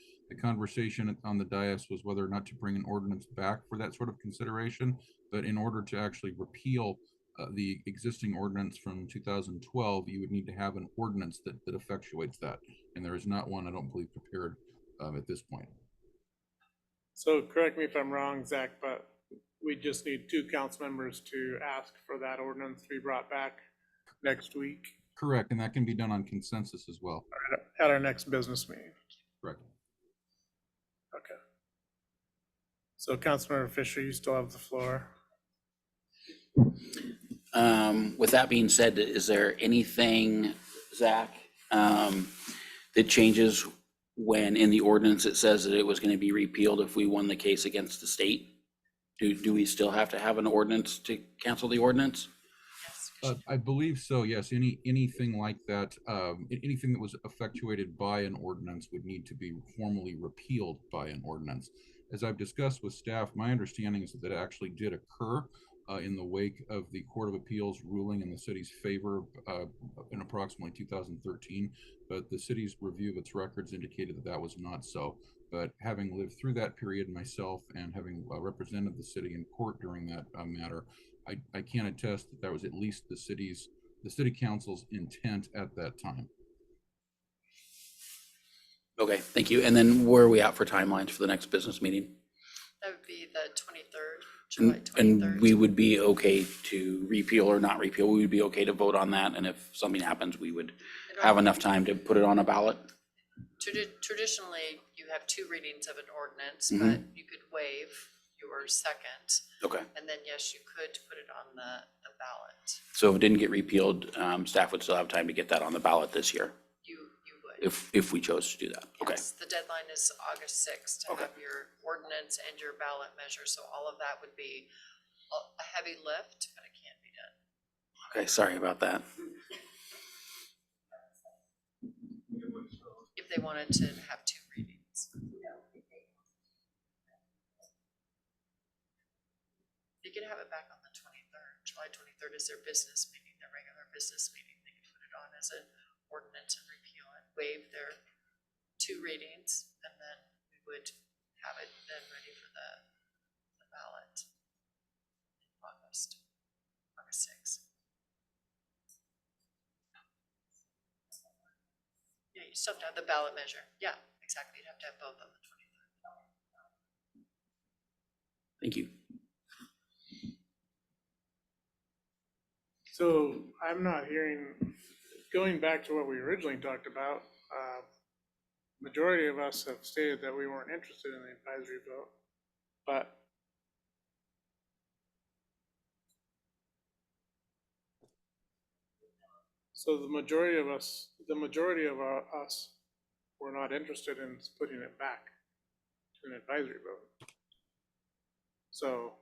conversation on the dais was whether or not to bring an ordinance back for that sort of consideration. But in order to actually repeal the existing ordinance from 2012, you would need to have an ordinance that effectuates that. And there is not one, I don't believe, prepared at this point. So correct me if I'm wrong, Zach, but we just need 2 council members to ask for that ordinance to be brought back next week. Correct, and that can be done on consensus as well. At our next business meeting. Correct. Okay. So Councilmember Fisher, you still have the floor. With that being said, is there anything, Zach, that changes when in the ordinance it says that it was going to be repealed if we won the case against the state? Do we still have to have an ordinance to cancel the ordinance? I believe so, yes. Anything like that, anything that was effectuated by an ordinance would need to be formally repealed by an ordinance. As I've discussed with staff, my understanding is that it actually did occur in the wake of the Court of Appeals ruling in the city's favor in approximately 2013, but the city's review of its records indicated that that was not so. But having lived through that period myself and having represented the city in court during that matter, I can attest that was at least the city council's intent at that time. Okay, thank you. And then where are we at for timelines for the next business meeting? That would be the 23rd, July 23rd. And we would be okay to repeal or not repeal? We would be okay to vote on that? And if something happens, we would have enough time to put it on a ballot? Traditionally, you have 2 readings of an ordinance, Mhm. but you could waive your second. Okay. And then, yes, you could put it on the ballot. So if it didn't get repealed, staff would still have time to get that on the ballot this year? You would. If we chose to do that? Okay. Yes, the deadline is August 6th to have your ordinance and your ballot measure, so all of that would be a heavy lift, but it can be done. Okay, sorry about that. If they wanted to have 2 readings. They could have it back on the 23rd. July 23rd is their business meeting, their regular business meeting. They could put it on as an ordinance and repeal it, waive their 2 readings, and then we would have it then ready for the ballot in August 6th. Yeah, you still have to have the ballot measure. Yeah, exactly. You'd have to have both on the 23rd. Thank you. So I'm not hearing, going back to what we originally talked about, majority of us have stated that we weren't interested in the advisory vote, but so the majority of us were not interested in putting it back to an advisory vote. So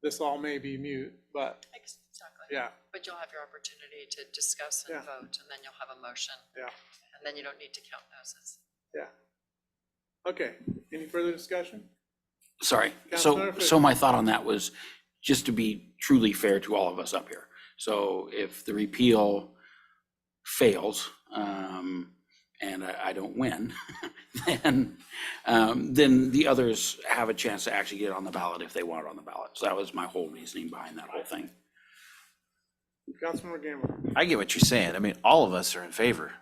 this all may be mute, but Exactly. yeah, But you'll have your opportunity to discuss and Yeah. vote, and then you'll have a motion. yeah, And then you don't need to count noses. yeah. Okay, any further discussion? Sorry. Councilor So my thought on that was just to be truly fair to all of us up here. So if the repeal fails, and I don't win, then the others have a chance to actually get it on the ballot if they want it on the ballot. So that was my whole reasoning behind that whole thing. Councilmember Gamble. I get what you're saying. I mean, all of us are in favor.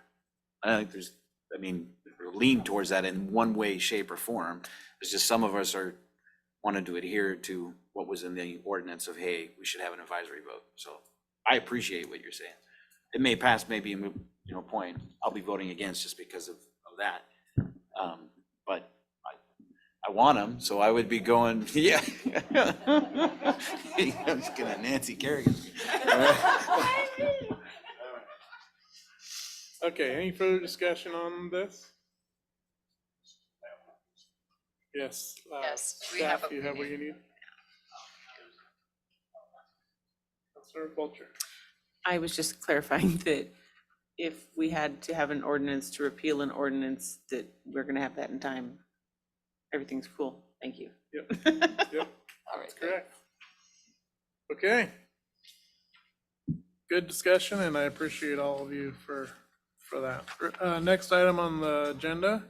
I don't think there's, I mean, we're lean towards that in one way, shape, or form. It's just some of us are wanted to adhere to what was in the ordinance of, hey, we should have an advisory vote. So I appreciate what you're saying. It may pass, maybe a moot, point. I'll be voting against just because of that. But I want them, so I would be going, yeah. I'm just gonna Nancy Kerrigan. Okay, any further discussion on this? Yes. Yes, we staff, have what you we have what need. you need? Councilor Fulcher. I was just clarifying that if we had to have an ordinance to repeal an ordinance, that we're gonna have that in time. Everything's cool. Thank you. Yep, yep, that's correct. Okay. Good discussion, and I appreciate all of you for that. Next item on the agenda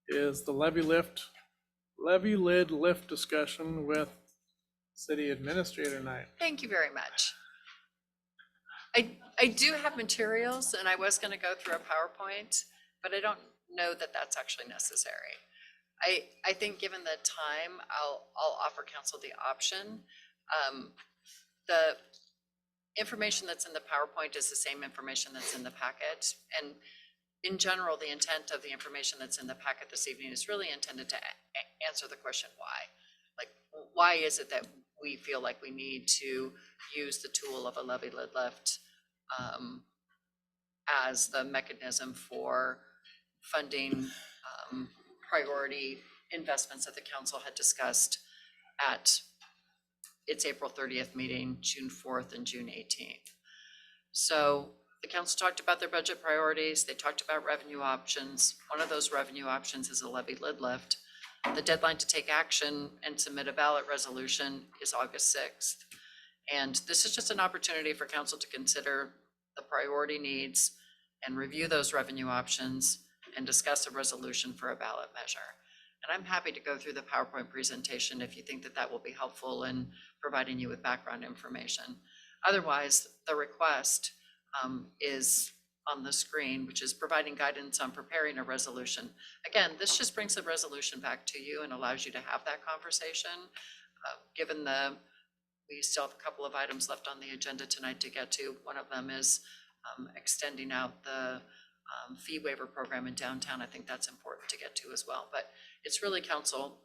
is the levy lid lift discussion with city administrator night. Thank you very much. I do have materials, and I was going to go through a PowerPoint, but I don't know that that's actually necessary. I think given the time, I'll offer council the option. The information that's in the PowerPoint is the same information that's in the packet. And in general, the intent of the information that's in the packet this evening is really intended to answer the question why. Like, why is it that we feel like we need to use the tool of a levy lid lift as the mechanism for funding priority investments that the council had discussed at its April 30th meeting, June 4th and June 18th. So the council talked about their budget priorities. They talked about revenue options. One of those revenue options is a levy lid lift. The deadline to take action and submit a ballot resolution is August 6th. And this is just an opportunity for council to consider the priority needs and review those revenue options and discuss a resolution for a ballot measure. And I'm happy to go through the PowerPoint presentation if you think that that will be helpful in providing you with background information. Otherwise, the request is on the screen, which is providing guidance on preparing a resolution. Again, this just brings the resolution back to you and allows you to have that conversation. Given we still have a couple of items left on the agenda tonight to get to. One of them is extending out the fee waiver program in downtown. I think that's important to get to as well. But it's really council.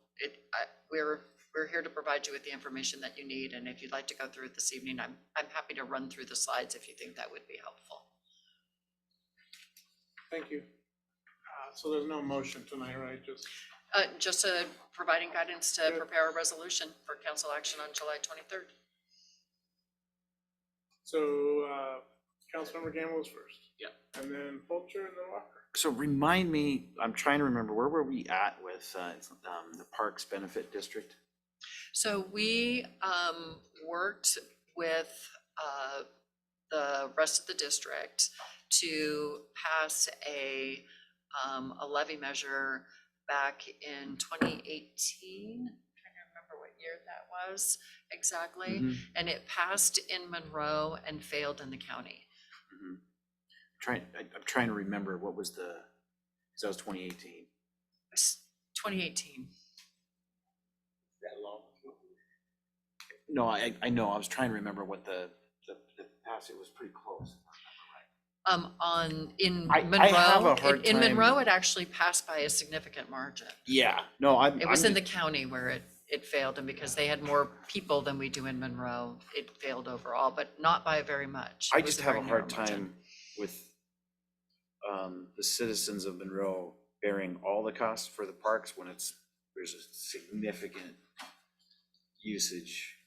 We're here to provide you with the information that you need. And if you'd like to go through it this evening, I'm happy to run through the slides if you think that would be helpful. Thank you. So there's no motion tonight, right? Just providing guidance to prepare a resolution for council action on July 23rd. So Councilmember Gamble was first. Yeah. And then Fulcher and then Walker. So remind me, I'm trying to remember, where were we at with the Parks Benefit District? So we worked with the rest of the district to pass a levy measure back in 2018. I'm trying to remember what year that was exactly. Mhm. And it passed in Monroe and failed in the county. I'm trying to remember what was the, because that was 2018. It's 2018. No, I know, I was trying to remember what the pass, it was pretty close. In I have a Monroe, hard in time- Monroe, it actually passed by a significant margin. Yeah, no, It was in the county where it failed, and because they had more people than we do in Monroe, it failed overall, but not by very much. I It was just have very a hard narrow margin. time with the citizens of Monroe bearing all the costs for the parks when there's a significant usage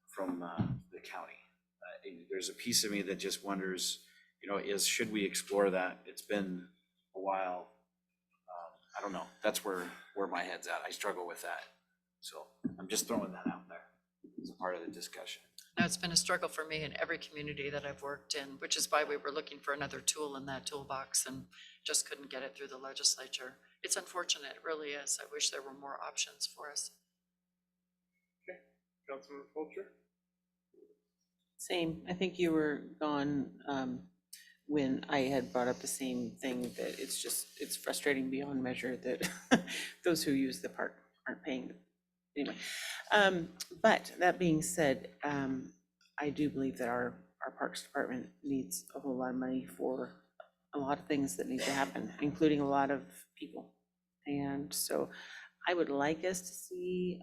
from the county. There's a piece of me that just wonders, should we explore that? It's been a while. I don't know. That's where my head's at. I struggle with that. So I'm just throwing that out there as a part of the discussion. No, it's been a struggle for me in every community that I've worked in, which is why we were looking for another tool in that toolbox and just couldn't get it through the legislature. It's unfortunate, it really is. I wish there were more options for us. Okay, Councilmember Fulcher? Same. I think you were gone when I had brought up the same thing, that it's frustrating beyond measure that those who use the park aren't paying. Anyway, but that being said, I do believe that our Parks Department needs a whole lot of money for a lot of things that need to happen, including a lot of people. And so I would like us to see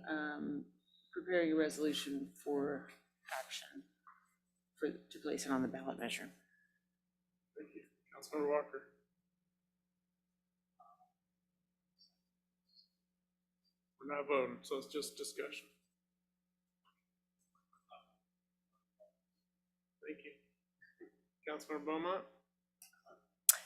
preparing a resolution for action to place it on the ballot measure. Thank you. Councilmember Walker? We're not voting, so it's just discussion. Thank you. Councilmember Beaumont?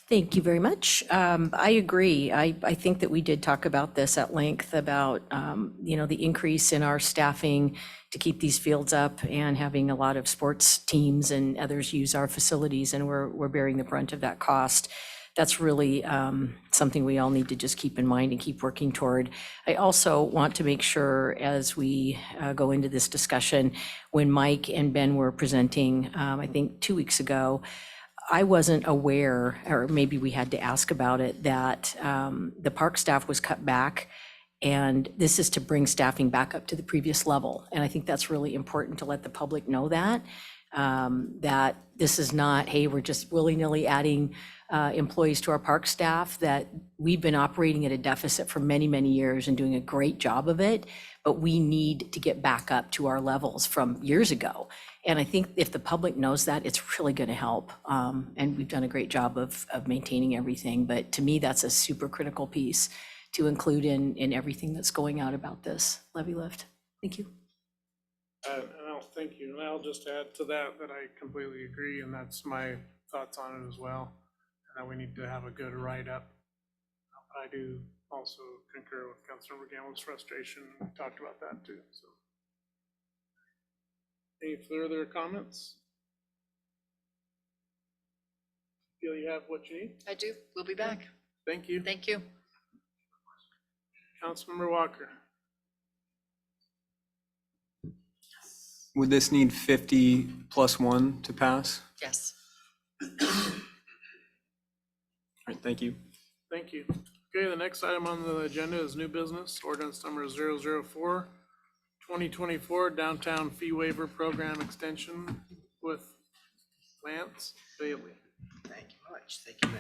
Thank you very much. I agree. I think that we did talk about this at length about, the increase in our staffing to keep these fields up and having a lot of sports teams and others use our facilities, and we're bearing the brunt of that cost. That's really something we all need to just keep in mind and keep working toward. I also want to make sure as we go into this discussion, when Mike and Ben were presenting, I think 2 weeks ago, I wasn't aware, or maybe we had to ask about it, that the park staff was cut back. And this is to bring staffing back up to the previous level. And I think that's really important to let the public know that this is not, hey, we're just willy-nilly adding employees to our park staff, that we've been operating at a deficit for many, many years and doing a great job of it. But we need to get back up to our levels from years ago. And I think if the public knows that, it's really going to help. And we've done a great job of maintaining everything. But to me, that's a super critical piece to include in everything that's going out about this levy lift. Thank you. And thank you. And I'll just add to that I completely agree, and that's my thoughts on it as well. And that we need to have a good write-up. I do also concur with Councilmember Gamble's frustration. We talked about that too. So, any further comments? Feel you have what you need? I do. We'll be back. Thank you. Thank you. Councilmember Walker? Would this need 50 plus 1 to pass? Yes. All right, thank you. Thank you. Okay, the next item on the agenda is new business, ordinance number 004, 2024 downtown fee waiver program extension with Lance Bailey. Thank you much. Thank you,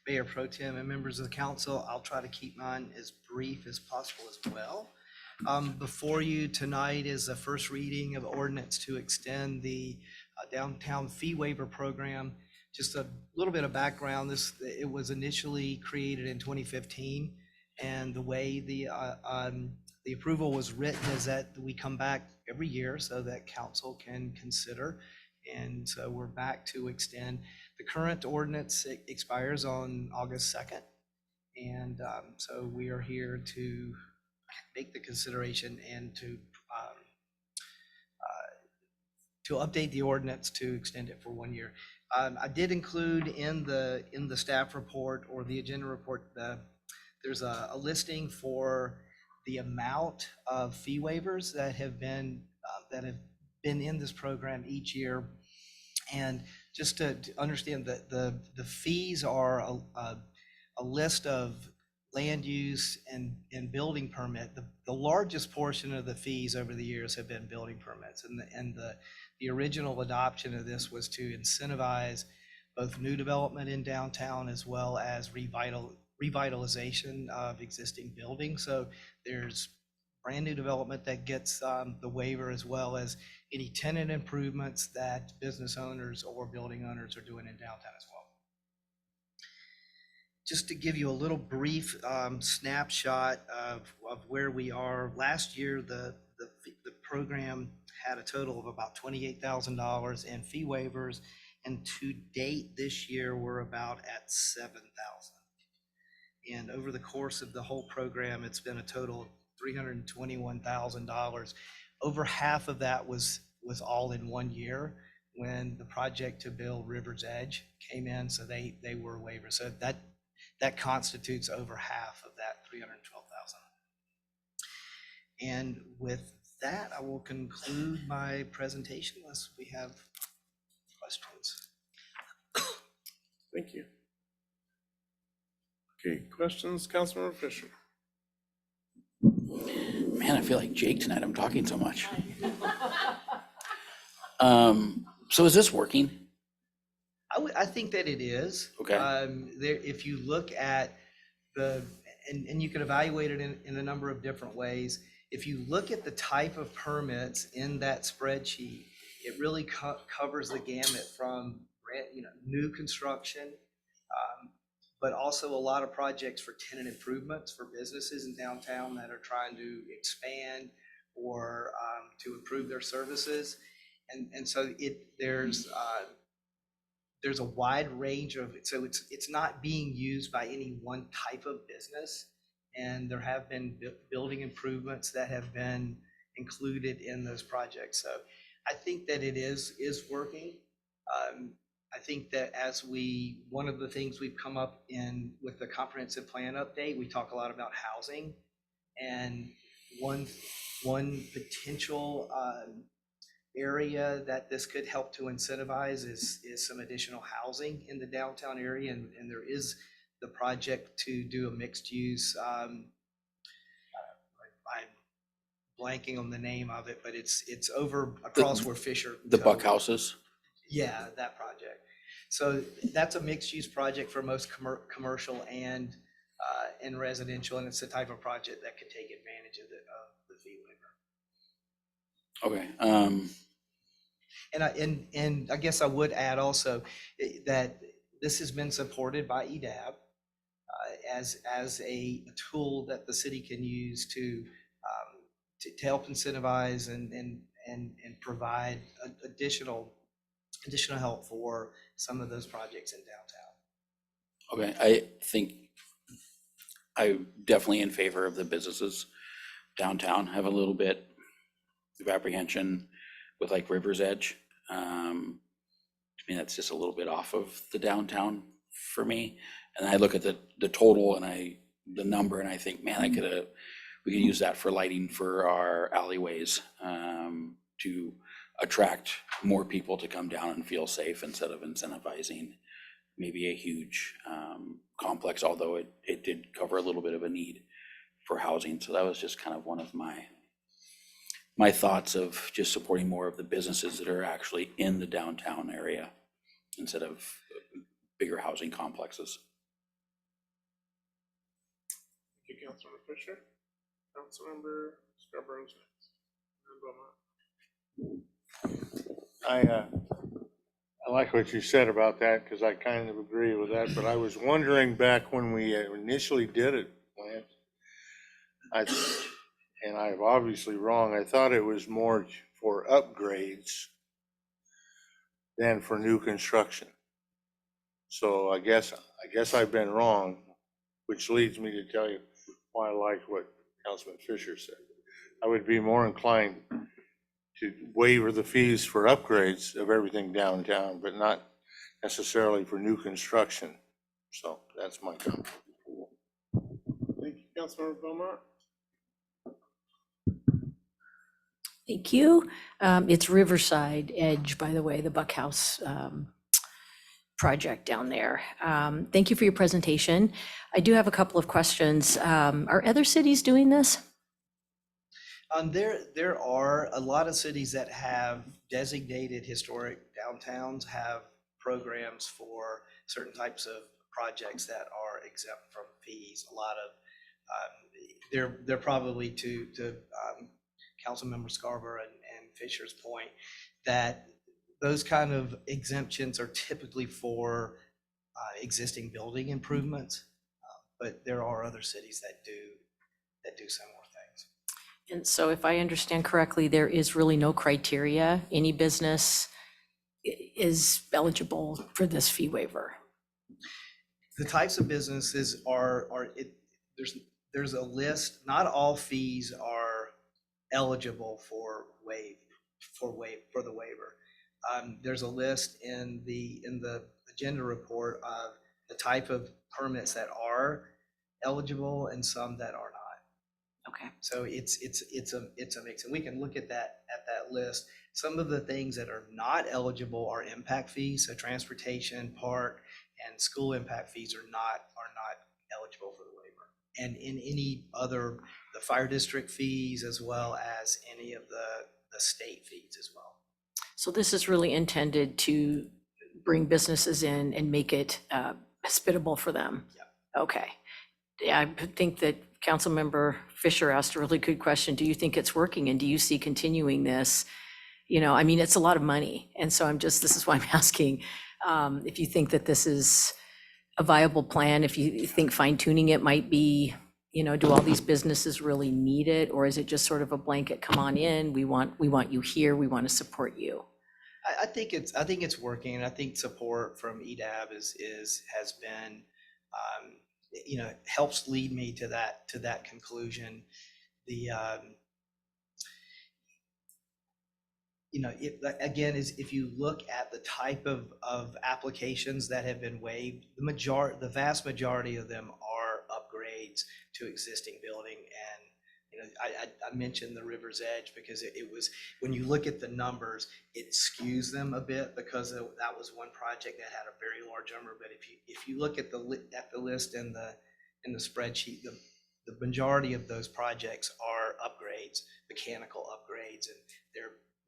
Mayor Pro Tem and members of the council. I'll try to keep mine as brief as possible as well. Before you tonight is a first reading of ordinance to extend the downtown fee waiver program. Just a little bit of background. It was initially created in 2015, and the way the approval was written is that we come back every year so that council can consider. And so we're back to extend. The current ordinance expires on August 2nd. And so we are here to make the consideration and to update the ordinance to extend it for 1 year. I did include in the staff report or the agenda report, there's a listing for the amount of fee waivers that have been in this program each year. And just to understand that the fees are a list of land use and building permit. The largest portion of the fees over the years have been building permits. And the original adoption of this was to incentivize both new development in downtown as well as revitalization of existing buildings. So there's brand new development that gets the waiver, as well as any tenant improvements that business owners or building owners are doing in downtown as well. Just to give you a little brief snapshot of where we are. Last year, the program had a total of about $28,000 in fee waivers, and to date this year, we're about at $7,000. And over the course of the whole program, it's been a total of $321,000. Over half of that was all in 1 year when the project to build River's Edge came in, so they were waivers. So that constitutes over half of that $312,000. And with that, I will conclude my presentation unless we have questions. Thank you. Okay, questions, Councilmember Fisher? Man, I feel like Jake tonight. I'm talking so much. So is this working? I think that it is. Okay. If you look at and you can evaluate it in a number of different ways. If you look at the type of permits in that spreadsheet, it really covers the gamut from new construction, but also a lot of projects for tenant improvements for businesses in downtown that are trying to expand or to improve their services. And so there's a wide range of, so it's not being used by any one type of business. And there have been building improvements that have been included in those projects. So I think that it is working. I think that one of the things we've come up in with the comprehensive plan update, we talk a lot about housing, and one potential area that this could help to incentivize is some additional housing in the downtown area, and there is the project to do a mixed use. I'm blanking on the name of it, but it's over across where Fisher. The Buck Houses? Yeah, that project. So that's a mixed use project for most commercial and residential, and it's the type of project that could take advantage of the fee waiver. Okay. And I guess I would add also that this has been supported by EDAB as a tool that the city can use to help incentivize and provide additional help for some of those projects in downtown. Okay, I think I'm definitely in favor of the businesses downtown. Have a little bit of apprehension with like River's Edge. To me, that's just a little bit off of the downtown for me. And I look at the total and the number, and I think, man, we could use that for lighting for our alleyways, to attract more people to come down and feel safe instead of incentivizing maybe a huge complex, although it did cover a little bit of a need for housing. So that was just kind of one of my thoughts of just supporting more of the businesses that are actually in the downtown area instead of bigger housing complexes. Thank you, Councilmember Fisher. Councilmember Scarborough's next. I like what you said about that, because I kind of agree with that, but I was wondering back when we initially did it, Lance, and I'm obviously wrong, I thought it was more for upgrades than for new construction. So I guess I've been wrong, which leads me to tell you why I like what Councilman Fisher said. I would be more inclined to waiver the fees for upgrades of everything downtown, but not necessarily for new construction. So that's my comment. Thank you, Councilmember Beaumont. Thank you. It's Riverside Edge, by the way, the Buck House project down there. Thank you for your presentation. I do have a couple of questions. Are other cities doing this? There are a lot of cities that have designated historic downtowns, have programs for certain types of projects that are exempt from fees. A lot of, they're probably to Councilmember Scarborough and Fisher's point, that those kind of exemptions are typically for existing building improvements. But there are other cities that do similar things. And so if I understand correctly, there is really no criteria. Any business is eligible for this fee waiver. The types of businesses there's a list. Not all fees are eligible for the waiver. There's a list in the agenda report of the type of permits that are eligible and some that are not. Okay. So it's a mix, and we can look at that list. Some of the things that are not eligible are impact fees. So transportation, park, and school impact fees are not eligible for the waiver. And in any other, the fire district fees, as well as any of the state fees as well. So this is really intended to bring businesses in and make it hospitable for them. Yeah. Okay. Yeah, I think that Councilmember Fisher asked a really good question. Do you think it's working, and do you see continuing this? You know, I mean, it's a lot of money. And so this is why I'm asking if you think that this is a viable plan, if you think fine tuning it might be, you know, do all these businesses really need it? Or is it just sort of a blanket, come on in, we want you here, we want to support you? I think it's working, and I think support from EDAB has been, you know, helps lead me to that conclusion. The you know, again, if you look at the type of applications that have been waived, the vast majority of them are upgrades to existing building. And you know, I mentioned the River's Edge because it was, when you look at the numbers, it skews them a bit because that was one project that had a very large number. But if you look at the list in the spreadsheet, the majority of those projects are upgrades, mechanical upgrades, and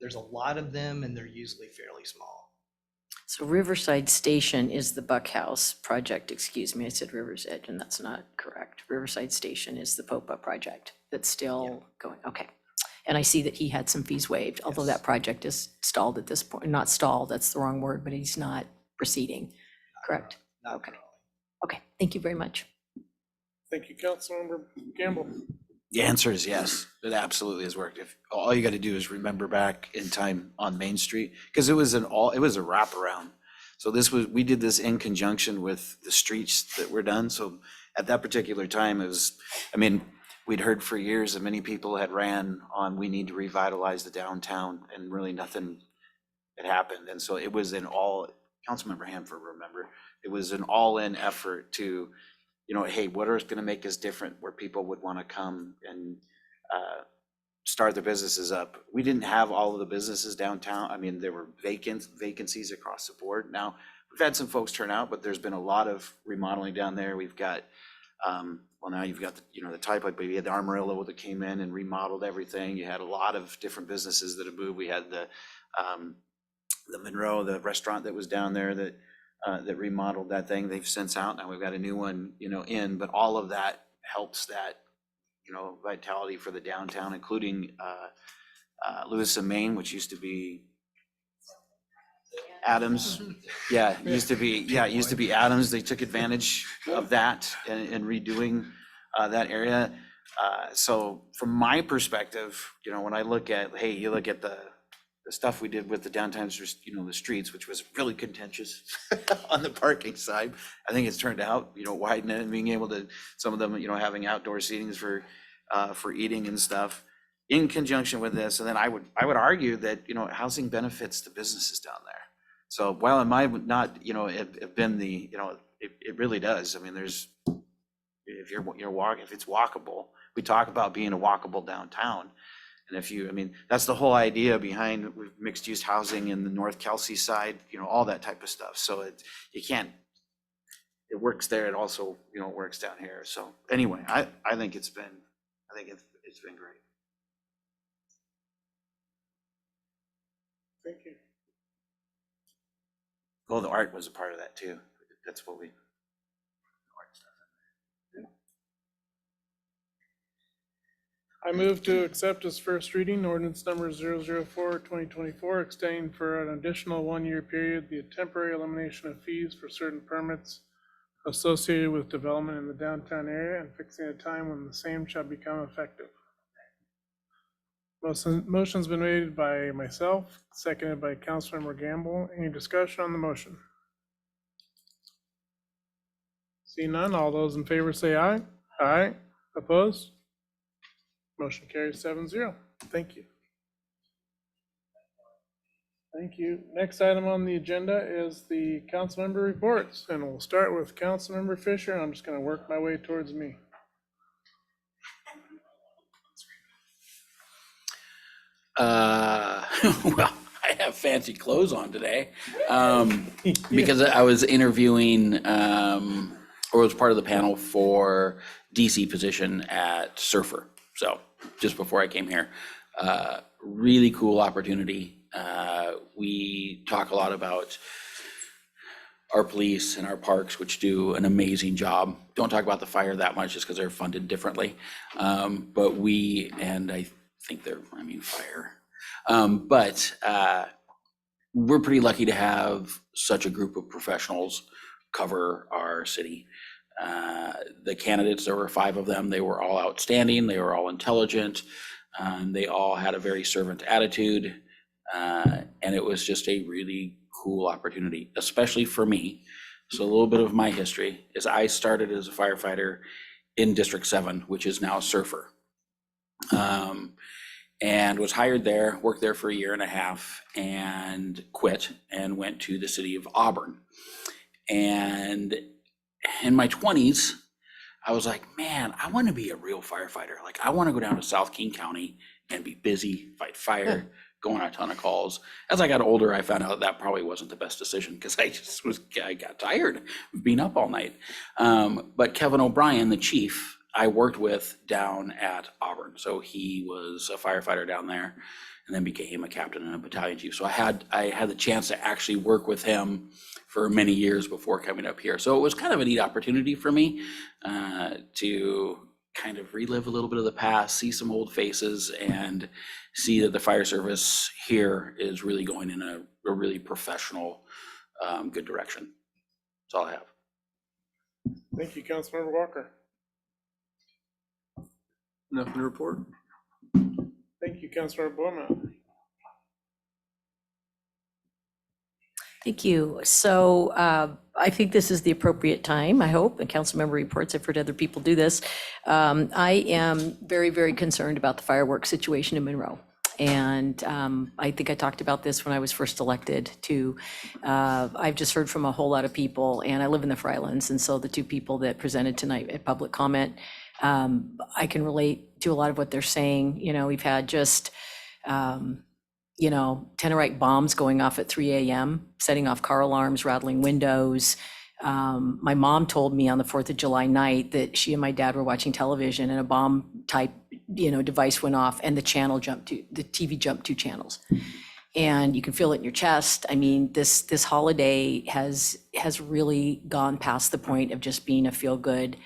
there's a lot of them, and they're usually fairly small. So Riverside Station is the Buckhouse project, excuse me, I said River's Edge, and that's not correct. Riverside Station is the POPA project that's still going, okay. And I see that he had some fees waived, although that project is stalled at this point, not stalled, that's the wrong word, but he's not proceeding, correct? Okay. Okay, thank you very much. Thank you, Councilmember Gamble. The answer is yes. It absolutely has worked. If all you got to do is remember back in time on Main Street, because it was a wraparound. So we did this in conjunction with the streets that were done. So at that particular time, we'd heard for years that many people had ran on, we need to revitalize the downtown, and really nothing had happened. And so it was Councilmember Hanford, remember, it was an all-in effort to, you know, hey, what is going to make us different where people would want to come and start their businesses up? We didn't have all of the businesses downtown. I mean, there were vacancies across the board. Now, we've had some folks turn out, but there's been a lot of remodeling down there. We've got, now you've got, the type, like we had the Armorillo that came in and remodeled everything. You had a lot of different businesses that have moved. We had the Monroe, the restaurant that was down there that remodeled that thing. They've since out. Now we've got a new one, in, but all of that helps that, vitality for the downtown, including Lewis and Main, which used to be Adams. Yeah, it used to be Adams. They took advantage of that and redoing that area. So from my perspective, when I look at, hey, you look at the stuff we did with the downtown, the streets, which was really contentious on the parking side. I think it's turned out, widening it and being able to, some of them, having outdoor seatings for eating and stuff in conjunction with this. And then I would argue that, housing benefits the businesses down there. So while it might not, have been the, it really does. I mean, if it's walkable, we talk about being a walkable downtown. And if you, I mean, that's the whole idea behind mixed use housing in the North Kelsey side, all that type of stuff. So you can't, it works there. It also, works down here. So anyway, I think it's been great. Thank you. Oh, the art was a part of that too. That's what we, art stuff. I move to accept as first reading ordinance number 004/2024, extending for an additional 1-year period the temporary elimination of fees for certain permits associated with development in the downtown area and fixing a time when the same shall become effective. Motion's been made by myself, seconded by Councilmember Gamble. Any discussion on the motion? See none, all those in favor say aye. Aye. Opposed? Motion carries 7-0. Thank you. Thank you. Next item on the agenda is the council member reports, and we'll start with Councilmember Fisher, and I'm just gonna work my way towards me. Well, I have fancy clothes on today because I was interviewing or was part of the panel for DC position at Surfer. So just before I came here, really cool opportunity. We talk a lot about our police and our parks, which do an amazing job. Don't talk about the fire that much just because they're funded differently. But we, and I think they're, fire. But we're pretty lucky to have such a group of professionals cover our city. The candidates, there were 5 of them. They were all outstanding. They were all intelligent. They all had a very servant attitude. And it was just a really cool opportunity, especially for me. So a little bit of my history is I started as a firefighter in District 7, which is now Surfer. And was hired there, worked there for 1.5 years and quit and went to the city of Auburn. And in my 20s, I was like, man, I want to be a real firefighter. Like, I want to go down to South King County and be busy, fight fire, go on a ton of calls. As I got older, I found out that probably wasn't the best decision because I got tired of being up all night. But Kevin O'Brien, the chief, I worked with down at Auburn. So he was a firefighter down there and then became a captain and a battalion chief. So I had the chance to actually work with him for many years before coming up here. So it was kind of a neat opportunity for me to kind of relive a little bit of the past, see some old faces, and see that the fire service here is really going in a really professional, good direction. That's all I have. Thank you, Councilmember Walker. Nothing to report. Thank you, Councilmember Bowman. Thank you. So I think this is the appropriate time, I hope, and council member reports. I've heard other people do this. I am very, very concerned about the fireworks situation in Monroe. And I think I talked about this when I was first elected too. I've just heard from a whole lot of people, and I live in the Frylands. And so the 2 people that presented tonight at public comment, I can relate to a lot of what they're saying. We've had just, Tenorite bombs going off at 3 a.m., setting off car alarms, rattling windows. My mom told me on the 4th of July night that she and my dad were watching television and a bomb type, device went off and the TV jumped 2 channels. And you can feel it in your chest. I mean, this holiday has really gone past the point of just being a feel-good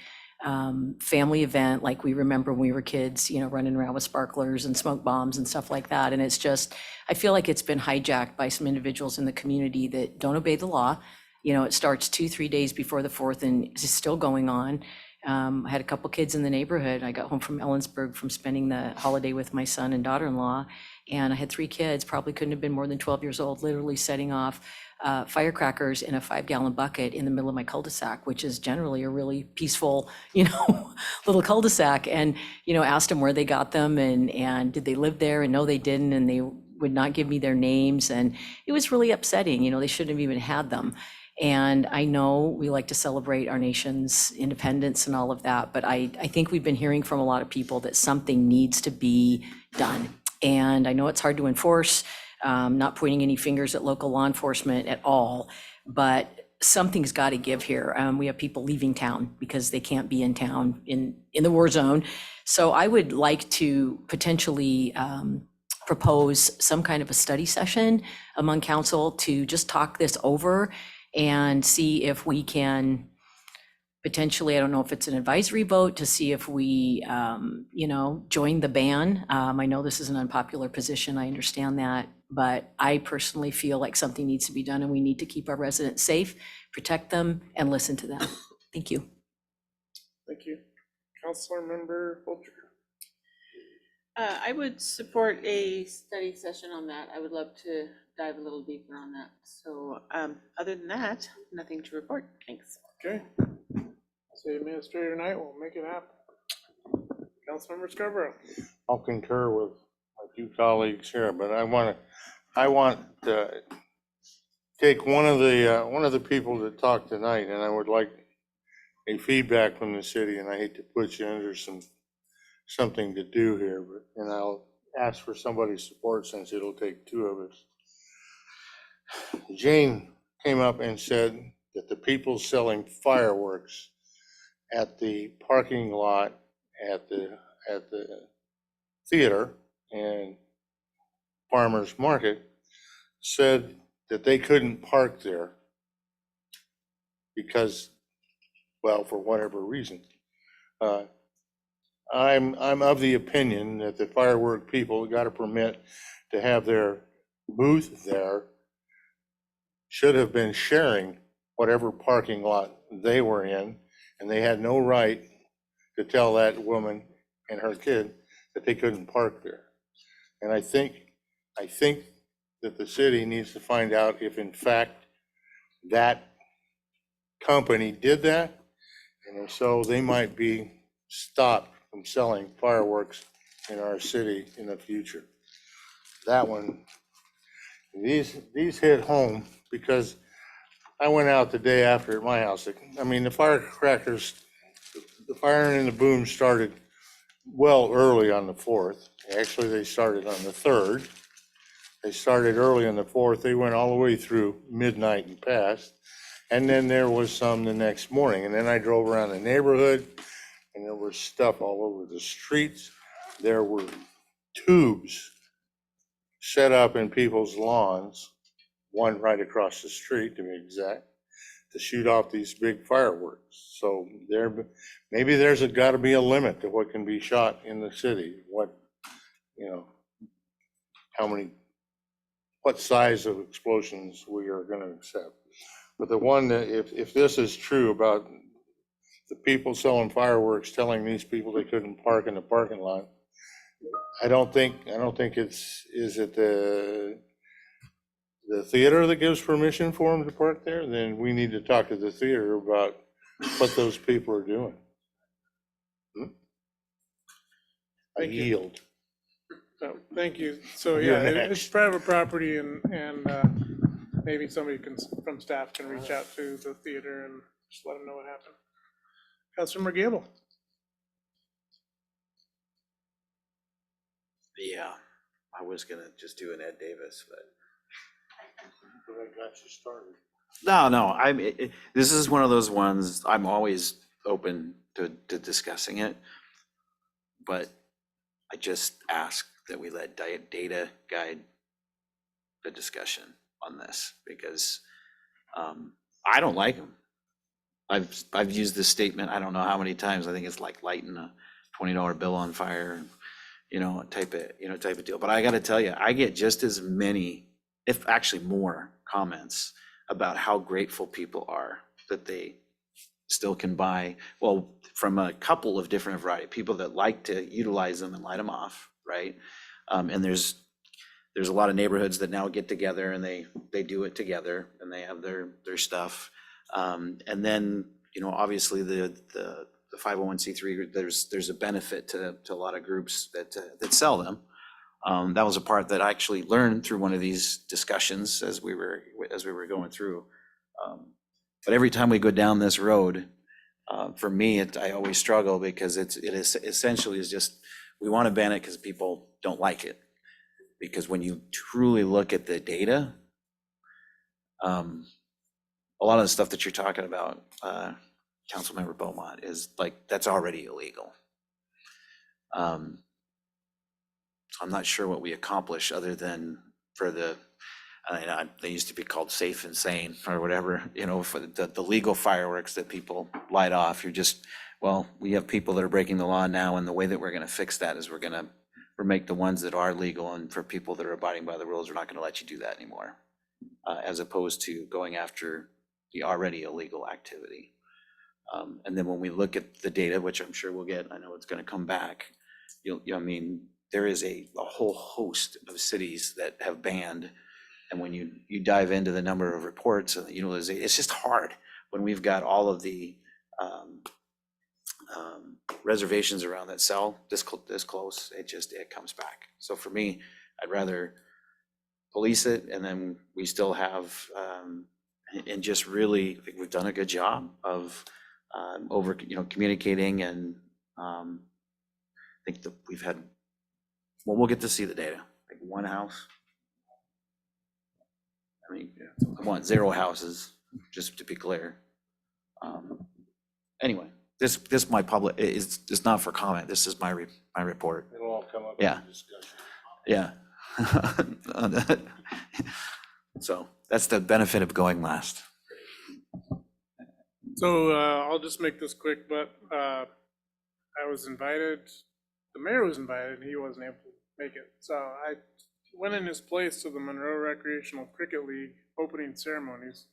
family event like we remember when we were kids, running around with sparklers and smoke bombs and stuff like that. And it's just, I feel like it's been hijacked by some individuals in the community that don't obey the law. It starts 2-3 days before the 4th and it's still going on. I had a couple kids in the neighborhood. I got home from Ellensburg from spending the holiday with my son and daughter-in-law. And I had 3 kids, probably couldn't have been more than 12 years old, literally setting off firecrackers in a 5-gallon bucket in the middle of my cul-de-sac, which is generally a really peaceful, little cul-de-sac. And, asked them where they got them and did they live there? And no, they didn't. And they would not give me their names. And it was really upsetting. They shouldn't have even had them. And I know we like to celebrate our nation's independence and all of that, but I think we've been hearing from a lot of people that something needs to be done. And I know it's hard to enforce, not pointing any fingers at local law enforcement at all, but something's got to give here. We have people leaving town because they can't be in town in the war zone. So I would like to potentially propose some kind of a study session among council to just talk this over and see if we can potentially, I don't know if it's an advisory vote, to see if we, join the ban. I know this is an unpopular position, I understand that, but I personally feel like something needs to be done and we need to keep our residents safe, protect them, and listen to them. Thank you. Thank you. Councilor Member Bolger. I would support a study session on that. I would love to dive a little deeper on that. So other than that, nothing to report. Thanks. Okay. City Administrator Knight will make it happen. Councilmember Scarborough. I'll concur with my two colleagues here, but I want to take one of the people that talked tonight, and I would like a feedback from the city, and I hate to put you under something to do here, and I'll ask for somebody's support since it'll take two of us. Jane came up and said that the people selling fireworks at the parking lot at the theater and farmers market said that they couldn't park there because, well, for whatever reason. I'm of the opinion that the firework people got a permit to have their booth there should have been sharing whatever parking lot they were in, and they had no right to tell that woman and her kid that they couldn't park there. And I think that the city needs to find out if in fact that company did that, and if so, they might be stopped from selling fireworks in our city in the future. That one, these hit home because I went out the day after at my house. I mean, the firecrackers, the firing and the boom started well early on the 4th. Actually, they started on the 3rd. They started early on the 4th. They went all the way through midnight and past. And then there was some the next morning. And then I drove around the neighborhood and there was stuff all over the streets. There were tubes set up in people's lawns, one right across the street to be exact, to shoot off these big fireworks. So maybe there's got to be a limit to what can be shot in the city. What size of explosions we are going to accept. But the one that, if this is true about the people selling fireworks telling these people they couldn't park in the parking lot, I don't think is it the theater that gives permission for them to park there? Then we need to talk to the theater about what those people are doing. I yield. So, thank you. So You're yeah, next. it's private property and maybe somebody from staff can reach out to the theater and just let them know what happened. Councilmember Gable. Yeah, I was gonna just do an Ed Davis, but. But I got you started. No, this is one of those ones, I'm always open to discussing it. But I just ask that we let data guide the discussion on this because I don't like them. I've used this statement, I don't know how many times. I think it's like lighting a $20 bill on fire, type of deal. But I got to tell you, I get just as many, if actually more, comments about how grateful people are that they still can buy, well, from a couple of different variety, people that like to utilize them and light them off, right? And there's a lot of neighborhoods that now get together and they do it together and they have their stuff. And then, obviously the 501c3, there's a benefit to a lot of groups that sell them. That was a part that I actually learned through one of these discussions as we were going through. But every time we go down this road, for me, I always struggle because it essentially is just, we want to ban it because people don't like it. Because when you truly look at the data, a lot of the stuff that you're talking about, Councilmember Beaumont, is like, that's already illegal. So I'm not sure what we accomplish other than for the, they used to be called safe and sane or whatever, you know, for the legal fireworks that people light off. You're just, well, we have people that are breaking the law now, and the way that we're gonna fix that is we're make the ones that are legal, and for people that are abiding by the rules, we're not gonna let you do that anymore. As opposed to going after the already illegal activity. And then when we look at the data, which I'm sure we'll get, I know it's gonna come back, I mean, there is a whole host of cities that have banned. And when you dive into the number of reports and the utilization, it's just hard when we've got all of the reservations around that cell this close. It comes back. So for me, I'd rather police it, and then we still have and just really, I think we've done a good job of communicating, and I think that we've had, well, we'll get to see the data. Like one house. I mean, I want 0 houses, just to be clear. Anyway, this my public is not for comment. This is my report. It'll all come up Yeah. in discussion. Yeah. So that's the benefit of going last. So I'll just make this quick, but I was invited, the mayor was invited, and he wasn't able to make it. So I went in his place to the Monroe Recreational Cricket League opening ceremonies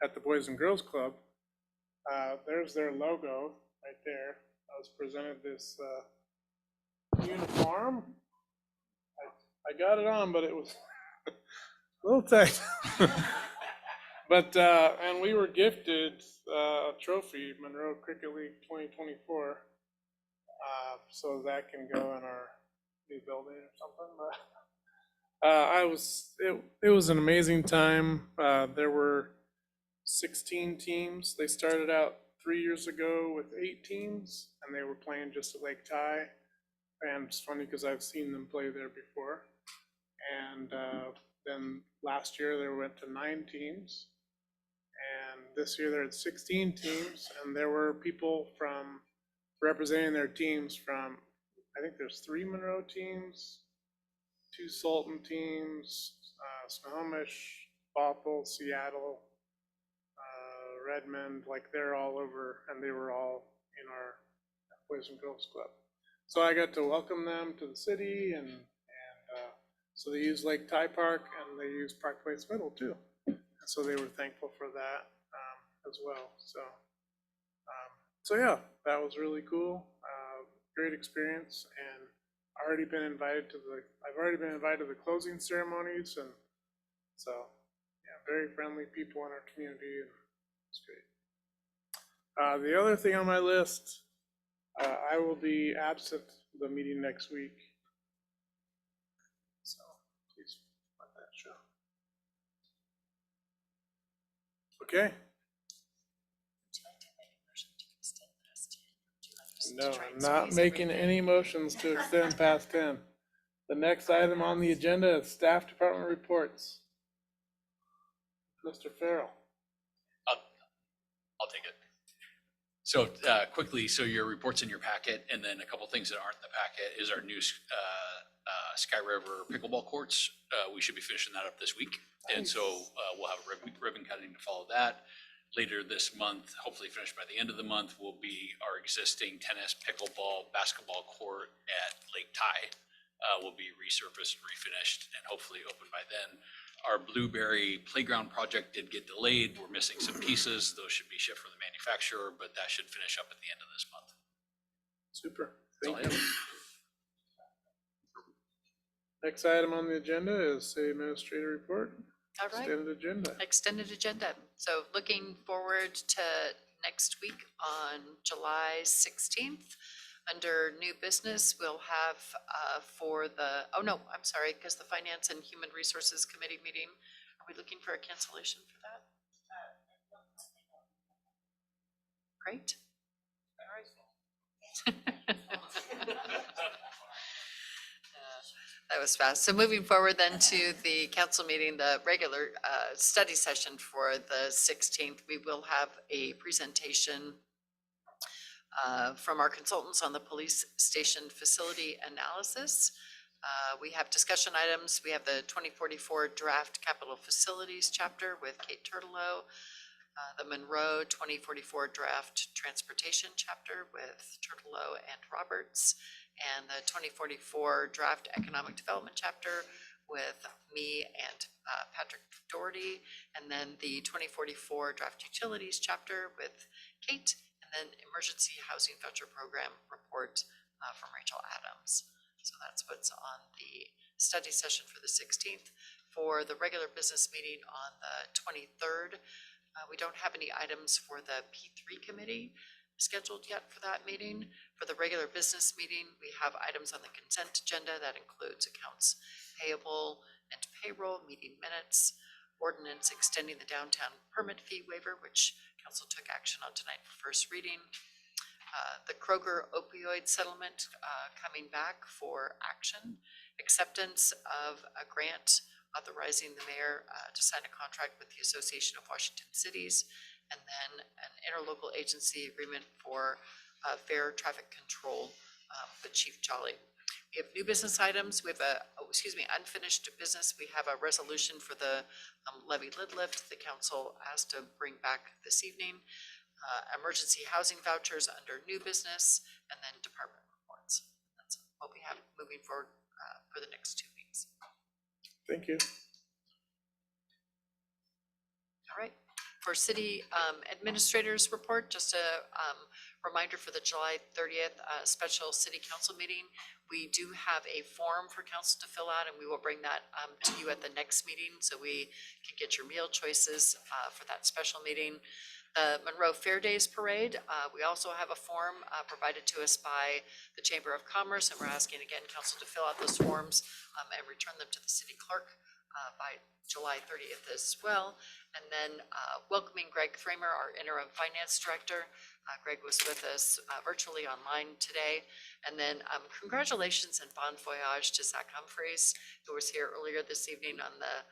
at the Boys and Girls Club. There's their logo right there. I was presented this uniform. I got it on, but it was a little tight. But, and we were gifted a trophy, Monroe Cricket League 2024. So that can go in our new building or something. But it was an amazing time. There were 16 teams. They started out 3 years ago with 8 teams, and they were playing just at Lake Ty. And it's funny because I've seen them play there before. And then last year they went to 9 teams. And this year they're at 16 teams, and there were people from representing their teams from, I think there's 3 Monroe teams, 2 Sultan teams, Snohomish, Bothell, Seattle, Redmond, like they're all over, and they were all in our Boys and Girls Club. So I got to welcome them to the city, and so they use Lake Ty Park, and they use Park Place Middle too. And so they were thankful for that as well. So yeah, that was really cool. Great experience, and I've already been invited to the closing ceremonies, and so yeah, very friendly people in our community, and it's great. The other thing on my list, I will be absent the meeting next week. So please let that show. Okay. No, I'm not making any motions to extend past 10. The next item on the agenda is staff department reports. Mr. Farrell. I'll take it. So quickly, so your report's in your packet, and then a couple things that aren't in the packet is our new Sky River pickleball courts. We should be finishing that up this week. And so we'll have a ribbon cutting to follow that. Later this month, hopefully finished by the end of the month, will be our existing tennis, pickleball, basketball court at Lake Ty. Will be resurfaced and refinished and hopefully open by then. Our Blueberry playground project did get delayed. We're missing some pieces. Those should be shipped from the manufacturer, but that should finish up at the end of this month. Super. Thank you. Next item on the agenda is city administrator report. All right. Extended agenda. Extended agenda. So looking forward to next week on July 16th. Under new business, we'll have for the, oh no, I'm sorry, because the Finance and Human Resources Committee meeting, are we looking for a cancellation for that? Great. All right. That was fast. So moving forward then to the council meeting, the regular study session for the 16th, we will have a presentation from our consultants on the police station facility analysis. We have discussion items. We have the 2044 draft capital facilities chapter with Kate Turtlelow, the Monroe 2044 draft transportation chapter with Turtlelow and Roberts, and the 2044 draft economic development chapter with me and Patrick Doherty, and then the 2044 draft utilities chapter with Kate, and then emergency housing voucher program report from Rachel Adams. So that's what's on the study session for the 16th. For the regular business meeting on the 23rd, we don't have any items for the P3 committee scheduled yet for that meeting. For the regular business meeting, we have items on the consent agenda that includes accounts payable and payroll, meeting minutes, ordinance extending the downtown permit fee waiver, which council took action on tonight for first reading. The Kroger opioid settlement coming back for action, acceptance of a grant authorizing the mayor to sign a contract with the Association of Washington Cities, and then an interlocal agency agreement for fair traffic control with Chief Jolly. We have new business items. We have unfinished business. We have a resolution for the levy lid lift the council asked to bring back this evening. Emergency housing vouchers under new business, and then department reports. That's what we have moving forward for the next 2 weeks. Thank you. All right. For city administrators report, just a reminder for the July 30th special city council meeting. We do have a form for council to fill out, and we will bring that to you at the next meeting so we can get your meal choices for that special meeting. The Monroe Fair Days Parade, we also have a form provided to us by the Chamber of Commerce, and we're asking again council to fill out those forms and return them to the city clerk by July 30th as well. And then welcoming Greg Thramer, our interim finance director. Greg was with us virtually online today. And then congratulations and bon voyage to Zach Humphreys, who was here earlier this evening on the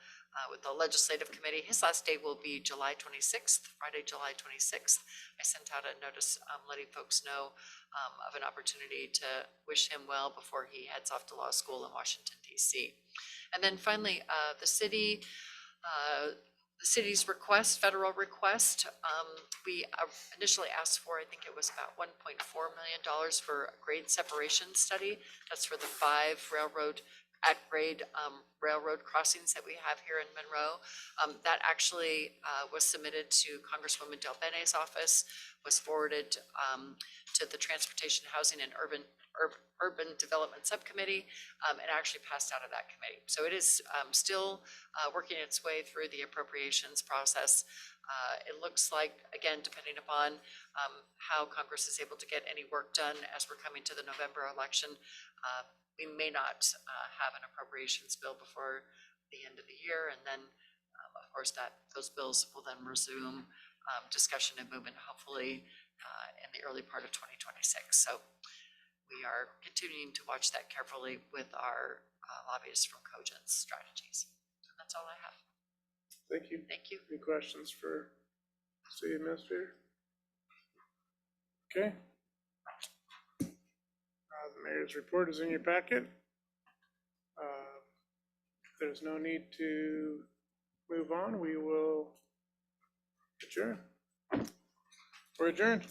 with the legislative committee. His last day will be July 26th, Friday, July 26th. I sent out a notice letting folks know of an opportunity to wish him well before he heads off to law school in Washington, D.C. And then finally, the city's request, federal request, we initially asked for, I think it was about $1.4 million for a grade separation study. That's for the 5 at-grade railroad crossings that we have here in Monroe. That actually was submitted to Congresswoman Del Bene's office, was forwarded to the Transportation, Housing, and Urban Development Subcommittee, and actually passed out of that committee. So it is still working its way through the appropriations process. It looks like, again, depending upon how Congress is able to get any work done as we're coming to the November election, we may not have an appropriations bill before the end of the year. And then, of course, those bills will then resume discussion and movement, hopefully in the early part of 2026. So we are continuing to watch that carefully with our lobbyists from Cogent's strategies. So that's all I have. Thank you. Thank you. Any questions for city administrator? Okay. The mayor's report is in your packet. If there's no need to move on, we will adjourn. We're adjourned.